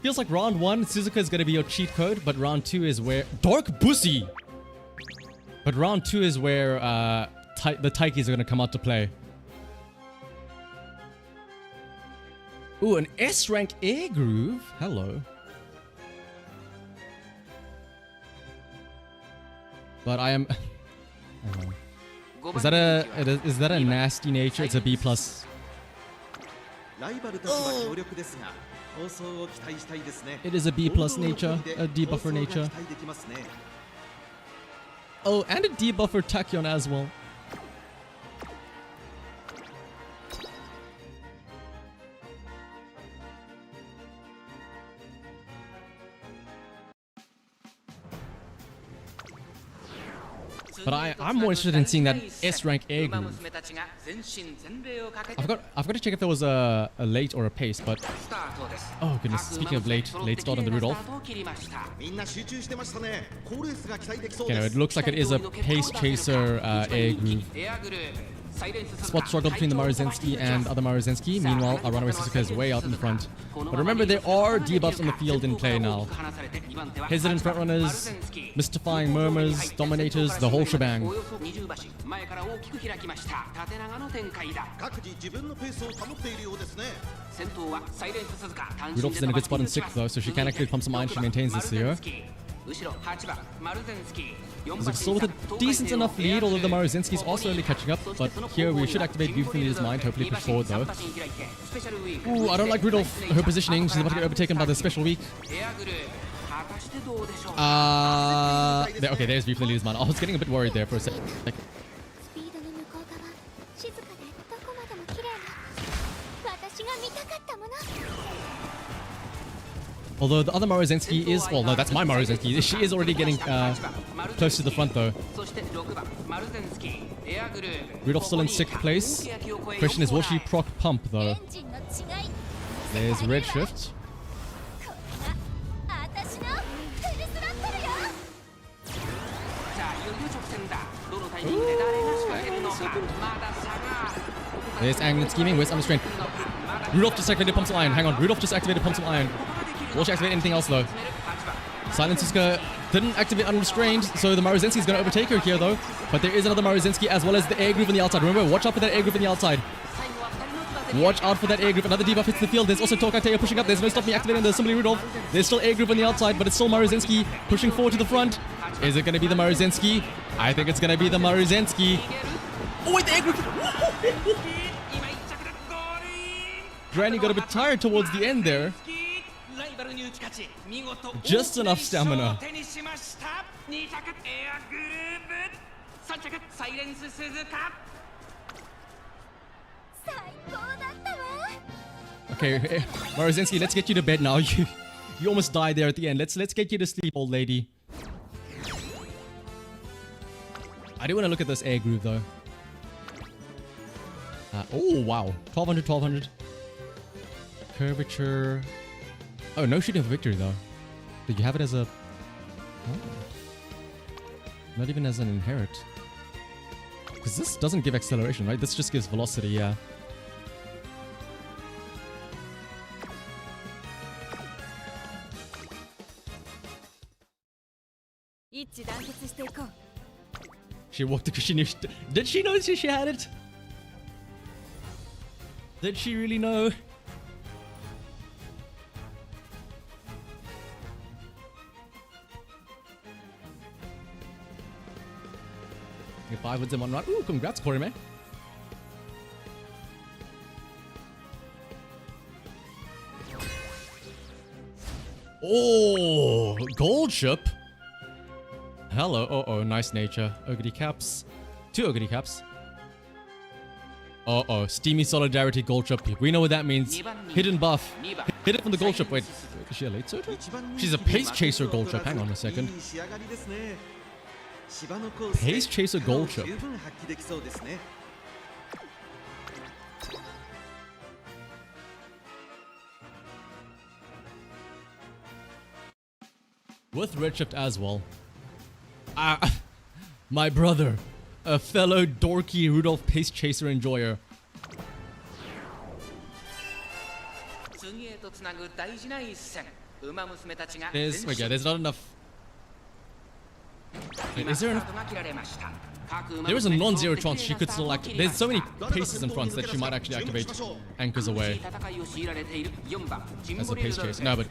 Feels like round 1, Suzuka is going to be your cheat code, but round 2 is where... Dark Bussy! But round 2 is where the Taikis are going to come out to play. Ooh, an S-rank air groove? Hello. But I am... Is that a nasty nature? It's a B+. Oh. It is a B+ nature, a debuffer nature. Oh, and a debuffer Tachyon as well. But I'm more interested in seeing that S-rank air groove. I've got to check if there was a late or a pace, but... Oh goodness, speaking of late start on the Rudolph. Okay, no, it looks like it is a pace chaser air groove. Spot struggle between the Maruzinski and other Maruzinski. Meanwhile, our runaway Suzuka is way out in the front. But remember, there are debuffs on the field in play now. Hesitant frontrunners, mystifying murmurs, dominators, the whole shebang. Rudolph's in a good spot in 6th though, so she can actually pump some iron. She maintains this here. It's still with a decent enough lead, although the Maruzinski's also only catching up. But here we should activate Beautiful Leader's Mind, hopefully push forward though. Ooh, I don't like Rudolph, her positioning. She's about to get overtaken by the special week. Okay, there's Beautiful Leader's Mind. I was getting a bit worried there for a second. Although the other Maruzinski is... Well, no, that's my Maruzinski. She is already getting close to the front, though. Rudolph's still in 6th place. Question is, will she proc pump, though? There's Redshift. There's Angling Scheming. Where's Unrestrained? Rudolph just activated Pump Some Iron. Hang on, Rudolph just activated Pump Some Iron. Will she activate anything else, though? Silent Suzuka didn't activate Unrestrained, so the Maruzinski is going to overtake her here, though. But there is another Maruzinski, as well as the air groove on the outside. Remember, watch out for that air groove on the outside. Watch out for that air groove. Another debuff hits the field. There's also Tokateo pushing up. There's no stopping activating the Assembly Rudolph. There's still air groove on the outside, but it's still Maruzinski pushing forward to the front. Is it going to be the Maruzinski? I think it's going to be the Maruzinski. Oh, wait, the air groove. Granny got a bit tired towards the end there. Just enough stamina. Okay, Maruzinski, let's get you to bed now. You almost died there at the end. Let's get you to sleep, old lady. I do want to look at this air groove though. Oh wow, 1200, 1200. Curvature. Oh, no shooting for victory though. Did you have it as a? Oh. Not even as an inherit. Because this doesn't give acceleration, right? This just gives velocity, yeah. She walked because she knew. Did she know she had it? Did she really know? Get 5 wins in 1 round. Ooh, congrats, Korime. Oh, gold ship. Hello. Oh, nice nature. Ogre caps. 2 ogre caps. Steamy solidarity gold ship. We know what that means. Hidden buff. Hidden from the gold ship. Wait, is she a late soldier? She's a pace chaser gold ship. Hang on a second. Pace chaser gold ship. With redshift as well. My brother, a fellow dorky Rudolph pace chaser enjoyer. There's not enough. Wait, is there enough? There is a non-zero chance she could still activate. There's so many paces in front that she might actually activate anchors away as a pace chase. No, but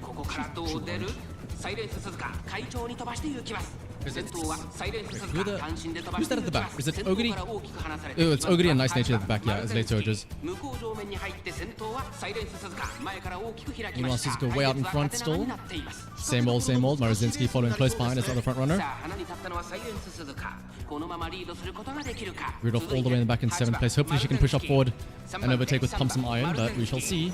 who's that at the back? Is it Ogre? Oh, it's Ogre and Nice Nature at the back, yeah, as late surges. Meanwhile, Suzuka way out in front still. Same old, Morozinski following close behind as the other front runner. Rudolph all the way in the back in 7th place. Hopefully she can push up forward and overtake with Pump Some Iron, but we shall see.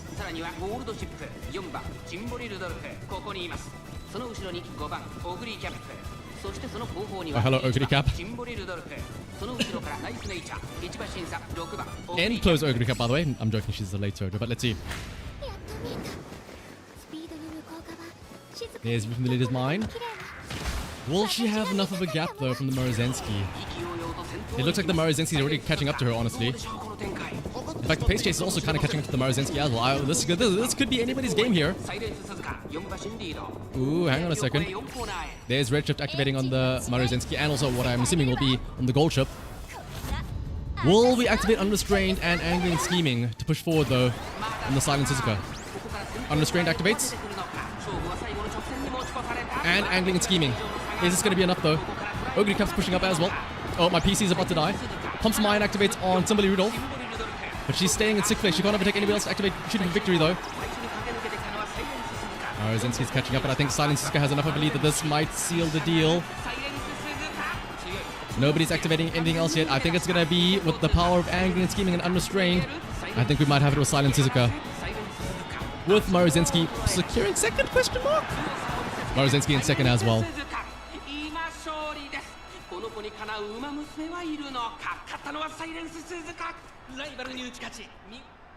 Oh, hello, Ogre Cap. End close Ogre Cap, by the way. I'm joking, she's the late soldier, but let's see. There's from the leader's mine. Will she have enough of a gap, though, from the Morozinski? It looks like the Morozinski is already catching up to her, honestly. In fact, the pace chase is also kind of catching up to the Morozinski as well. This could be anybody's game here. Ooh, hang on a second. There's redshift activating on the Morozinski, and also what I'm assuming will be on the gold ship. Will we activate Unrestrained and Angling Scheming to push forward, though, on the Silent Suzuka? Unrestrained activates. And Angling and Scheming. Is this going to be enough, though? Ogre Cap's pushing up as well. Oh, my PC is about to die. Pump Some Iron activates on Kimberly Rudolph. But she's staying in 6th place. She can't overtake anybody else to activate shooting for victory, though. Rozinski's catching up, but I think Silent Suzuka has enough of a lead that this might seal the deal. Nobody's activating anything else yet. I think it's going to be with the power of Angling and Scheming and Unrestrained. I think we might have it with Silent Suzuka. With Morozinski securing 2nd, question mark? Morozinski in 2nd as well.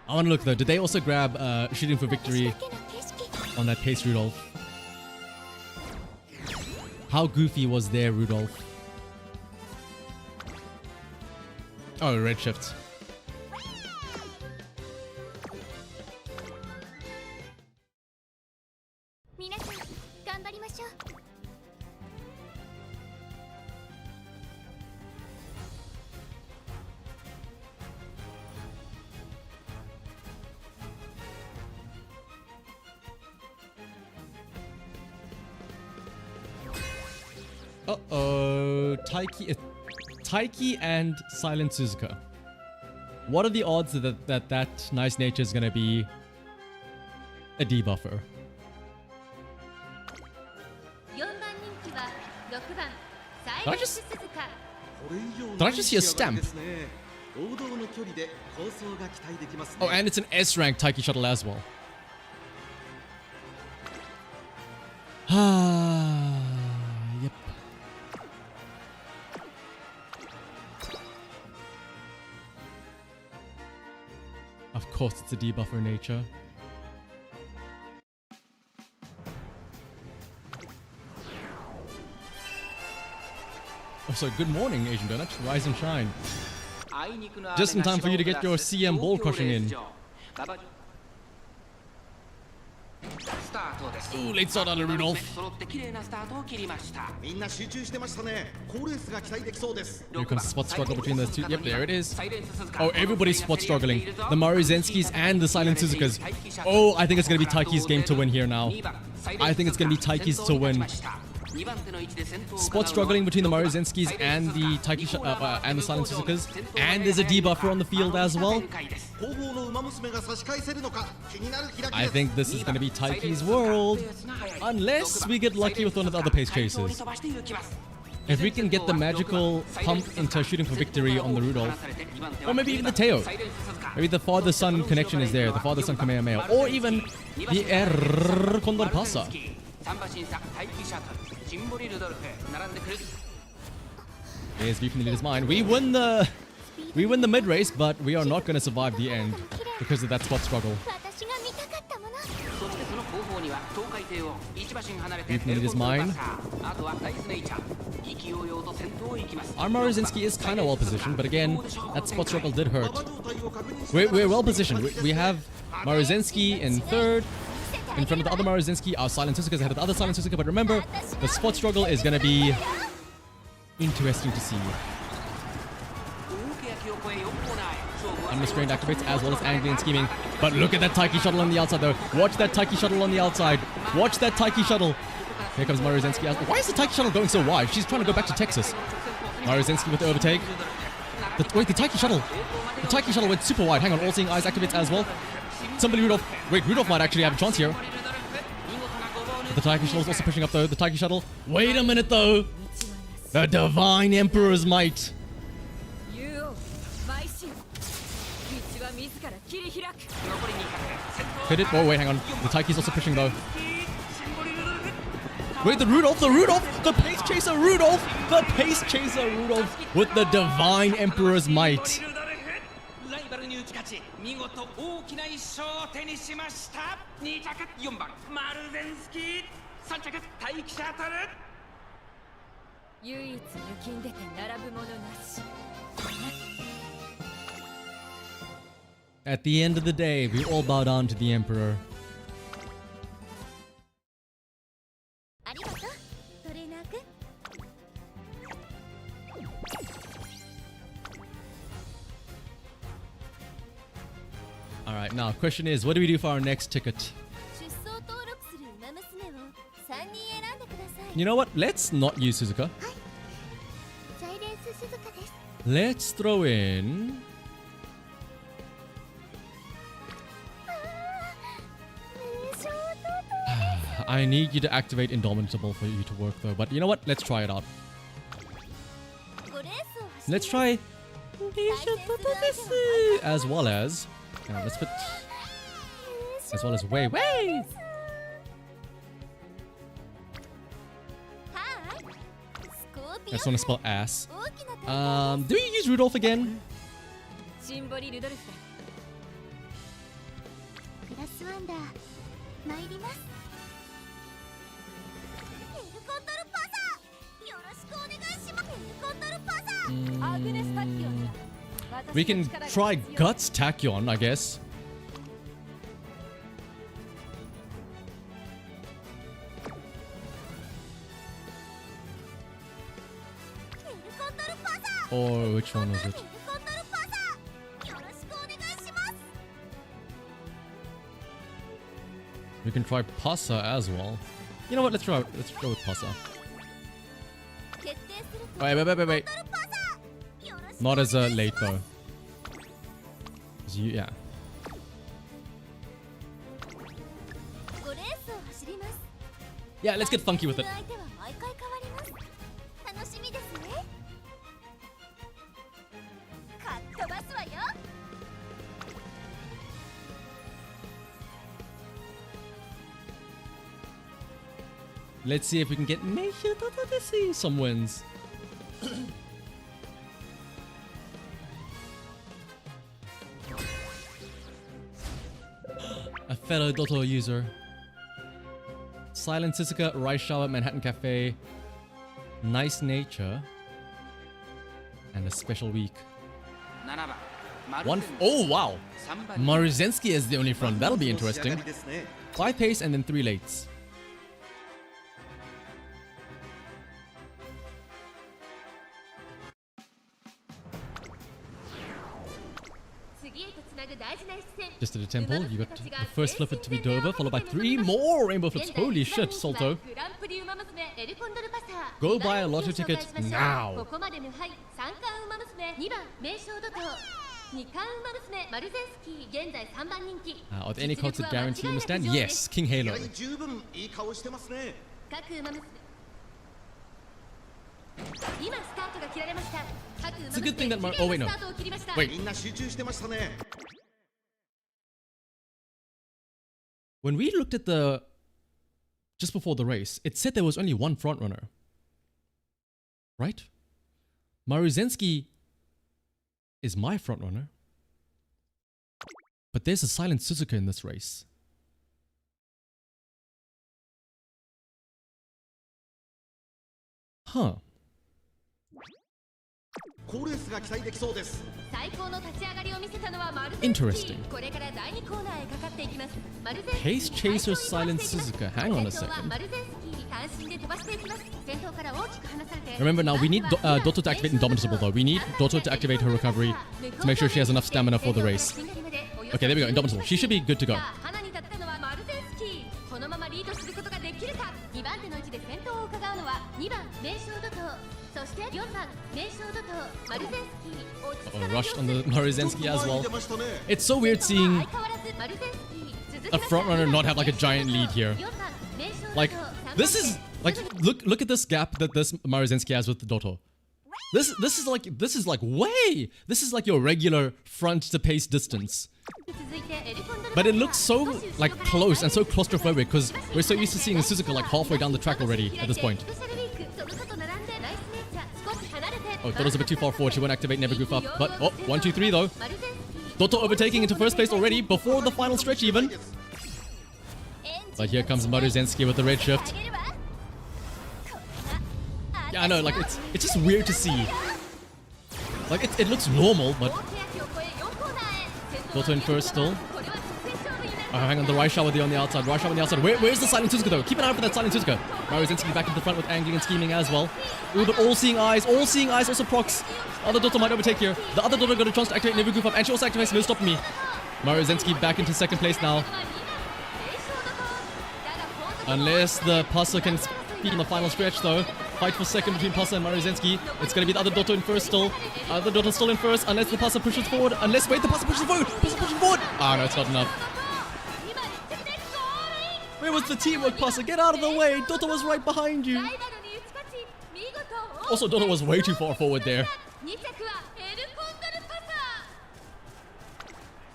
I want to look though, did they also grab shooting for victory on that pace Rudolph? How goofy was their Rudolph? Oh, redshift. Uh-oh. Taiki and Silent Suzuka. What are the odds that Nice Nature is going to be a debuffer? Did I just see a stamp? Oh, and it's an S-rank Taiki shuttle as well. Yep. Of course, it's a debuffer nature. Oh, so good morning, Asian Donut. Rise and shine. Just in time for you to get your CM ball crushing in. Ooh, late start on the Rudolph. Here comes spot struggle between those two. Yep, there it is. Oh, everybody's spot struggling. The Maruzhenskis and the Silent Suzukas. Oh, I think it's going to be Taiki's game to win here now. I think it's going to be Taiki's to win. Spot struggling between the Maruzhenskis and the and the Silent Suzukas. And there's a debuffer on the field as well. I think this is going to be Taiki's world. Unless we get lucky with one of the other pace chasers. If we can get the magical pump into shooting for victory on the Rudolph. Or maybe even the Teo. Maybe the father-son connection is there. The father-son Kamehameha. Or even the Condor Pasa. There's beef in the leader's mind. We win the mid race, but we are not going to survive the end because of that spot struggle. Beef in the leader's mind. Our Maruzhenski is kind of well positioned, but again, that spot struggle did hurt. We're well positioned. We have Maruzhenski in third. In front of the other Maruzhenski, our Silent Suzuka is ahead of the other Silent Suzuka, but remember, the spot struggle is going to be interesting to see. Unrestrained activates as well as angling and scheming. But look at that Taiki shuttle on the outside though. Watch that Taiki shuttle on the outside. Watch that Taiki shuttle. Here comes Maruzhenski. Why is the Taiki shuttle going so wide? She's trying to go back to Texas. Maruzhenski with the overtake. Wait, the Taiki shuttle. The Taiki shuttle went super wide. Hang on, all-seeing eyes activates as well. Somebody Rudolph. Wait, Rudolph might actually have a chance here. The Taiki shuttle is also pushing up though. The Taiki shuttle. Wait a minute though. The Divine Emperor's Might. Hit it. Oh, wait, hang on. The Taiki's also pushing though. Wait, the Rudolph, the Pace Chaser Rudolph, with the Divine Emperor's Might. At the end of the day, we all bow down to the Emperor. Alright, now question is, what do we do for our next ticket? You know what? Let's not use Suzuka. Let's throw in... I need you to activate Indomitable for you to work though, but you know what? Let's try it out. Let's try... As well as... let's put... As well as Wei. I just want to spell ass. Do we use Rudolph again? We can try Guts Tachyon, I guess. Or which one was it? We can try Pasa as well. You know what? Let's go with Pasa. Wait. Not as late though. Yeah. Yeah, let's get funky with it. Let's see if we can get let's see some wins. A fellow Dotto user. Silent Suzuka, Rice Shower, Manhattan Cafe, Nice Nature, and a special week. Oh wow! Maruzensky is the only front. That'll be interesting. 5 pace and then 3 lates. Just at the temple, you got the first flipper to be Dover, followed by 3 more rainbow flips. Holy shit, Solto. Go buy a lotto ticket now. Are there any cards that guarantee him a stand? Yes, King Halo. It's a good thing that oh wait, no. Wait. When we looked at the just before the race, it said there was only one front runner. Right? Maruzensky is my front runner. But there's a silent Suzuka in this race. Huh. Interesting. Pace Chaser Silent Suzuka. Hang on a second. Remember now, we need Dotto to activate Indomitable though. We need Dotto to activate her recovery to make sure she has enough stamina for the race. Okay, there we go. Indomitable. She should be good to go. Rushed on the Maruzensky as well. It's so weird seeing a frontrunner not have like a giant lead here. Like, this is like look at this gap that this Maruzensky has with the Dotto. This is like your regular front to pace distance. But it looks so like close and so claustrophobic because we're so used to seeing Suzuka like halfway down the track already at this point. Oh, Dotto's a bit too far forward. She won't activate, never goof up. But, oh, 1, 2, 3 though. Dotto overtaking into first place already before the final stretch even. But here comes Maruzensky with the red shift. Yeah, I know, like, it's just weird to see. Like, it looks normal, but... Dotto in first still. Oh, hang on, the Rice Shower on the outside. Rice Shower on the outside. Where's the Silent Suzuka though? Keep an eye out for that Silent Suzuka. Maruzensky back in the front with angling and scheming as well. Ooh, but all-seeing eyes also procs. Other Dotto might overtake here. The other Dotto got a chance to activate Never Goof Up, and she also activates No Stop Me. Maruzensky back into second place now. Unless the Pasa can speed in the final stretch though. Fight for second between Pasa and Maruzensky. It's going to be the other Dotto in first still. Other Dotto still in first, unless the Pasa pushes forward. Wait, the Pasa pushes forward. Pasa pushing forward. Ah, no, it's not enough. Where was the teamwork, Pasa? Get out of the way! Dotto was right behind you! Also, Dotto was way too far forward there.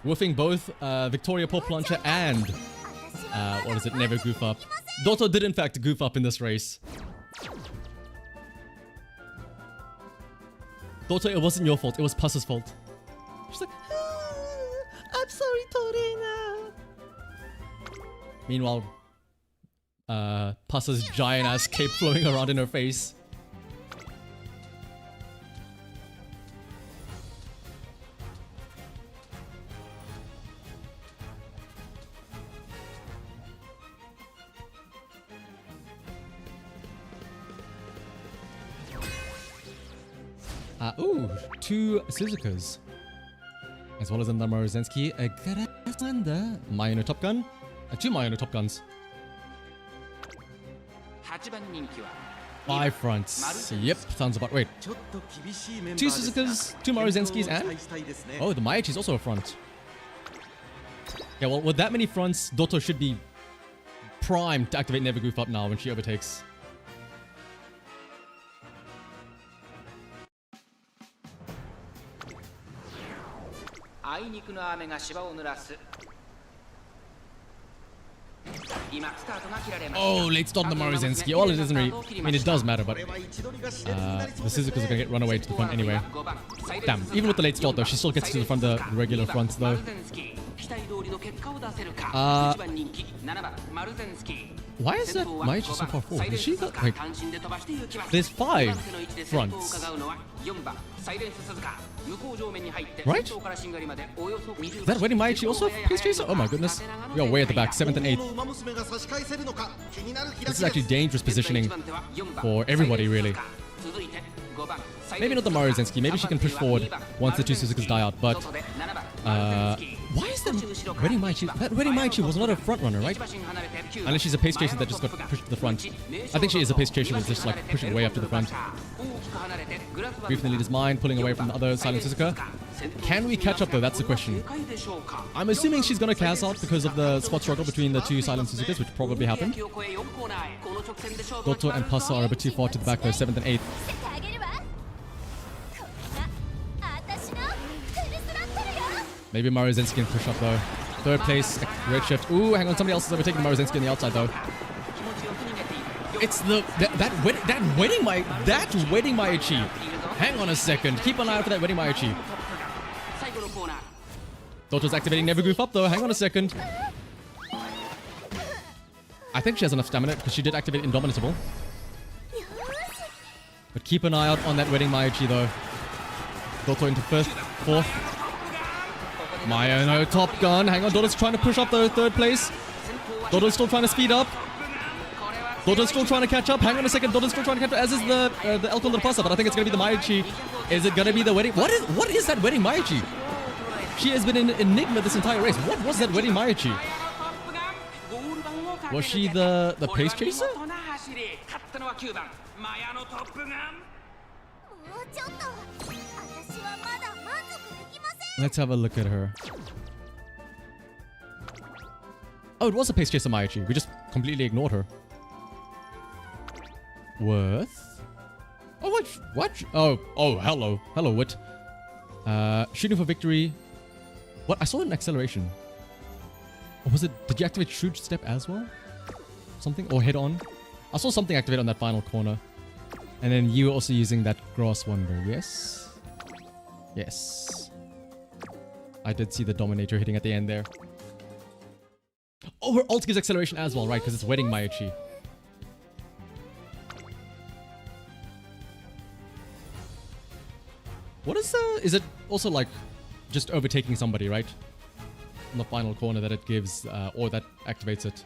Woofing both Victoria Pop Plancher and... Never Goof Up. Dotto did in fact goof up in this race. Dotto, it wasn't your fault. It was Pasa's fault. She's like, I'm sorry, Torina. Meanwhile, Pasa's giant-ass cape flowing around in her face. Ooh, 2 Suzukas. As well as another Maruzensky, a Garasanda, Mayano Top Gun, 2 Mayano Top Guns. 5 fronts. Yep, sounds about right. 2 Suzukas, 2 Maruzenskis, and... Oh, the Mayachi's also a front. Yeah, well, with that many fronts, Dotto should be primed to activate Never Goof Up now when she overtakes. Oh, late start on the Maruzensky. All it doesn't really... I mean, it does matter, but... the Suzuka's are going to get run away to the front anyway. Damn. Even with the late start, though, she still gets to the front of the regular fronts, though. Why is that Maichi so far forward? Is she the... Like... There's 5 fronts. Right? Is that wedding Maichi also Pace Chaser? Oh my goodness. We are way at the back, 7th and 8th. This is actually dangerous positioning for everybody, really. Maybe not the Maruzensky. Maybe she can push forward once the 2 Suzukas die out, but... why is that wedding Maichi? That wedding Maichi was not a front runner, right? Unless she's a pace chaser that just got pushed to the front. I think she is a pace chaser who's just like pushing way up to the front. Brief in the leader's mind, pulling away from the other silent Suzuka. Can we catch up though? That's the question. I'm assuming she's gonna cast out because of the spot struggle between the 2 silent Suzukas, which probably happened. Goto and Pasa are a bit too far to the back though, 7th and 8th. Maybe Maruzensky can push up though. 3rd place, red shift. Ooh, hang on, somebody else is overtaking Maruzensky on the outside though. It's the that wedding Maichi. Hang on a second. Keep an eye out for that wedding Maichi. Doto's activating Never Goof Up though. Hang on a second. I think she has enough stamina because she did activate Indomitable. But keep an eye out on that wedding Maichi though. Doto into 1st, 4th. Maya, no, Top Gun. Hang on, Doto's trying to push up the 3rd place. Doto's still trying to speed up. Doto's still trying to catch up. Hang on a second. Doto's still trying to catch up, as is the Elcon the Pasa, but I think it's going to be the Maichi. Is it going to be the wedding? What is that wedding Maichi? She has been an enigma this entire race. What was that wedding Maichi? Was she the pace chaser? Let's have a look at her. Oh, it was a pace chaser Maichi. We just completely ignored her. Worth? Oh, what? Oh, hello. Hello, what? Shooting for victory. What? I saw an acceleration. Or was it... Did you activate Shrewd Step as well? Something? Or head on? I saw something activate on that final corner. And then you were also using that Grass Wonder. Yes? Yes. I did see the Dominator hitting at the end there. Oh, her ult gives acceleration as well, right? Because it's wedding Maichi. What is is it also like just overtaking somebody, right? On the final corner that it gives, or that activates it.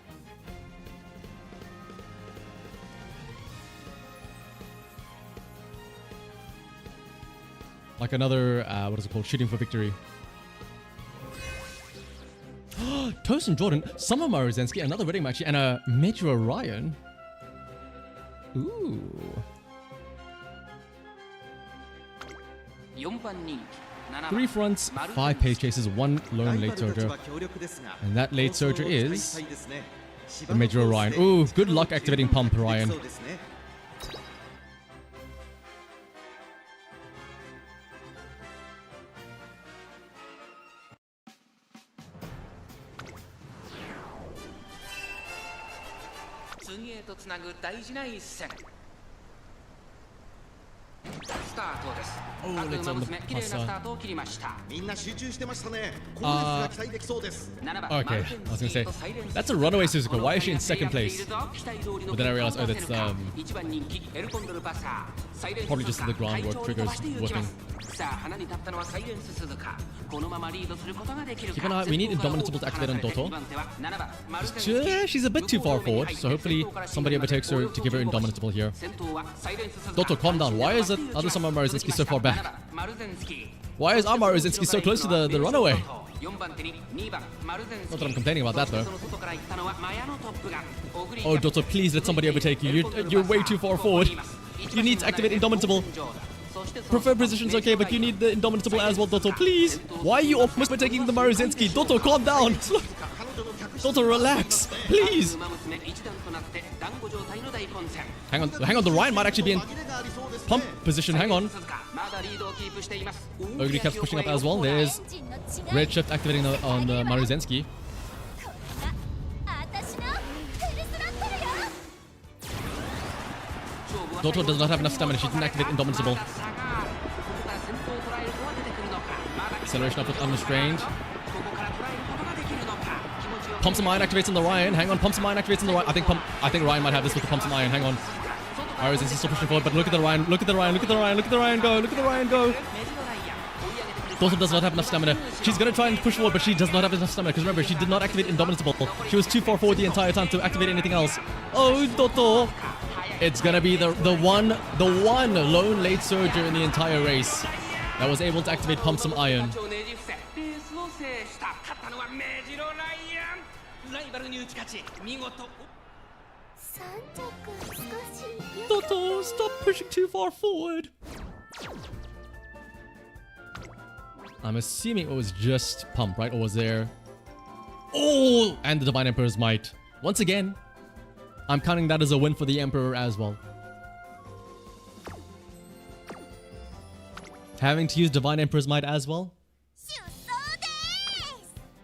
Like another, what is it called? Shooting for victory. Tosin Jordan, Summer Maruzensky, another wedding Maichi, and a Major Orion. Ooh. 3 fronts, 5 pace chases, 1 lone late surger. And that late surger is the Major Orion. Ooh, good luck activating Pump, Orion. Oh, let's on the Pasa. Okay, I was gonna say that's a runaway Suzuka. Why is she in 2nd place? But then I realized, oh, that's probably just the groundwork triggers working. Keep an eye. We need Indomitable to activate on Doto. She's a bit too far forward, so hopefully somebody overtakes her to give her Indomitable here. Doto, calm down. Why is that other Summer Maruzensky so far back? Why is our Maruzensky so close to the runaway? Not that I'm complaining about that though. Oh, Doto, please let somebody overtake you. You're way too far forward. You need to activate Indomitable. Preferred position's okay, but you need the Indomitable as well, Doto, please. Why are you almost overtaking the Maruzensky? Doto, calm down. Doto, relax, please. Hang on, the Ryan might actually be in pump position, hang on. Ogre kept pushing up as well. There's red shift activating on the Maruzensky. Doto does not have enough stamina. She didn't activate Indomitable. Acceleration up with Unrestrained. Pump some iron activates on the Ryan. Hang on, pump some iron activates on the Ryan. I think Ryan might have this with the pump some iron. Hang on. Iris is still pushing forward, but look at the Ryan. Look at the Ryan. Look at the Ryan. Look at the Ryan go. Look at the Ryan go. Doto does not have enough stamina. She's gonna try and push forward, but she does not have enough stamina. Because remember, she did not activate Indomitable. She was too far forward the entire time to activate anything else. Oh, Doto! It's gonna be the one lone late surger in the entire race that was able to activate Pump Some Iron. Doto, stop pushing too far forward. I'm assuming it was just Pump, right? Or was there... Oh! And the Divine Emperor's Might. Once again, I'm counting that as a win for the Emperor as well. Having to use Divine Emperor's Might as well.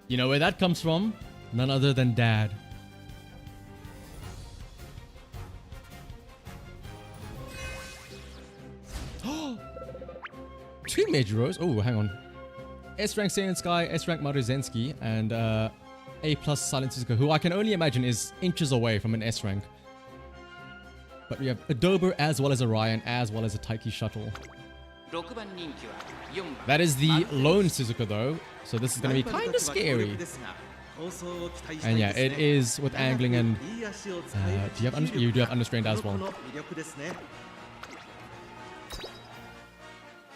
You know where that comes from? None other than Dad. Two major rows. Oh, hang on. S-rank Saiyan Sky, S-rank Maruzensky, and A+ Silent Suzuka, who I can only imagine is inches away from an S-rank. But we have a Dober as well as a Ryan, as well as a Taiki Shuttle. That is the lone Suzuka though, so this is going to be kind of scary. And yeah, it is with angling and... you do have Unrestrained as well.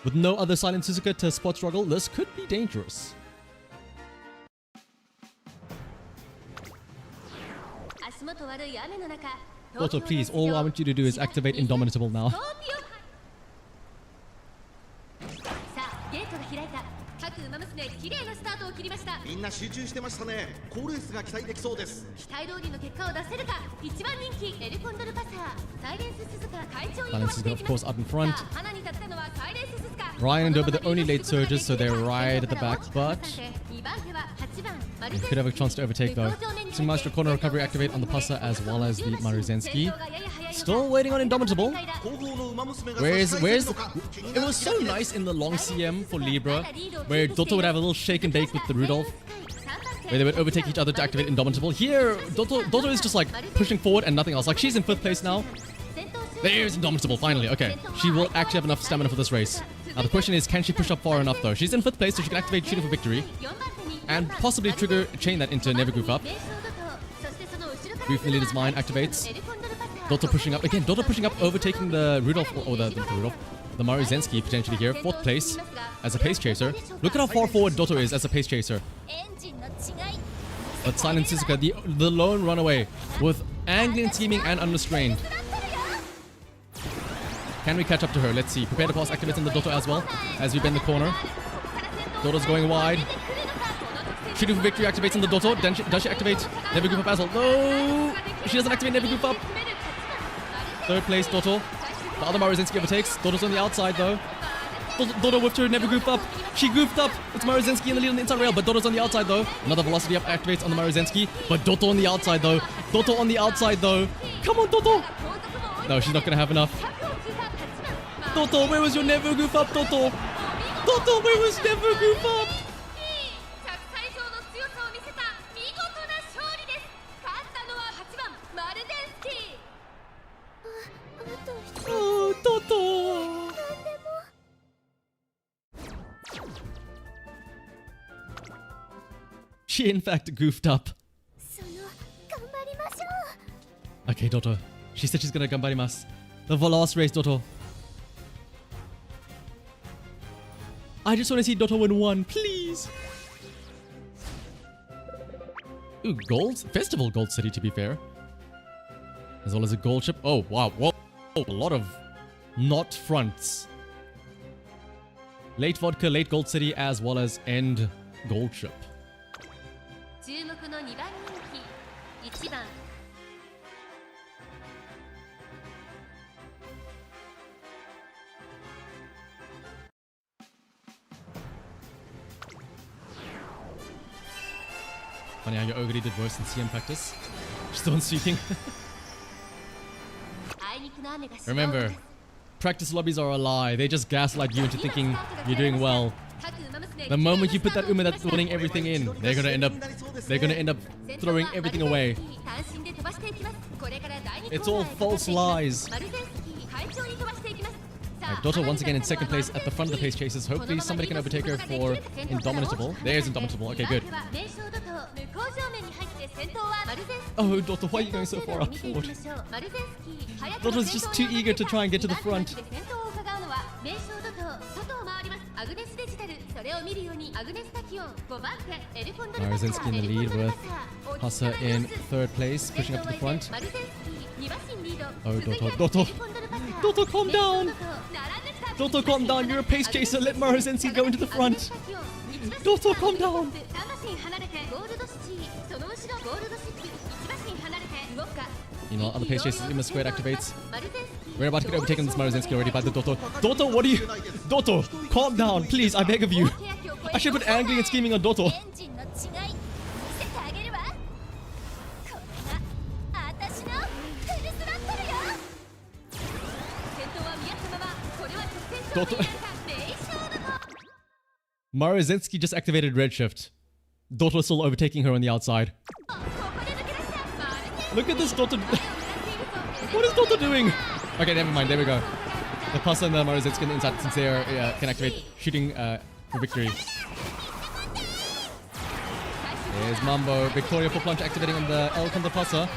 With no other Silent Suzuka to spot struggle, this could be dangerous. Doto, please, all I want you to do is activate Indomitable now. Silent Suzuka, of course, up in front. Ryan and Dober the only late surges, so they're right at the back, but could have a chance to overtake though. Master corner recovery activate on the Pasa as well as the Maruzensky. Still waiting on Indomitable. Where's it was so nice in the long CM for Libra, where Doto would have a little shake and bake with the Rudolph, where they would overtake each other to activate Indomitable. Here, Doto is just like pushing forward and nothing else. Like she's in 5th place now. There's Indomitable, finally. Okay, she will actually have enough stamina for this race. Now the question is, can she push up far enough though? She's in 5th place, so she can activate Shooting for Victory. And possibly chain that into Never Goof Up. Grief in the Leader's Mind activates. Doto pushing up. Again, Doto pushing up, overtaking the Rudolph, or the Maruzensky potentially here. 4th place as a pace chaser. Look at how far forward Doto is as a pace chaser. But Silent Suzuka, the lone runaway, with angling, scheming, and unrestrained. Can we catch up to her? Let's see. Prepare to pass activates in the Doto as well, as we bend the corner. Doto's going wide. Shooting for Victory activates in the Doto. Does she activate Never Goof Up as well? No! She doesn't activate Never Goof Up. 3rd place, Doto. The other Maruzensky overtakes. Doto's on the outside though. Doto whipped her, Never Goofed Up. She goofed up. It's Maruzensky in the lead on the inside rail, but Doto's on the outside though. Another velocity up activates on the Maruzensky, but Doto on the outside though. Doto on the outside though. Come on, Doto! No, she's not gonna have enough. Doto, where was your Never Goof Up, Doto? Doto, where was Never Goof Up? Oh, Doto! She in fact goofed up. Okay, Doto. She said she's gonna gambarimasu. The last race, Doto. I just want to see Doto win one, please. Ooh, gold? Festival Gold City, to be fair. As well as a gold ship. Oh, wow. Whoa. A lot of not fronts. Late Vodka, late Gold City, as well as end gold ship. Funny how your Ogre did worse than CM practice. Still on sweeping. Remember, practice lobbies are a lie. They just gaslight you into thinking you're doing well. The moment you put that Ume that's putting everything in, they're gonna end up throwing everything away. It's all false lies. Dotto once again in second place at the front of the pace chasers. Hopefully somebody can overtake her for Indomitable. There's Indomitable. Okay, good. Oh, Dotto, why are you going so far up forward? Dotto's just too eager to try and get to the front. Maruzenski in the lead with Hasa in third place, pushing up to the front. Oh, Dotto. Dotto, calm down. Dotto, calm down. You're a pace chaser. Let Maruzenski go into the front. Dotto, calm down. You know, other pace chasers, Ima squared activates. We're about to get overtaken this Maruzenski already by the Dotto. Dotto, what are you? Dotto, calm down, please, I beg of you. I should put angling and screaming on Dotto. Dotto. Maruzenski just activated Redshift. Dotto still overtaking her on the outside. Look at this Dotto. What is Dotto doing? Okay, never mind. There we go. The Pasa and the Maruzenski on the inside, since they are, can activate shooting for victory. There's Mambo. Victoria full plunge activating on the L from the Pasa.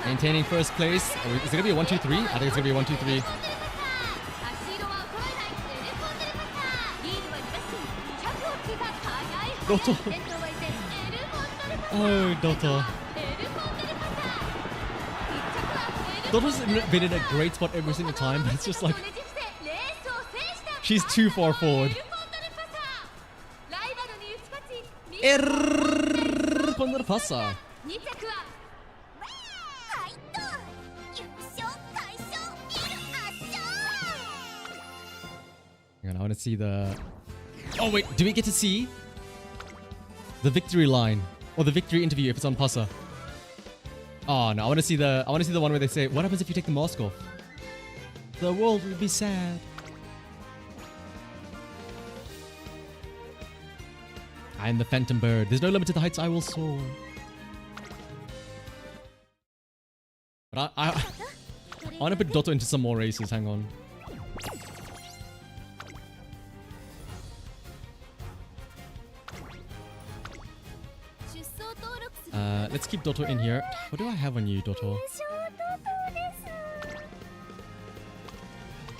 Maintaining first place. Is it going to be a 1-2-3? I think it's going to be a 1-2-3. Dotto. Oh, Dotto. Dotto's been in a great spot every single time, but it's just like she's too far forward. Pasa. Hang on, I want to see the... Oh wait, do we get to see the victory line or the victory interview if it's on Pasa? Oh no, I want to see the one where they say, what happens if you take the mask off? The world will be sad. I am the Phantom Bird. There's no limit to the heights I will soar. But I want to put Dotto into some more races. Hang on. Let's keep Dotto in here. What do I have on you, Dotto?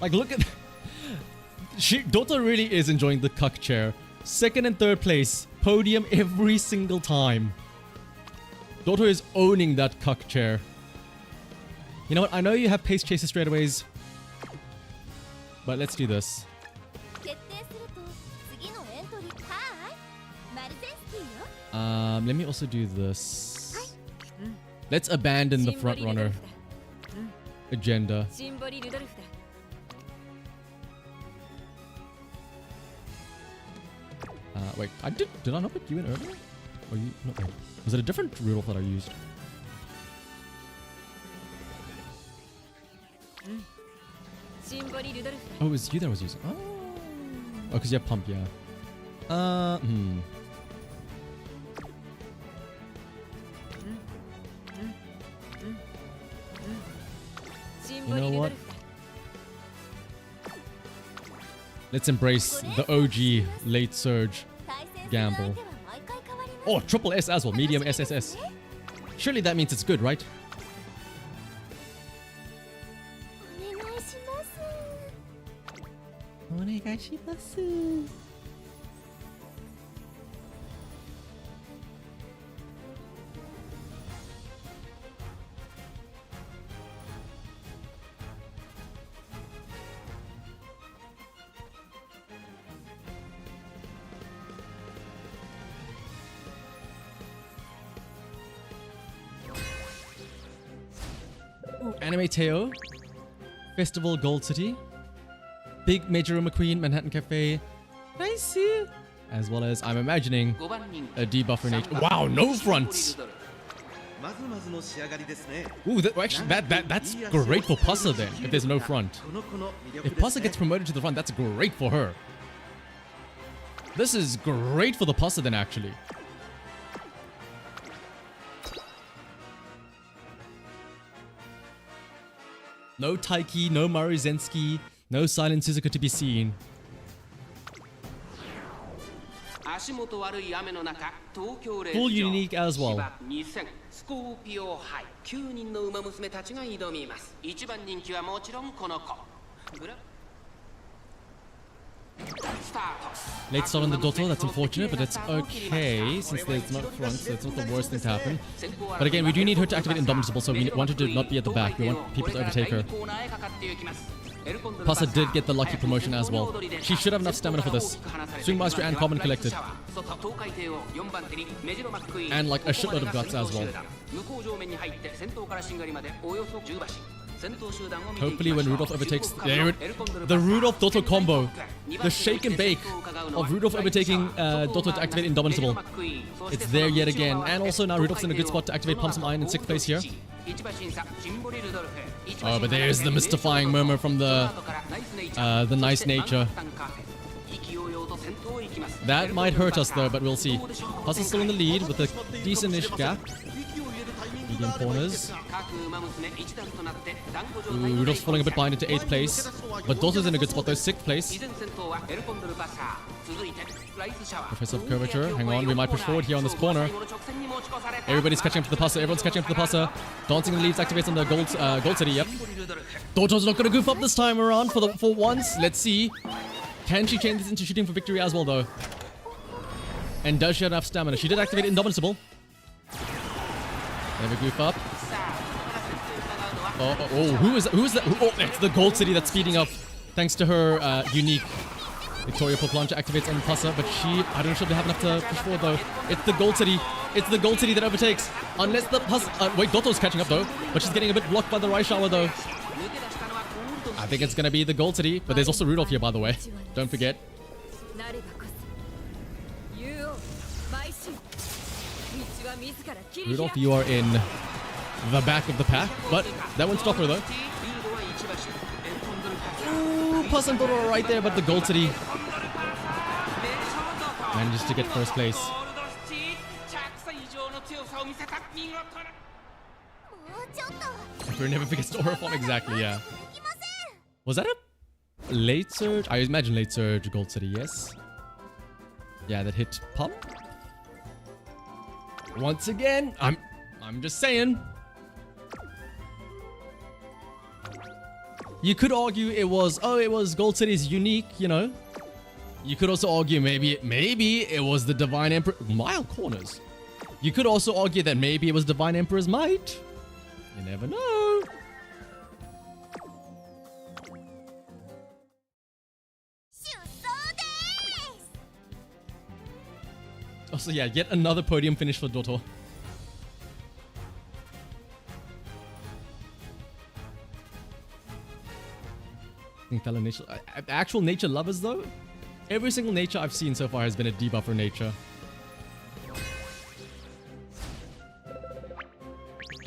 Like, look at... Dotto really is enjoying the cuck chair. Second and third place. Podium every single time. Dotto is owning that cuck chair. You know what? I know you have pace chaser straightaways. But let's do this. Let me also do this. Let's abandon the front runner agenda. Wait, did I not put you in earlier? Or you? No, wait. Was it a different Rudolph that I used? Oh, it was you that I was using. Oh, because you have pump, yeah. You know what? Let's embrace the OG late surge gamble. Oh, triple S as well. Medium SSS. Surely that means it's good, right? Anime Teo, Festival Gold City, Big Major McQueen, Manhattan Cafe, nice, as well as I'm imagining a Debuffer nature. Wow, no fronts! Ooh, actually, that's great for Pasa then, if there's no front. If Pasa gets promoted to the front, that's great for her. This is great for the Pasa then, actually. No Taiki, no Maruzenski, no Silent Suzuka to be seen. Full unique as well. Scorpio Cup 9人の馬娘たちが挑みます。一番人気はもちろんこの子。Late start on the Dotto, that's unfortunate, but it's okay since there's not front, so it's not the worst thing to happen. But again, we do need her to activate Indomitable, so we want her to not be at the back. We want people to overtake her. Pasa did get the lucky promotion as well. She should have enough stamina for this. Swing Master and Common collected. And like a shitload of guts as well. Hopefully when Rudolph overtakes... The Rudolph Dotto combo. The shake and bake of Rudolph overtaking Dotto to activate Indomitable. It's there yet again. And also now Rudolph's in a good spot to activate Pump Some Iron in 6th place here. Oh, but there's the mystifying murmur from the nice nature. That might hurt us though, but we'll see. Plus is still in the lead with a decent-ish gap. Medium corners. Ooh, Rudolph's falling a bit behind into 8th place. But Dotto's in a good spot though, 6th place. Professor of Curvature, hang on, we might push forward here on this corner. Everybody's catching up to the Pasa, everyone's catching up to the Pasa. Dancing in the leads activates on the gold city, yep. Dotto's not gonna goof up this time around for once. Let's see. Can she change this into shooting for victory as well though? And does she have enough stamina? She did activate Indomitable. Never goof up. Who is that? Oh, it's the Gold City that's speeding up thanks to her unique. Victoria Poplancha activates on Pasa, but I don't know if she'll have enough to push forward though. It's the Gold City. It's the Gold City that overtakes. Unless the Pasa... wait, Dotto's catching up though, but she's getting a bit blocked by the Raishawa though. I think it's gonna be the Gold City, but there's also Rudolph here by the way. Don't forget. Rudolph, you are in the back of the pack, but that won't stop her though. Ooh, Pasa and Dotto are right there, but the Gold City manages to get first place. Emperor never forgets to Orifon, exactly, yeah. Was that a late surge? I imagine late surge Gold City, yes. Yeah, that hit Pump. Once again, I'm just saying. You could argue it was Gold City's unique, you know. You could also argue maybe it was the Divine Emperor. Mild corners. You could also argue that maybe it was Divine Emperor's might. You never know. Also, yeah, yet another podium finish for Dotto. Fellow nature, actual nature lovers though, every single nature I've seen so far has been a debuffer nature.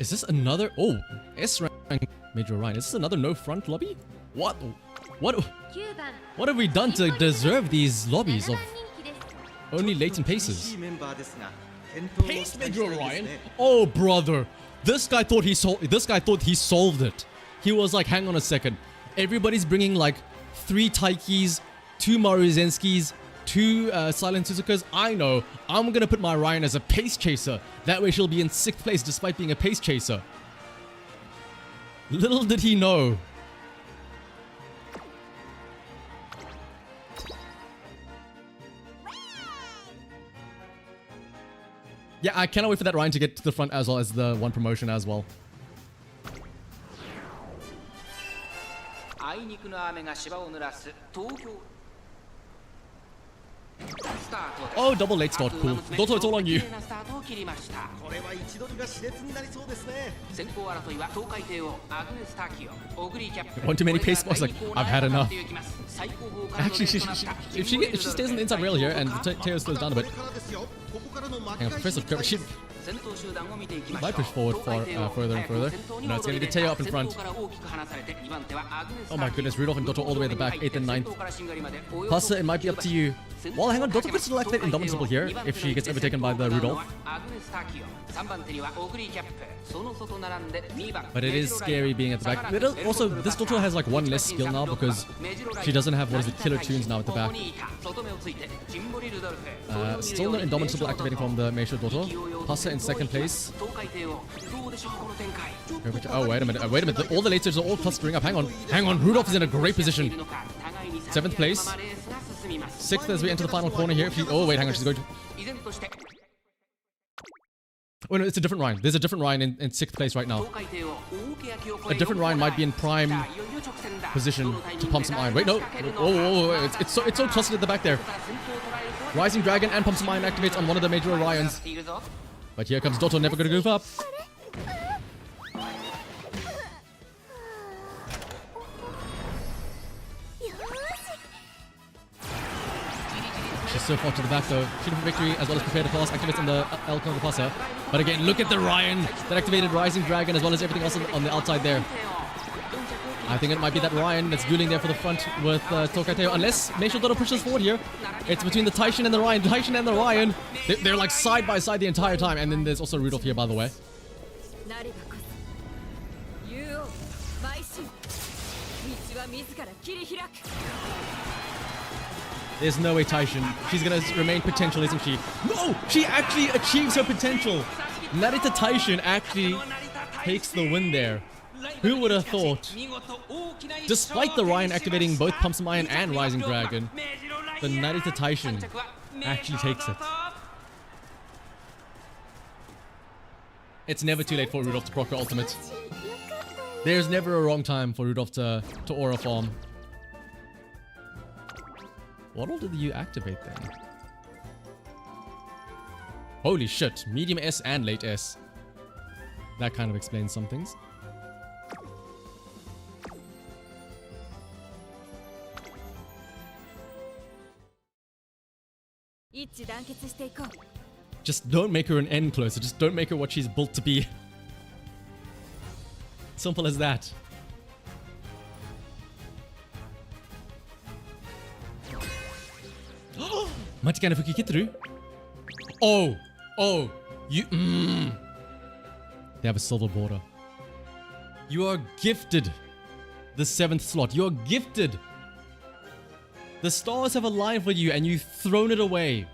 Is this another? Oh, S rank Major Ryan. Is this another no front lobby? What have we done to deserve these lobbies of only latent paces? Pace Major Ryan? Oh brother, this guy thought he solved it. He was like, hang on a second. Everybody's bringing like 3 Taikis, 2 Maruzenskis, 2 Silent Suzukas. I know. I'm gonna put my Ryan as a pace chaser. That way she'll be in 6th place despite being a pace chaser. Little did he know. Yeah, I cannot wait for that Ryan to get to the front as well as the one promotion as well. Oh, double late start, cool. Dotto, it's all on you. One too many pace spots, like, I've had enough. Actually, if she stays on the inside rail here and the tail slows down a bit, Hang on, Professor Kirby. She might push forward further and further. No, it's going to be Teo up in front. Oh my goodness, Rudolph and Dotto all the way at the back, 8th and 9th. Pasa, it might be up to you. Well, hang on, Dotto could still activate Indomitable here if she gets overtaken by the Rudolph. But it is scary being at the back. Also, this Dotto has like one less skill now because she doesn't have, what is it, killer tunes now at the back. Still no Indomitable activating from the Meisho Dotto. Pasa in second place. Oh, wait a minute. All the late stages are all clustering up. Hang on. Rudolph is in a great position. 7th place. 6th as we enter the final corner here. Oh, wait, hang on. She's going to... Oh, no, it's a different Ryan. There's a different Ryan in 6th place right now. A different Ryan might be in prime position to pump some iron. Wait, no. Oh, it's so clustered at the back there. Rising Dragon and Pump Some Iron activates on one of the major Orions. But here comes Dotto, never gonna goof up. She's so far to the back though. Shooting for victory as well as prepare to pass. Activates on the El Pasa. But again, look at the Ryan that activated Rising Dragon as well as everything else on the outside there. I think it might be that Ryan that's dueling there for the front with Tokateo. Unless Meisho Dotto pushes forward here. It's between the Taishin and the Ryan. Taishin and the Ryan. They're like side by side the entire time. And then there's also Rudolph here, by the way. There's no way Taishin. She's going to remain potential, isn't she? No! She actually achieves her potential. Narita Taishin actually takes the win there. Who would have thought? Despite the Ryan activating both Pump Some Iron and Rising Dragon, the Narita Taishin actually takes it. It's never too late for Rudolph to proc her ultimate. There's never a wrong time for Rudolph to aura farm. What all did you activate then? Holy shit, medium S and late S. That kind of explains some things. Just don't make her an N closer. Just don't make her what she's built to be. Simple as that. Machikana Fuki Kitru. Oh, you. They have a silver border. You are gifted the 7th slot. You are gifted. The stars have aligned for you and you've thrown it away.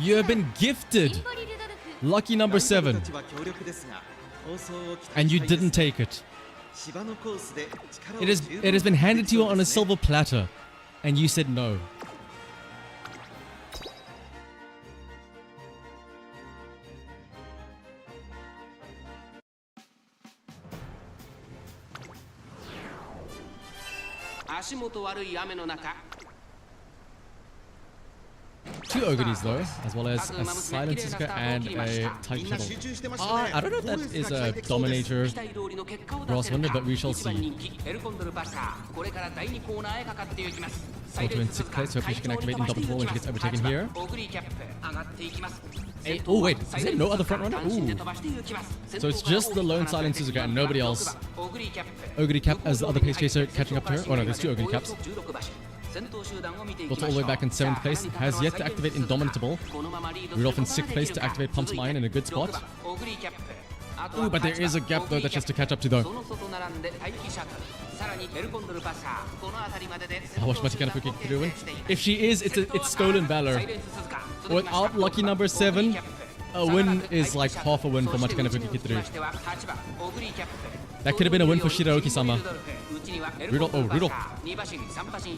You have been gifted lucky number 7 and you didn't take it. It has been handed to you on a silver platter and you said no. Two Ogres though, as well as a Silent Suzuka and a Type Shuttle. I don't know if that is a Dominator Brass Window, but we shall see. Auto in 6th place, hopefully she can activate in double four when she gets overtaken here. Oh wait, is there no other front runner? Ooh. So it's just the lone Silent Suzuka and nobody else. Ogre Cap as the other pace chaser catching up to her. Oh no, there's two Ogre Caps. Dotto all the way back in 7th place, has yet to activate Indomitable. Rudolph in 6th place to activate Pump Some Iron in a good spot. Ooh, but there is a gap though that she has to catch up to though. How much Machikana Fuki can win? If she is, it's Stolen Valor. Without lucky number 7, a win is like half a win for Machikana Fuki Kituru. That could have been a win for Shiraoki-sama. Rudolph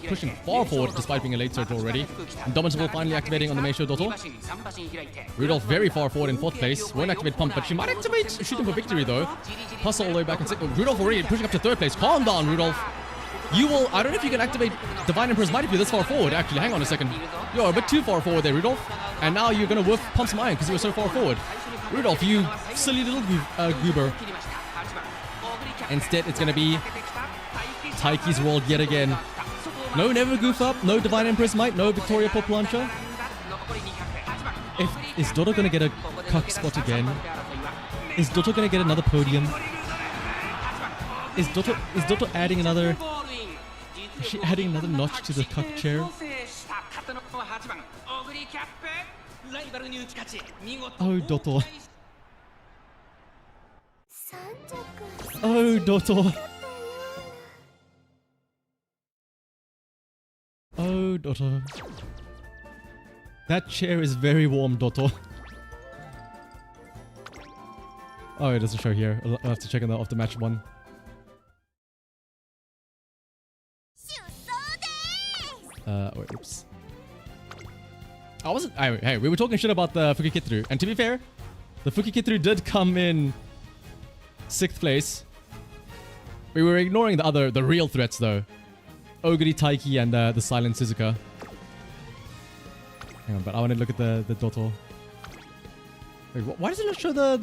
pushing far forward despite being a late surge already. Indomitable finally activating on the Meisho Dotto. Rudolph very far forward in 4th place. Won't activate Pump, but she might activate Shooting for Victory though. Puzzle all the way back in 6th. Rudolph already pushing up to 3rd place. Calm down, Rudolph. You will... I don't know if you can activate Divine Emperor's Might if you're this far forward. Actually, hang on a second. You're a bit too far forward there, Rudolph. And now you're going to whiff Pump Some Iron because you were so far forward. Rudolph, you silly little goober. Instead, it's going to be Taiki's world yet again. No, never goof up. No Divine Empress Might. No Victoria Pop Launcher. Is Dotto gonna get a cuck spot again? Is Dotto gonna get another podium? Is Dotto adding another... Is she adding another notch to the cuck chair? Oh, Dotto. Oh, Dotto. Oh, Dotto. That chair is very warm, Dotto. Oh, it doesn't show here. I'll have to check on the after match one. Wait, oops. I wasn't... Hey, we were talking shit about the Fukikitru. And to be fair, the Fukikitru did come in 6th place. We were ignoring the real threats though. Oguri Taiki and the Silent Suzuka. Hang on, but I want to look at the Dotto. Wait, why does it not show the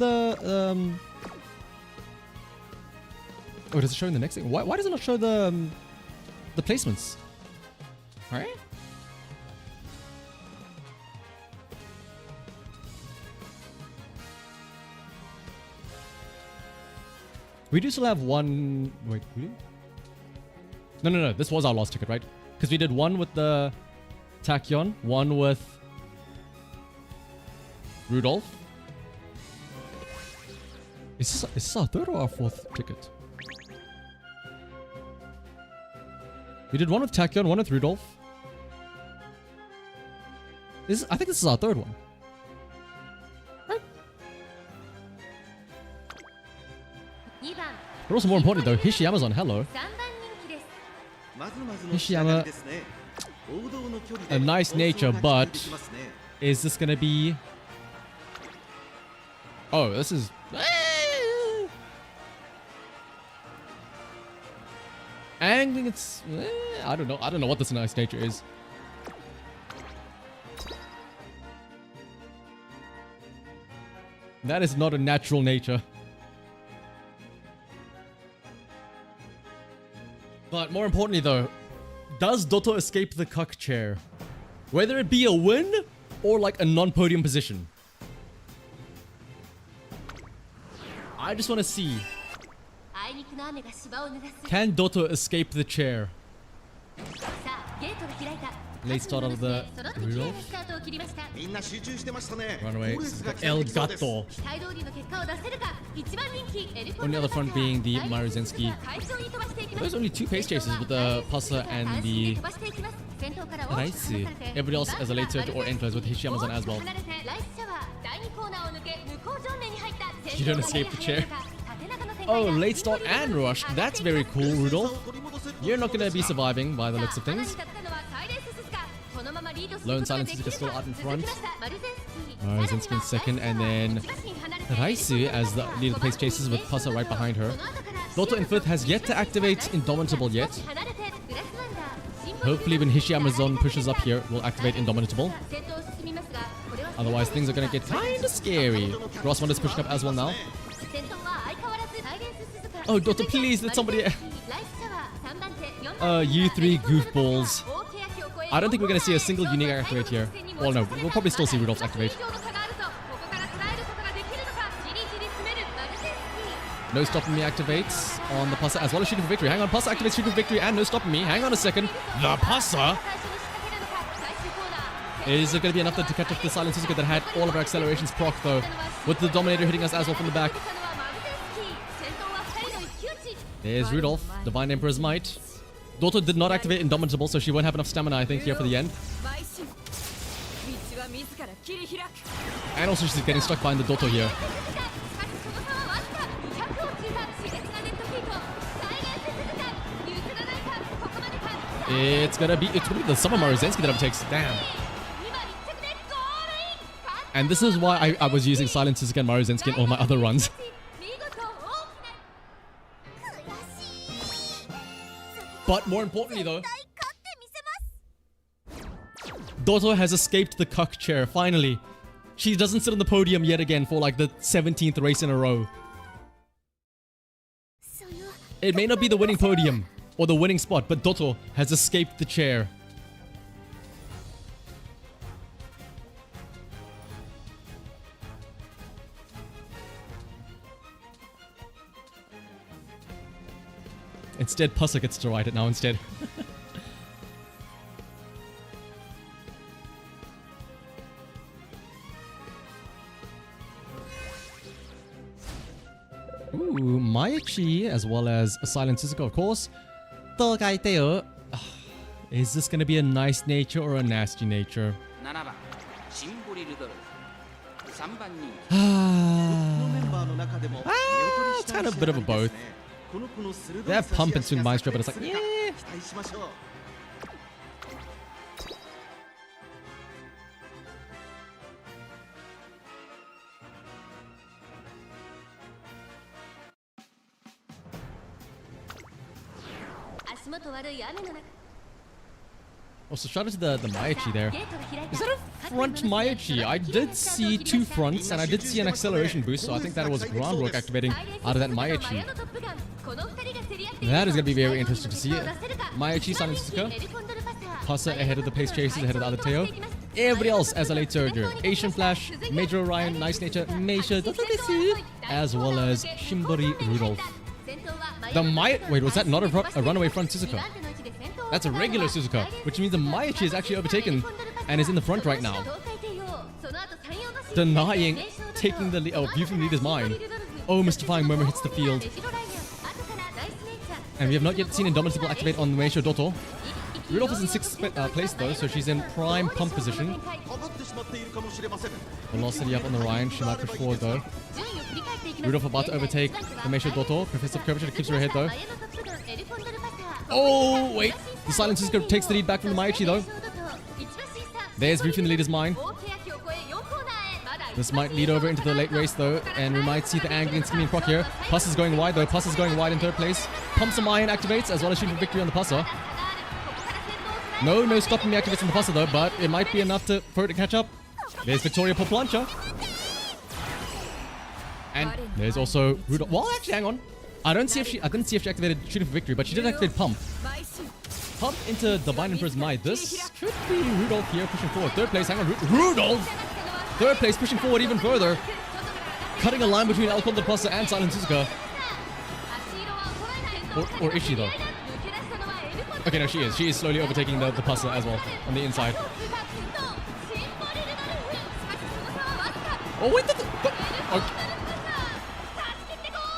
Oh, does it show in the next thing? Why does it not show the placements? Alright. We do still have one... Wait, we do? No. This was our last ticket, right? Because we did one with the Tachyon, one with Rudolph. Is this our 3rd or our 4th ticket? We did one with Tachyon, one with Rudolph. I think this is our 3rd one. Right? But also more importantly though, Hishiyama's on hello. Hishiyama, a nice nature, but is this gonna be... Oh, this is... Angling, it's... I don't know what this nice nature is. That is not a natural nature. But more importantly though, does Dotto escape the cuck chair? Whether it be a win or like a non-podium position. I just want to see. Can Dotto escape the chair? Late start of the Rudolph. Runaway. El Gato. On the other front being the Maruzensky. There's only 2 pace chasers with the Pasa and the Raisu. Everybody else as a late surge or enters with Hishiyama's on as well. You don't escape the chair. Oh, late start and rush. That's very cool, Rudolph. You're not going to be surviving by the looks of things. Lone Silent Suzuka still out in front. Maruzensky in second, and then Raisu as the leader of the pace chasers with Pasa right behind her. Dotto in 5th has yet to activate Indomitable yet. Hopefully when Hishiyama's zone pushes up here, we'll activate Indomitable. Otherwise things are going to get kinda scary. Gross Wonder's pushing up as well now. Oh, Dotto, please let somebody... you 3 goofballs. I don't think we're going to see a single unique activate here. Well, no, we'll probably still see Rudolph's activate. No Stopping Me activates on the Pasa as well as Shooting for Victory. Hang on, Pasa activates Shooting for Victory and No Stopping Me. Hang on a second. The Pasa? Is it going to be enough to catch up the Silent Suzuka that had all of our accelerations proc though? With the Dominator hitting us as well from the back. There's Rudolph, Divine Emperor's Might. Dotto did not activate Indomitable, so she won't have enough stamina, I think, here for the end. And also she's getting stuck behind the Dotto here. It's gonna be the Summer Maruzensky that takes. Damn. And this is why I was using Silent Suzuka and Maruzensky in all my other runs. But more importantly though, Dotto has escaped the cuck chair, finally. She doesn't sit on the podium yet again for like the 17th race in a row. It may not be the winning podium, or the winning spot, but Dotto has escaped the chair. Instead, Pussa gets to write it now instead. Ooh, Maichi, as well as a Silent Suzuka, of course. Is this going to be a nice nature or a nasty nature? It's kind of a bit of a both. They have Pump and Swing Maestro, but it's like, yeah. Also, shout out to the Maichi there. Is that a front Maichi? I did see two fronts, and I did see an acceleration boost, so I think that was groundwork activating out of that Maichi. That is going to be very interesting to see. Maichi, Silent Suzuka, Pussa ahead of the pace chasers, ahead of the other Teo. Everybody else as a late surger. Asian Flash, Major Orion, Nice Nature, Meisha, as well as Shimbori Rudolph. Wait, was that not a runaway front Suzuka? That's a regular Suzuka, which means the Maichi is actually overtaken and is in the front right now. Denying taking the lead. Oh, view from leader's mind. Oh, Mystifying Murmur hits the field. And we have not yet seen Indomitable activate on Meisho Dotto. Rudolph is in 6th place though, so she's in prime pump position. Velocity up on the Ryan, she might push forward though. Rudolph about to overtake the Meisho Dotto. Professor Curvature keeps her ahead though. Oh, wait. The Silent Suzuka takes the lead back from the Maichi though. There's briefing the leader's mind. This might lead over into the late race though, and we might see the angry and scheming proc here. Puss is going wide though. Puss is going wide in 3rd place. Pump some iron activates as well as shooting for victory on the Pussa. No stopping the activates on the Pussa though, but it might be enough for it to catch up. There's Victoria Poplancha. And there's also Rudolph. Well, actually, hang on. I didn't see if she activated shooting for victory, but she did activate pump. Pump into Divine Emperor's Might. This could be Rudolph here pushing forward. 3rd place, hang on, Rudolph! 3rd place pushing forward even further. Cutting a line between El Conde Pussa and Silent Suzuka. Or is she though? Okay, no, she is. She is slowly overtaking the Pussa as well on the inside. Oh, wait, okay.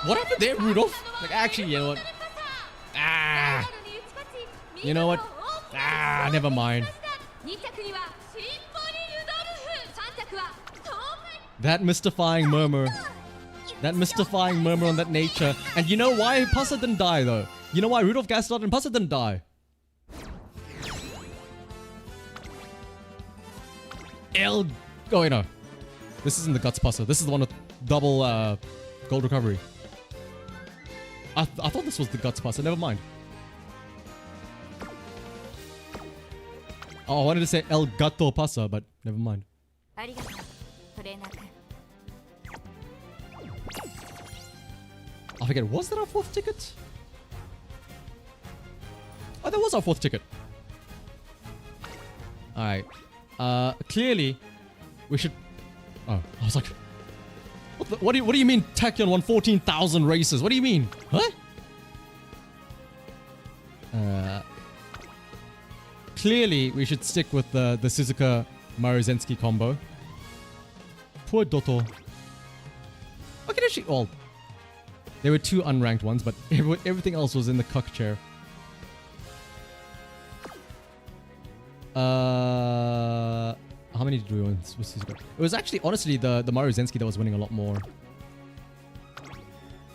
What happened there, Rudolph? Like, actually, you know what? You know what? Never mind. That mystifying murmur. That mystifying murmur on that nature. And you know why Pussa didn't die, though? You know why Rudolph gassed out and Pussa didn't die? Oh, wait, no. This isn't the Guts Pussa. This is the one with double gold recovery. I thought this was the Guts Pussa. Never mind. Oh, I wanted to say El Gato Pussa, but never mind. I forget, was that our 4th ticket? Oh, that was our 4th ticket. Alright. Clearly, we should... Oh, I was like... What do you mean Tachyon won 14,000 races? What do you mean? Huh? Clearly, we should stick with the Suzuka Maruzensky combo. Poor Dotto. Okay, she... Well, there were 2 unranked ones, but everything else was in the cuck chair. How many did we win with Suzuka? It was actually, honestly, the Maruzensky that was winning a lot more.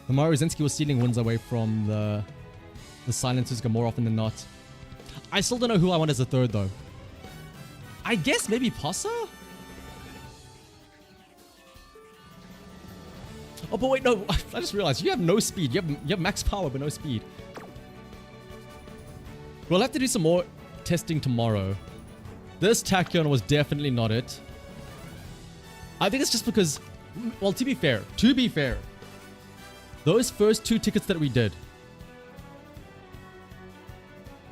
The Maruzensky was stealing wins away from the Silent Suzuka more often than not. I still don't know who I want as a 3rd, though. I guess maybe Pussa? Oh, but wait, no. I just realized you have no speed. You have max power, but no speed. We'll have to do some more testing tomorrow. This Tachyon was definitely not it. I think it's just because... Well, to be fair, those first 2 tickets that we did,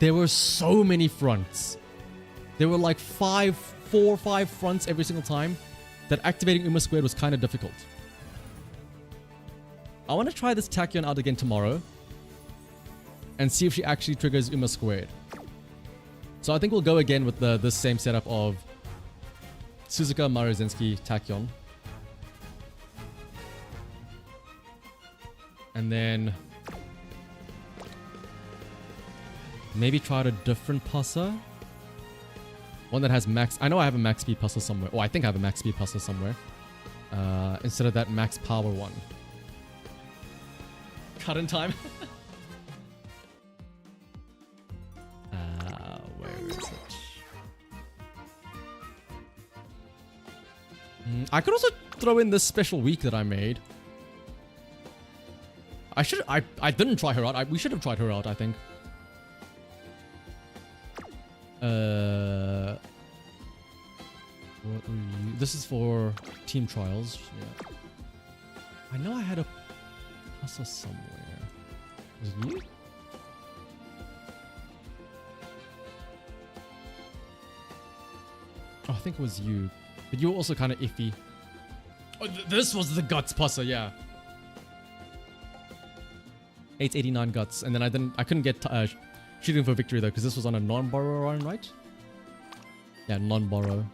there were so many fronts. There were like 4 or 5 fronts every single time that activating Uma Squared was kind of difficult. I want to try this Tachyon out again tomorrow and see if she actually triggers Uma Squared. So I think we'll go again with this same setup of Suzuka, Maruzensky, Tachyon. And then maybe try out a different puzzle. One that has max... I know I have a max speed puzzle somewhere. Oh, I think I have a max speed puzzle somewhere. Instead of that max power one. Cut in time. Where is it? I could also throw in this special week that I made. I didn't try her out. We should have tried her out, I think. What were you? This is for team trials. Yeah. I know I had a puzzle somewhere. Was it you? Oh, I think it was you. But you were also kind of iffy. Oh, this was the guts puzzle, yeah. 889 guts, and then I couldn't get shooting for victory though, because this was on a non-borrow run, right? Yeah, non-borrow.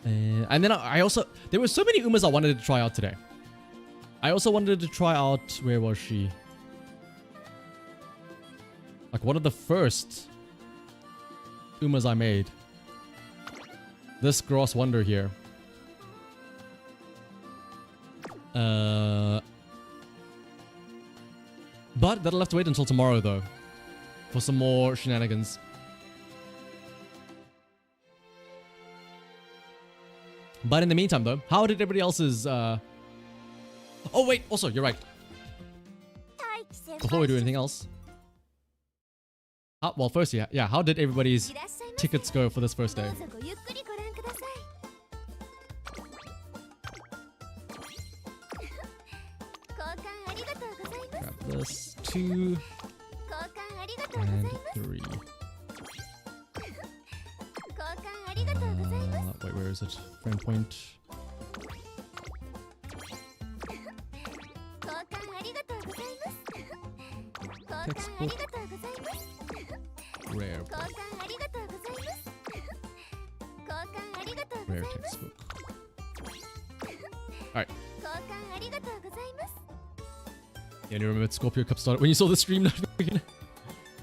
And then I also... There were so many Umas I wanted to try out today. I also wanted to try out... Where was she? Like one of the first Umas I made. This Gross Wonder here. But that'll have to wait until tomorrow though. For some more shenanigans. But in the meantime though, how did everybody else's Oh wait, also you're right. Before we do anything else. Well first yeah, how did everybody's tickets go for this first day? Grab this, 2 and 3. Wait, where is it? Friend point. Textbook. Rare book. Rare textbook. Alright. Yeah, you remember Scorpio Cup started when you saw the stream notification.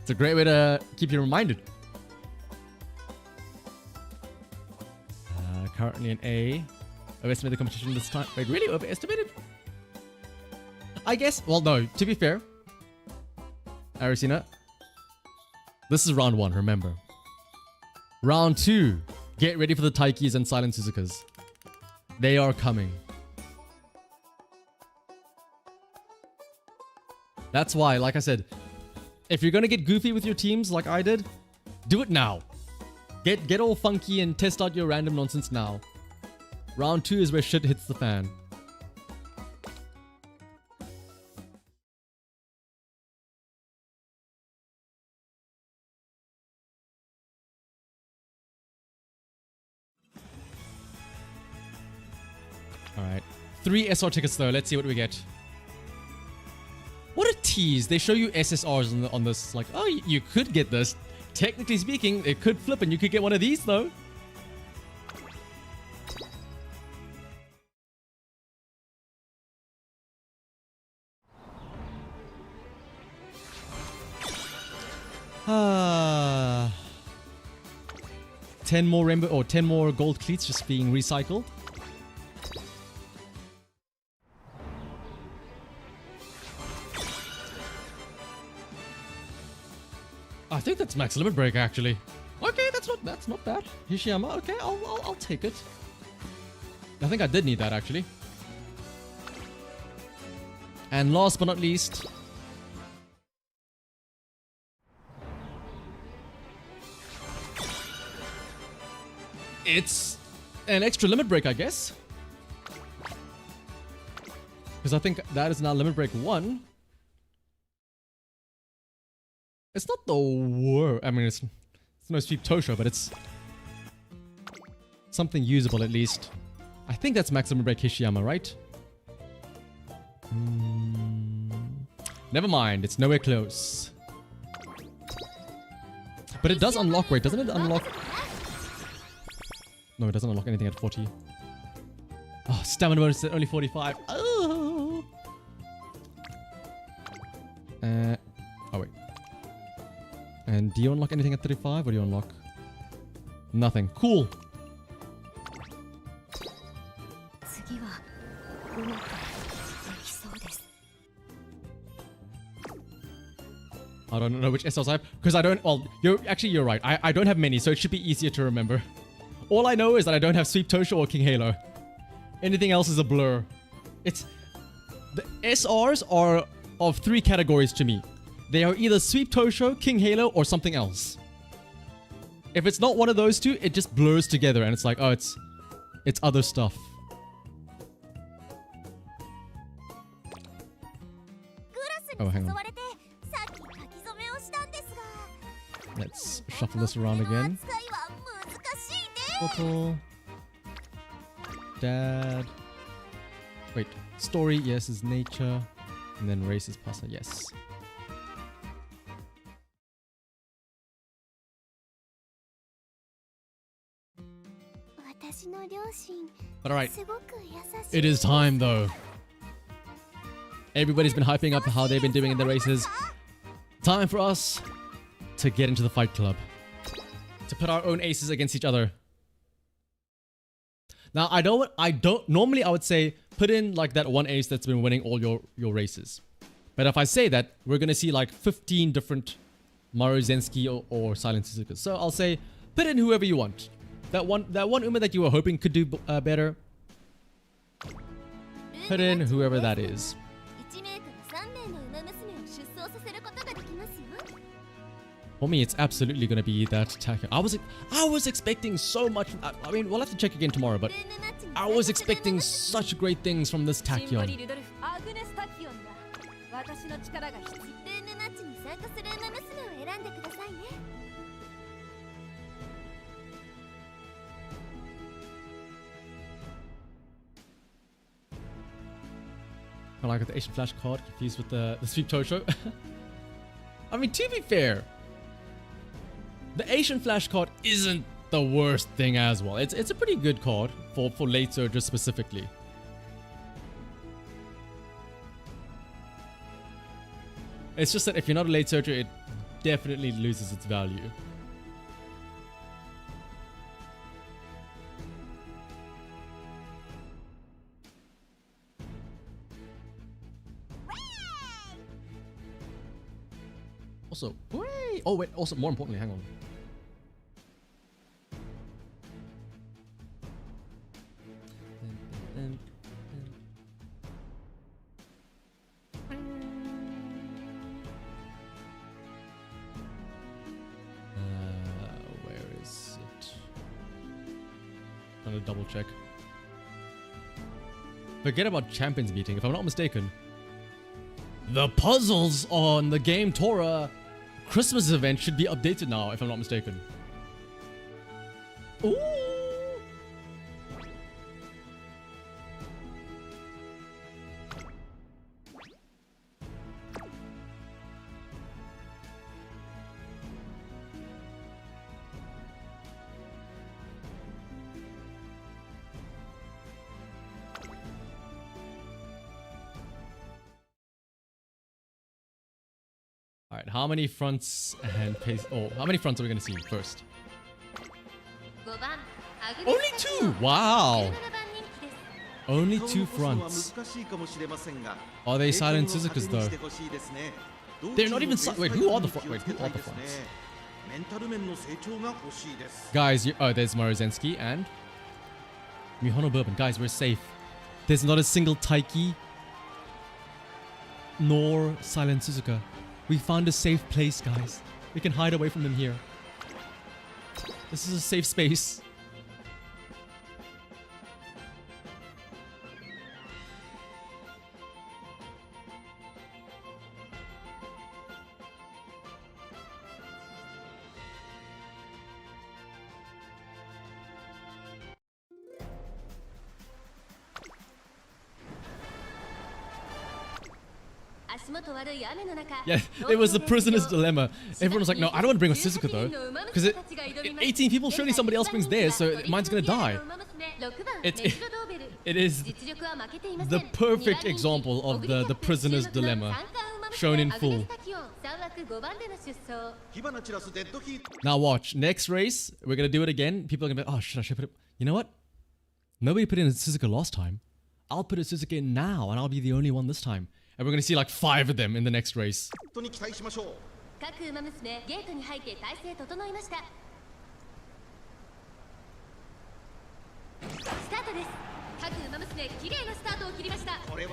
It's a great way to keep you reminded. Currently an A. Overestimated the competition this time. Wait, really? Overestimated? I guess. Well, no. To be fair, Arisina, this is round 1, remember. Round 2. Get ready for the Taikis and Silent Suzukas. They are coming. That's why, like I said, if you're gonna get goofy with your teams like I did, do it now. Get all funky and test out your random nonsense now. Round 2 is where shit hits the fan. Alright. 3 SR tickets though, let's see what we get. What a tease. They show you SSRs on this. Like, oh, you could get this. Technically speaking, it could flip and you could get one of these though. Ah. 10 more rainbow or 10 more gold cleats just being recycled. I think that's max limit break actually. Okay, that's not bad. Hishiyama, okay, I'll take it. I think I did need that actually. And last but not least, it's an extra limit break, I guess. Because I think that is now limit break 1. It's not the worst. I mean, it's no Sweep Tosho, but it's something usable at least. I think that's Maximum Break Hishiyama, right? Never mind, it's nowhere close. But it does unlock, wait, doesn't it unlock? No, it doesn't unlock anything at 40. Oh, stamina bonus at only 45. Oh. Oh wait. And do you unlock anything at 35? Or do you unlock nothing? Cool. I don't know which SLs I have because I don't. Well, you're right. I don't have many, so it should be easier to remember. All I know is that I don't have Sweep Tosho or King Halo. Anything else is a blur. It's the SRs are of 3 categories to me. They are either Sweep Tosho, King Halo, or something else. If it's not one of those two, it just blurs together and it's like, oh, it's other stuff. Oh, hang on. Let's shuffle this around again. Photo. Dad. Wait. Story, yes, is nature. And then race is pasta, yes. But alright. It is time though. Everybody's been hyping up how they've been doing in the races. Time for us to get into the fight club. To put our own aces against each other. Now, normally I would say put in like that one ace that's been winning all your races. But if I say that, we're going to see like 15 different Maru Zensky or Silent Suzukas. So I'll say put in whoever you want. That one Uma that you were hoping could do better. Put in whoever that is. For me, it's absolutely going to be that Takio. I was expecting so much. I mean, we'll have to check again tomorrow, but I was expecting such great things from this Takion. I got the Asian Flash card confused with the Sweep Tosho. I mean, to be fair, the Asian Flash card isn't the worst thing as well. It's a pretty good card for late surgers specifically. It's just that if you're not a late surger, it definitely loses its value. Also, wait! Oh wait, also more importantly, hang on. Where is it? Trying to double check. Forget about Champions meeting, if I'm not mistaken. The puzzles on the GameTora Christmas event should be updated now, if I'm not mistaken. Ooh! Alright, how many fronts and pace? Oh, how many fronts are we going to see first? Only 2! Wow! Only 2 fronts. Are they Silent Suzukas though? They're not even wait, who are the fronts? Wait, who are the fronts? Guys, oh, there's Morozensky and Mihono Bourbon. Guys, we're safe. There's not a single Taiki nor Silent Suzuka. We found a safe place, guys. We can hide away from them here. This is a safe space. Yeah, it was the prisoner's dilemma. Everyone was like, no, I don't want to bring a Suzuka though. Because 18 people, surely somebody else brings theirs, so mine's gonna die. It is the perfect example of the prisoner's dilemma, shown in full. Now watch, next race, we're gonna do it again. People are gonna be like, oh, should I put it? You know what? Nobody put in a Suzuka last time. I'll put a Suzuka in now, and I'll be the only one this time. And we're gonna see like 5 of them in the next race.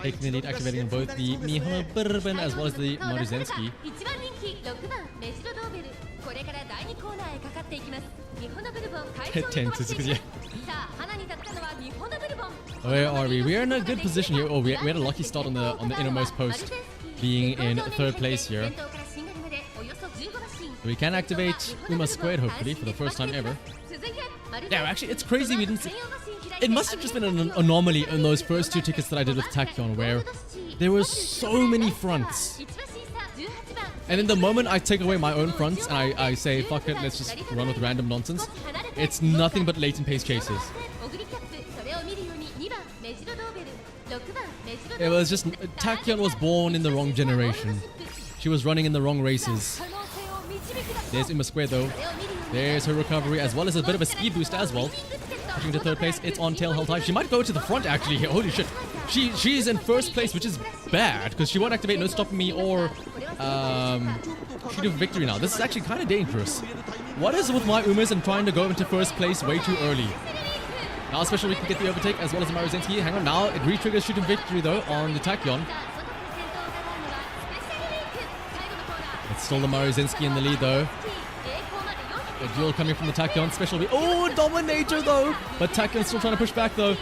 Taking activating on both the Mihono Bourbon as well as the Maruzensky. Where are we? We are in a good position here. Oh, we had a lucky start on the innermost post, being in 3rd place here. We can activate Uma Squared hopefully for the first time ever. Yeah, actually, it's crazy we didn't see. It must have just been an anomaly in those first 2 tickets that I did with Tachyon, where there were so many fronts. And then the moment I take away my own fronts and I say, fuck it, let's just run with random nonsense, it's nothing but latent pace chases. It was just, Tachyon was born in the wrong generation. She was running in the wrong races. There's Uma Square though. There's her recovery as well as a bit of a speed boost as well. Pushing to 3rd place, it's on tail held high. She might go to the front actually here. Holy shit. She's in 1st place, which is bad because she won't activate No Stopping Me or Shooting for Victory now. This is actually kind of dangerous. What is with my Umas and trying to go into 1st place way too early? Now especially we can get the overtake as well as the Maruzensky. Hang on, now it re-triggers Shooting Victory though on the Tachyon. It's still the Maruzensky in the lead though. A duel coming from the Tachyon, special beat. Oh, Dominator though! But Tachyon's still trying to push back though.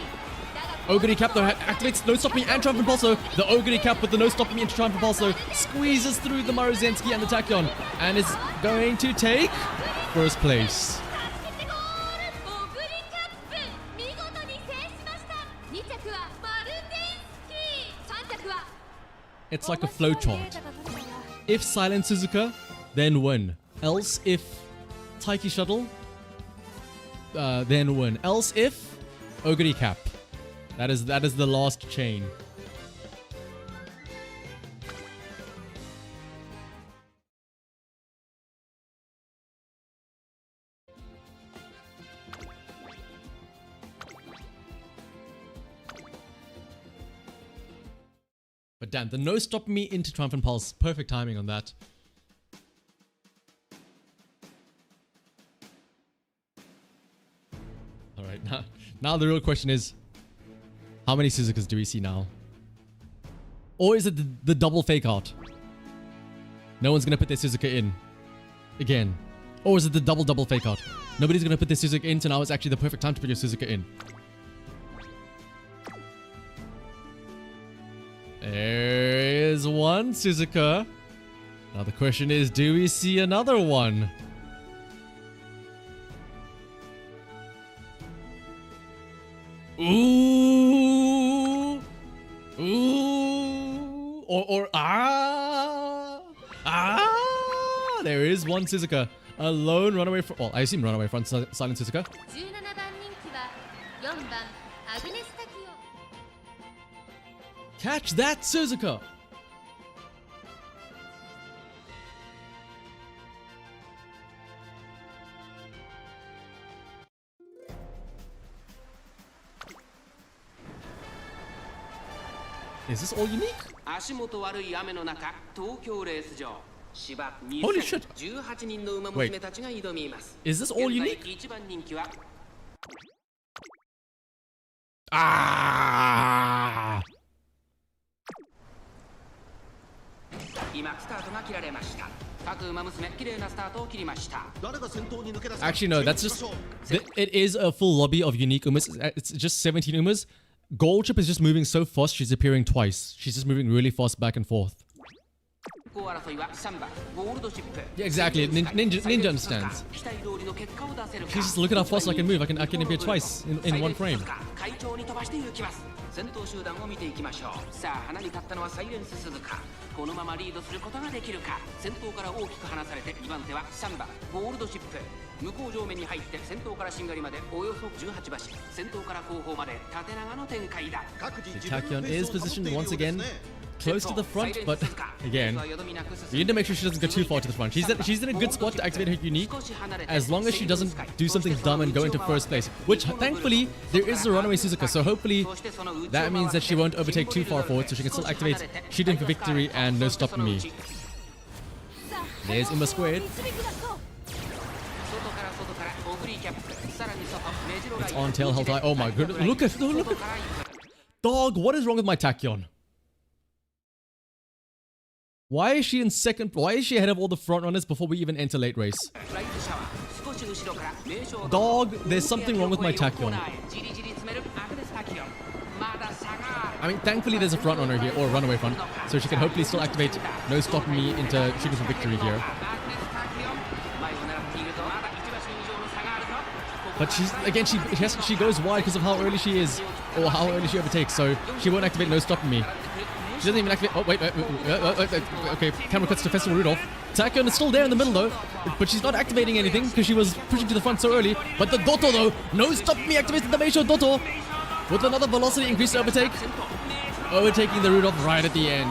Ogre Cap though activates No Stopping Me and Triumph Impulso. The Ogre Cap with the No Stopping Me into Triumph Impulso squeezes through the Maruzensky and the Tachyon and is going to take 1st place. It's like a flowchart. If Silent Suzuka, then win. Else if Taiki Shuttle, then win. Else if Ogre Cap. That is the last chain. But damn, the No Stopping Me into Triumphant Pulse. Perfect timing on that. Alright, now the real question is, how many Suzukas do we see now? Or is it the double fake out? No one's gonna put their Suzuka in. Again. Or is it the double fake out? Nobody's gonna put their Suzuka in, so now it's actually the perfect time to put your Suzuka in. There's one Suzuka. Now the question is, do we see another one? Ooh. Ooh. Or there is one Suzuka. A lone runaway front. Well, I assume runaway front Silent Suzuka. Catch that Suzuka! Is this all unique? Holy shit! Wait, is this all unique? Ah! Actually, no, that's just... It is a full lobby of unique Umas. It's just 17 Umas. Gold Chip is just moving so fast, she's appearing twice. She's just moving really fast back and forth. Yeah, exactly. Ninja understands. She's just, look at how fast I can move. I can appear twice in one frame. 先頭集団を見ていきましょう。さあ花に立ったのはサイレンス鈴鹿。このままリードすることができるか。先頭から大きく離されて2番手は3番ゴールドシップ。向こう上面に入って先頭からしんがりまでおよそ18馬身。先頭から後方まで縦長の展開だ。 Tachyon is positioned once again close to the front, but again, you need to make sure she doesn't go too far to the front. She's in a good spot to activate her unique, as long as she doesn't do something dumb and go into first place, which thankfully there is a runaway Suzuka, so hopefully that means that she won't overtake too far forward, so she can still activate shooting for victory and no stopping me. There's Uma squared. It's on tail held high. Oh my goodness, look at dog, what is wrong with my Tachyon? Why is she in second? Why is she ahead of all the front runners before we even enter late race? Dog, there's something wrong with my Tachyon. I mean, thankfully there's a front runner here, or a runaway front, so she can hopefully still activate no stopping me into shooting for victory here. But she's, again, she goes wide because of how early she is, or how early she overtakes, so she won't activate no stopping me. She doesn't even activate. Oh, wait. Okay, camera cuts to Festival Rudolph. Tachyon is still there in the middle, though. But she's not activating anything because she was pushing to the front so early. But the Dotto, though. No stop me activates the Meisho Dotto. With another velocity increase to overtake. Overtaking the Rudolph right at the end.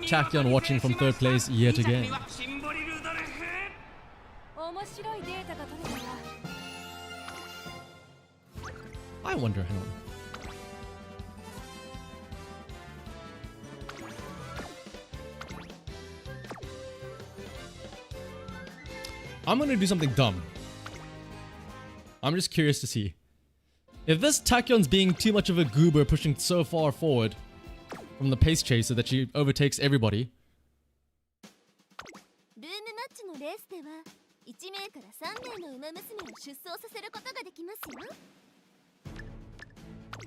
Tachyon watching from third place yet again. I wonder, hang on. I'm gonna do something dumb. I'm just curious to see. If this Tachyon's being too much of a goober, pushing so far forward from the pace chaser that she overtakes everybody.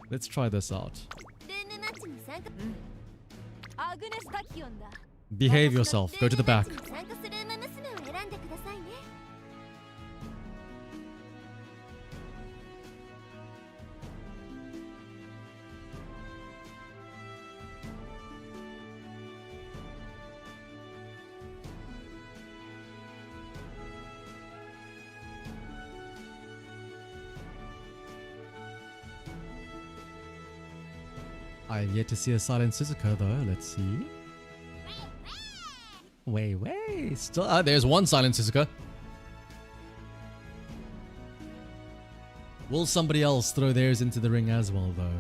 Let's try this out. Behave yourself. Go to the back. I've yet to see a silent Suzuka though. Let's see. Wait. Still, there's one silent Suzuka. Will somebody else throw theirs into the ring as well though?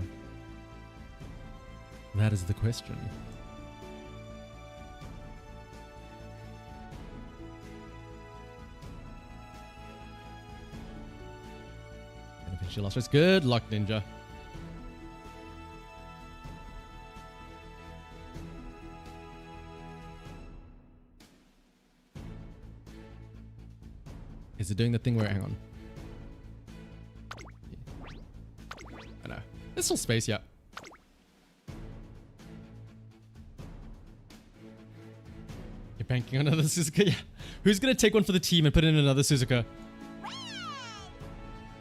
That is the question. And if she lost race, good luck, Ninja. Is it doing the thing where, hang on. I know. There's still space, yeah. You're banking on another Suzuka? Yeah. Who's gonna take one for the team and put in another Suzuka?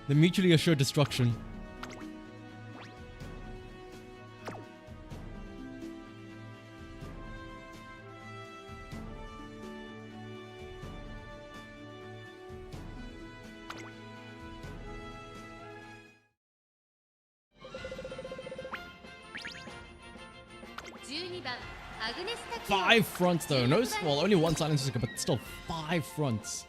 The mutually assured destruction. Five fronts though. No, well, only one silent Suzuka, but still 5 fronts.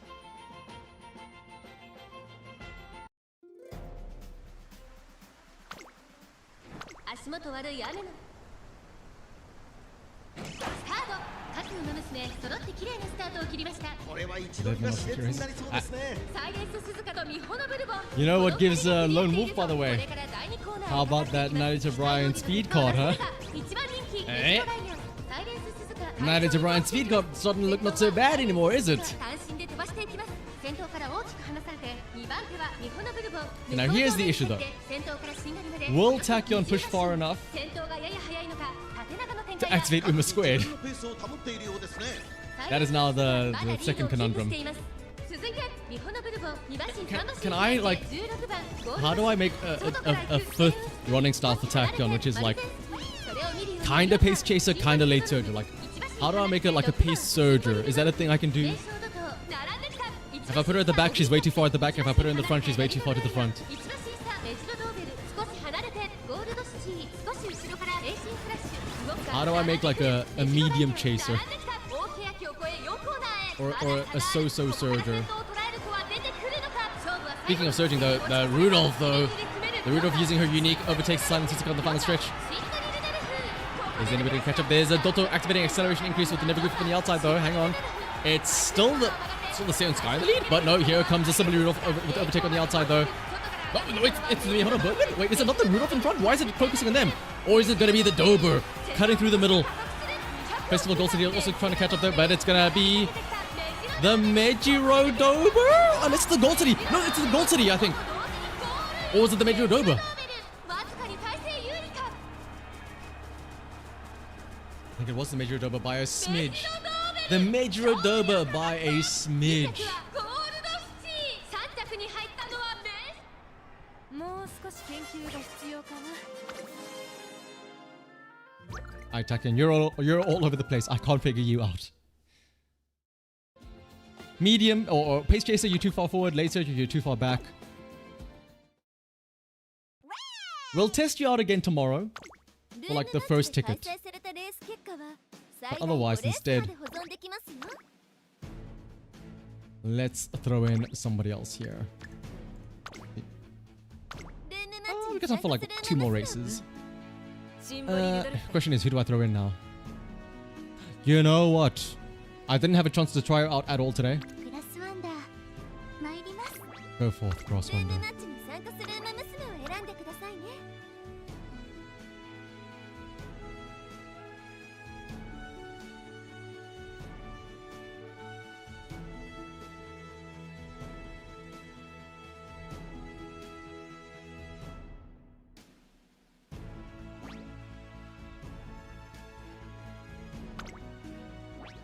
You know what gives Lone Wolf, by the way? How about that Narita Bryan speed card, huh? Eh? Narita Bryan speed card starting to look not so bad anymore, is it? Now here's the issue though. Will Tachyon push far enough to activate Uma squared? That is now the second conundrum. Can I, like, how do I make a fifth running style for Tachyon, which is like kinda pace chaser, kinda late surger? Like, how do I make it like a pace surger? Is that a thing I can do? If I put her at the back, she's way too far at the back. If I put her in the front, she's way too far to the front. How do I make like a medium chaser? Or a so-so surger? Speaking of surging, the Rudolph though, the Rudolph using her unique overtakes Silent Suzuka on the final stretch. Is anybody going to catch up? There's a Dotto activating acceleration increase with the never grip on the outside though. Hang on. It's still the same Sky in the lead, but no, here comes a similar Rudolph with the overtake on the outside though. Oh, no, it's the Honda Bergman? Wait, is it not the Rudolph in front? Why is it focusing on them? Or is it going to be the Dober cutting through the middle? Festival Gold City also trying to catch up there, but it's going to be the Mejiro Dober? And it's the Gold City. No, it's the Gold City, I think. Or was it the Mejiro Dober? I think it was the Mejiro Dober by a smidge. The Mejiro Dober by a smidge. Alright, Taken, you're all over the place. I can't figure you out. Medium or pace chaser, you're too far forward. Late surger, you're too far back. We'll test you out again tomorrow for like the first ticket. But otherwise, instead, let's throw in somebody else here. Oh, we got time for like 2 more races. Question is, who do I throw in now? You know what? I didn't have a chance to try her out at all today. Go forth, Crosswinder.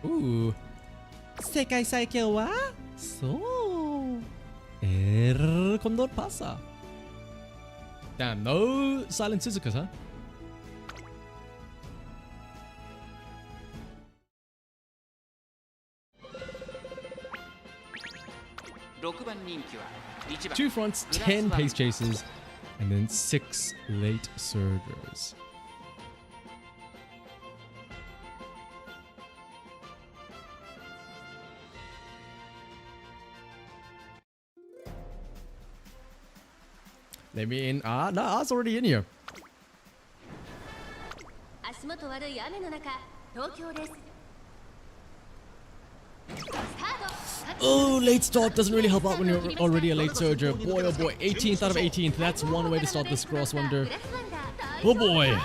Ooh. Sekai Saikyo wa? So. Condor pasa. Damn, no Silent Suzukas, huh? Two fronts, 10 pace chases, and then 6 late surgers. Let me in. No, I was already in here. Oh, late start doesn't really help out when you're already a late surger. Boy, oh boy, 18th out of 18th. That's one way to start this Crosswinder. Oh boy.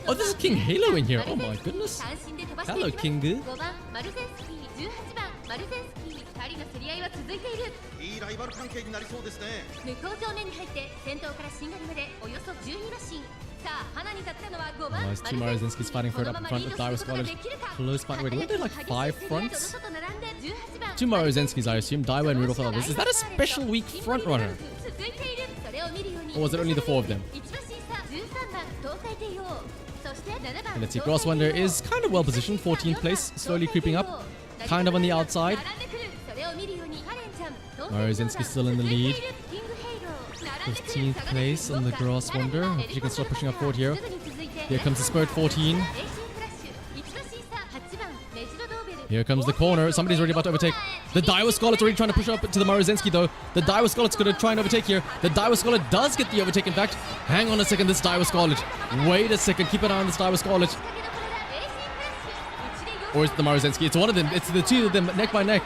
Oh, this is King Halo in here. Oh my goodness. Hello, Kingu. Nice. Two Maruzenski's fighting for it up in front with Daiwa Scarlet. Close fight. Wait, weren't there like 5 fronts? Two Maruzenski's, I assume. Daiwa and Rudolph others. Is that a special week front runner? Or was it only the 4 of them? And let's see. Crosswinder is kind of well positioned. 14th place. Slowly creeping up. Kind of on the outside. Maruzenski still in the lead. 15th place on the Crosswinder. Hope she can start pushing up forward here. Here comes the spurt, 14. Here comes the corner. Somebody's already about to overtake. The Daiwa Scarlet's already trying to push up to the Maruzenski though. The Daiwa Scarlet's going to try and overtake here. The Daiwa Scarlet does get the overtake in fact. Hang on a second, this Daiwa Scarlet. Wait a second, keep an eye on this Daiwa Scarlet. Or is it the Maruzenski? It's one of them. It's the 2 of them neck by neck.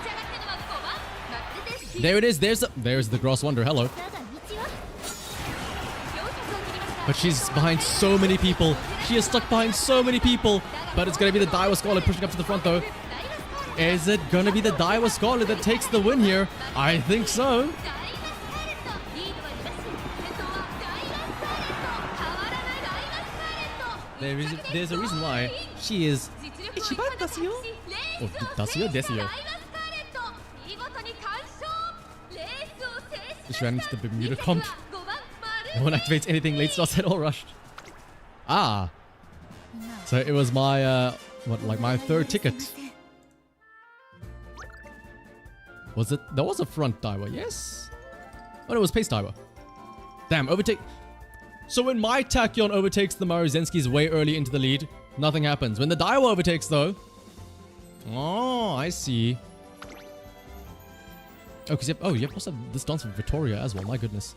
There it is. There's the Crosswinder. Hello. But she's behind so many people. She is stuck behind so many people. But it's going to be the Daiwa Scarlet pushing up to the front though. Is it going to be the Daiwa Scarlet that takes the win here? I think so. There's a reason why she is Ichiban desu yo. Oh, 出すよ、ですよ。Just ran into the Bermuda comp. No one activates anything. Late start set all rushed. Ah. So it was my, like my third ticket. Was it? There was a front diver, yes? Oh, no, it was pace diver. Damn, overtake. So when my Tachyon overtakes the Maruzenskis way early into the lead, nothing happens. When the diver overtakes though... Oh, I see. Oh, because you have also this dance with Vittoria as well. My goodness.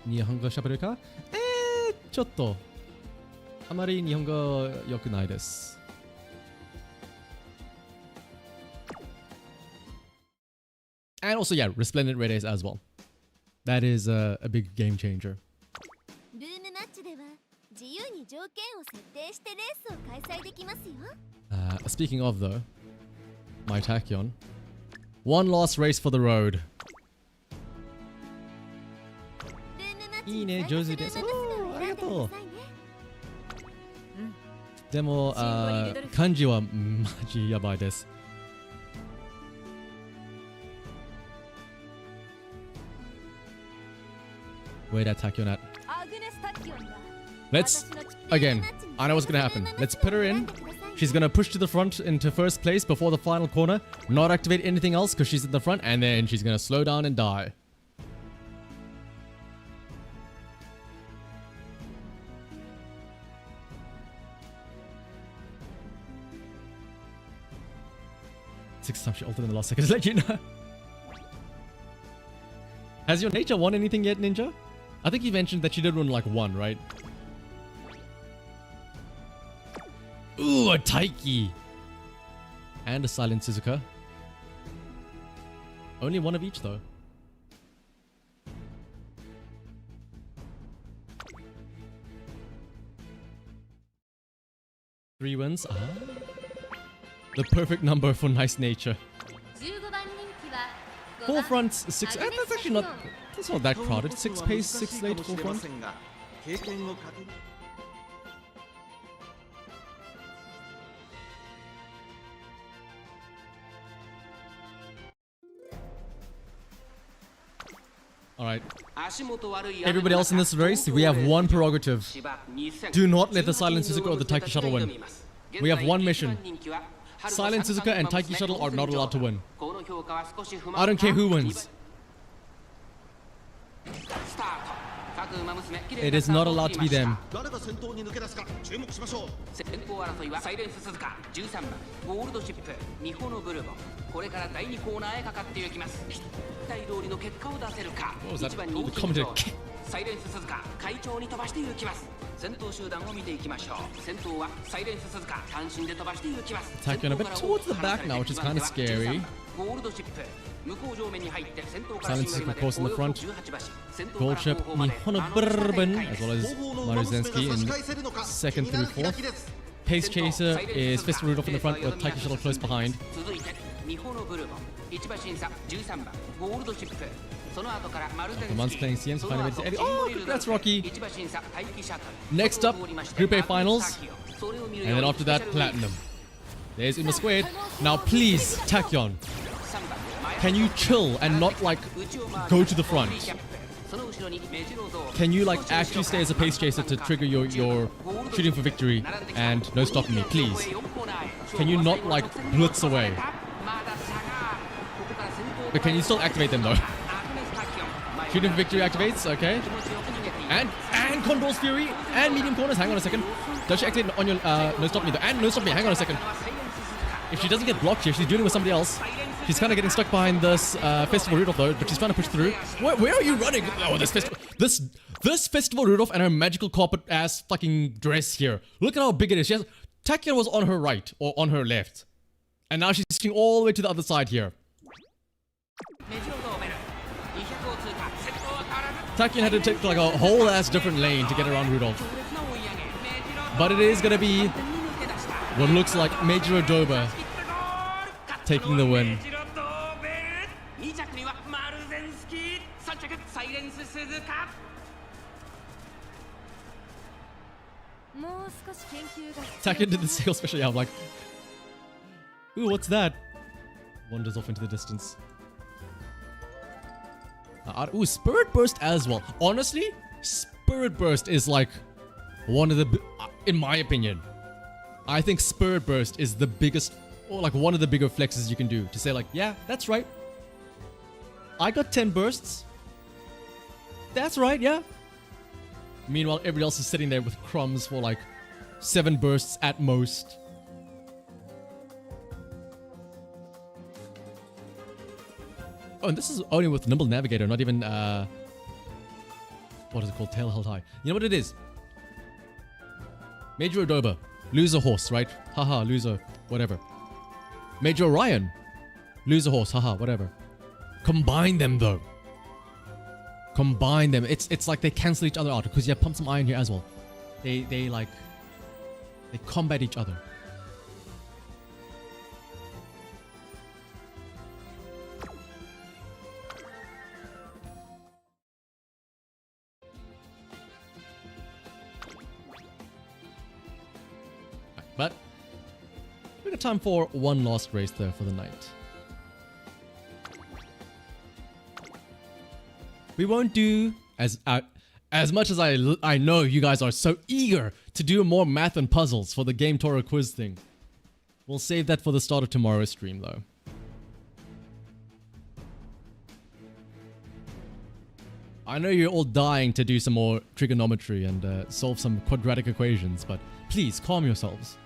Nihongo shaberu ka? ちょっとあまり日本語良くないです。And also, yeah, Resplendent Red Ace as well. That is a big game changer. Speaking of though, my Tachyon. One last race for the road. いいね、上手です。ありがとう。でも、漢字はマジやばいです。Where that Tachyon at? Let's, again, I know what's gonna happen. Let's put her in. She's gonna push to the front into first place before the final corner. Not activate anything else because she's in the front. And then she's gonna slow down and die. Six times she ulted in the last second, let you know. Has your nature won anything yet, Ninja? I think you mentioned that she did win like one, right? Ooh, a Taiki! And a Silent Suzuka. Only one of each though. Three wins. Ah. The perfect number for nice nature. Four fronts, six. That's actually not. That's not that crowded. Six pace, six late, four front. Alright. Everybody else in this race, we have one prerogative. Do not let the Silent Suzuka or the Taiki Shuttle win. We have one mission. Silent Suzuka and Taiki Shuttle are not allowed to win. I don't care who wins. It is not allowed to be them. What was that? The commentator kick. Tachyon a bit towards the back now, which is kind of scary. Silent Suzuka, of course, in the front. Gold Ship, Nihono Bourbon, as well as Maruzensky in second through fourth. Pace Chaser is Festival Rudolph in the front with Taiki Shuttle close behind. Command's playing CM, so finally made it to Eddie. Oh, congrats, Rocky! Next up, Group A Finals. And then after that, Platinum. There's Uma Squared. Now please, Tachyon, can you chill and not like go to the front? Can you like actually stay as a pace chaser to trigger your shooting for victory and no stopping me, please? Can you not like blitz away? But can you still activate them though? Shooting for victory activates, okay. And Condor's Fury and medium corners. Hang on a second. Does she activate on your no stop me though? And no stop me. Hang on a second. If she doesn't get blocked here, she's dealing with somebody else. She's kind of getting stuck behind this Festival Rudolph though, but she's trying to push through. Where are you running? Oh, this Festival Rudolph and her magical carpet ass fucking dress here. Look at how big it is. Tachyon was on her right or on her left, and now she's switching all the way to the other side here. Tachyon had to take like a whole ass different lane to get around Rudolph. But it is gonna be what looks like Major Odoba taking the win. すか。もう少し研究が Attack into the sail special. Yeah, I'm like, ooh, what's that? Wanders off into the distance. Ooh, Spirit Burst as well. Honestly, Spirit Burst is like one of the, in my opinion, I think Spirit Burst is the biggest, or like one of the bigger flexes you can do. To say like, yeah, that's right. I got 10 bursts. That's right, yeah. Meanwhile, everybody else is sitting there with crumbs for like 7 bursts at most. Oh, and this is only with Nimble Navigator, not even, what is it called? Tail held high. You know what it is? Major Adoba. Lose a horse, right? Haha, loser, whatever. Major Orion. Lose a horse, haha, whatever. Combine them, though. Combine them. It's like they cancel each other out because you have Pump Some Iron here as well. They combat each other. But we got time for one last race there for the night. We won't do as much as I know you guys are so eager to do more math and puzzles for the GameTora quiz thing. We'll save that for the start of tomorrow's stream though. I know you're all dying to do some more trigonometry and solve some quadratic equations, but please calm yourselves.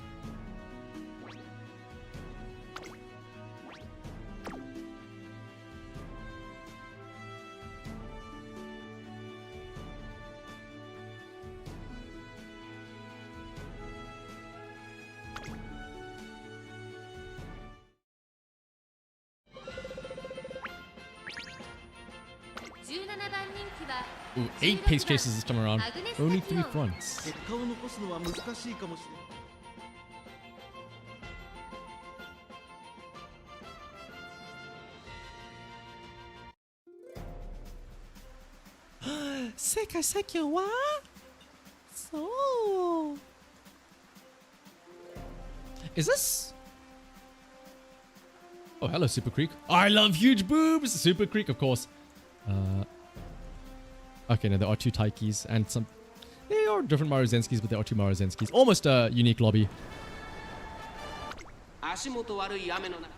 Ooh, 8 pace chases this time around. Only 3 fronts. 結果を残すのは難しいかもしれない。世界最強はそう Is this? Oh, hello, Super Creek. I love huge boobs! Super Creek, of course. Okay, no, there are 2 Taikis and some... They are different Maruzenskis, but there are 2 Maruzenskis. Almost a unique lobby. 足元悪い雨の中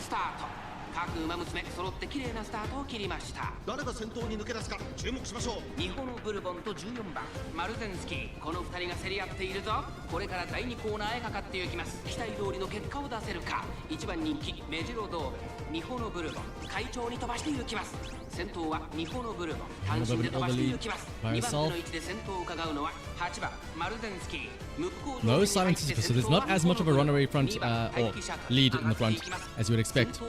スタート。各馬娘揃って綺麗なスタートを切りました。誰が先頭に抜け出すか注目しましょう。日本のブルボンと14番マルゼンスキー、この2人が競り合っているぞ。これから第2コーナーへかかっていきます。期待通りの結果を出せるか。1番人気メジロドーベ、日本のブルボン快調に飛ばしていきます。先頭は日本のブルボン単身で飛ばしていきます。2番手の位置で先頭を伺うのは8番マルゼンスキー。 No silences, so there's not as much of a runaway front or lead in the front as you would expect.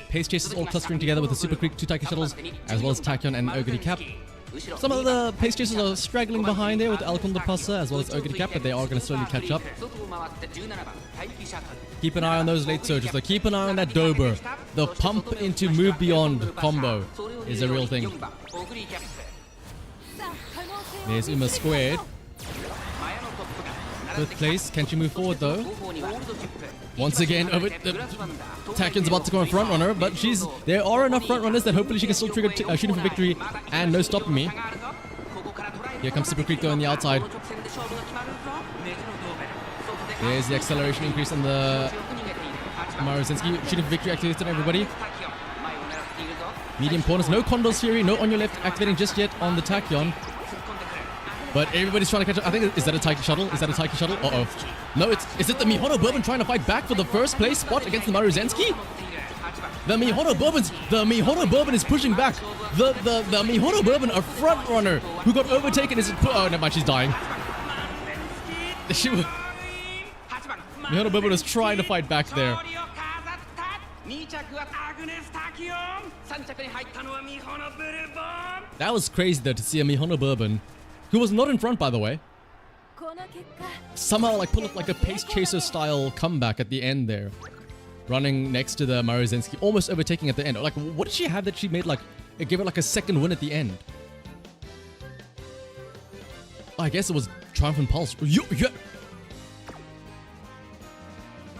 Pace chases all clustering together with the Super Creek 2 Taiki shuttles, as well as Tachyon and Ogre Cap. Some of the pace chasers are straggling behind there with Alcon the Passa as well as Ogre Cap, but they are going to slowly catch up. Keep an eye on those late surges, though. Keep an eye on that Dober. The pump into move beyond combo is a real thing. There's Uma squared. Good place. Can she move forward though? Once again, Takyon's about to go in front runner, but there are enough front runners that hopefully she can still trigger shooting for victory and no stopping me. Here comes Super Creek though on the outside. There's the acceleration increase on the Maruzinski. Shooting for victory activated on everybody. Medium corners, no Condor's Fury, no on your left activating just yet on the Tachyon. But everybody's trying to catch up. I think, is that a Taiki shuttle? Is that a Taiki shuttle? Uh-oh. No, is it the Mihono Bourbon trying to fight back for the first place spot against the Maruzenski? The Mihono Bourbon is pushing back. The Mihono Bourbon, a front runner who got overtaken, oh, never mind, she's dying. Mihono Bourbon was trying to fight back there. That was crazy though to see a Mihono Bourbon, who was not in front by the way, somehow like pull up like a pace chaser style comeback at the end there. running next to the Maruzensky, almost overtaking at the end. Like, what did she have that she made like, it gave her like a second win at the end? I guess it was Triumphant Pulse.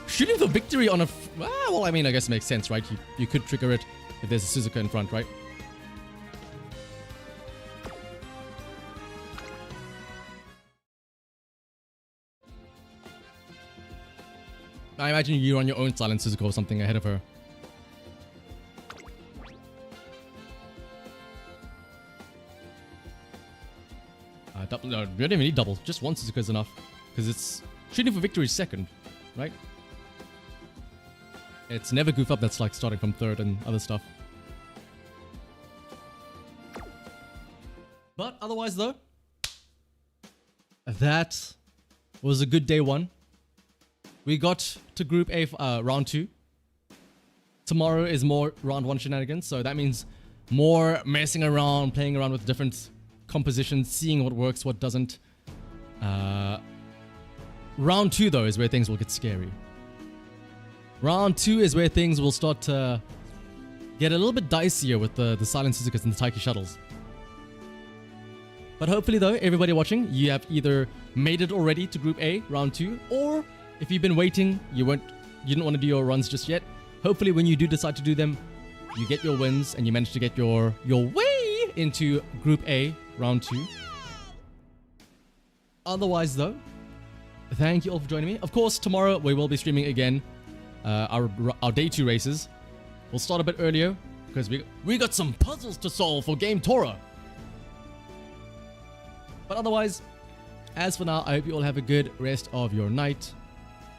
Shooting for victory on a... well, I mean, I guess it makes sense, right? You could trigger it if there's a Suzuka in front, right? I imagine you're on your own silent Suzuka or something ahead of her. No, you don't even need double. Just one Suzuka is enough. Because it's shooting for victory second, right? It's never goof up that's like starting from third and other stuff. But otherwise though, that was a good day one. We got to Group A round 2. Tomorrow is more round 1 shenanigans, so that means more messing around, playing around with different compositions, seeing what works, what doesn't. Round 2 though is where things will get scary. Round 2 is where things will start to get a little bit dicier with the Silent Suzukas and the Taiki Shuttles. But hopefully though, everybody watching, you have either made it already to Group A, Round 2, or if you've been waiting, you didn't want to do your runs just yet, hopefully when you do decide to do them, you get your wins and you manage to get your way into Group A, Round 2. Otherwise though, thank you all for joining me. Of course, tomorrow we will be streaming again our day 2 races. We'll start a bit earlier because we got some puzzles to solve for GameTora. But otherwise, as for now, I hope you all have a good rest of your night.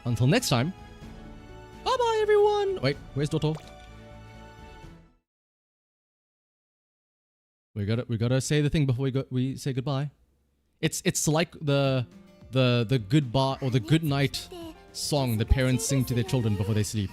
Until next time, bye-bye everyone. Wait, where's Doto? We gotta say the thing before we say goodbye. It's like the goodbye or the good night song the parents sing to their children before they sleep.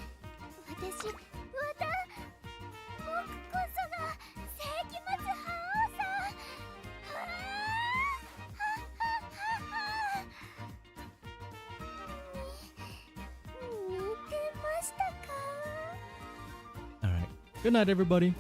Alright. Good night, everybody.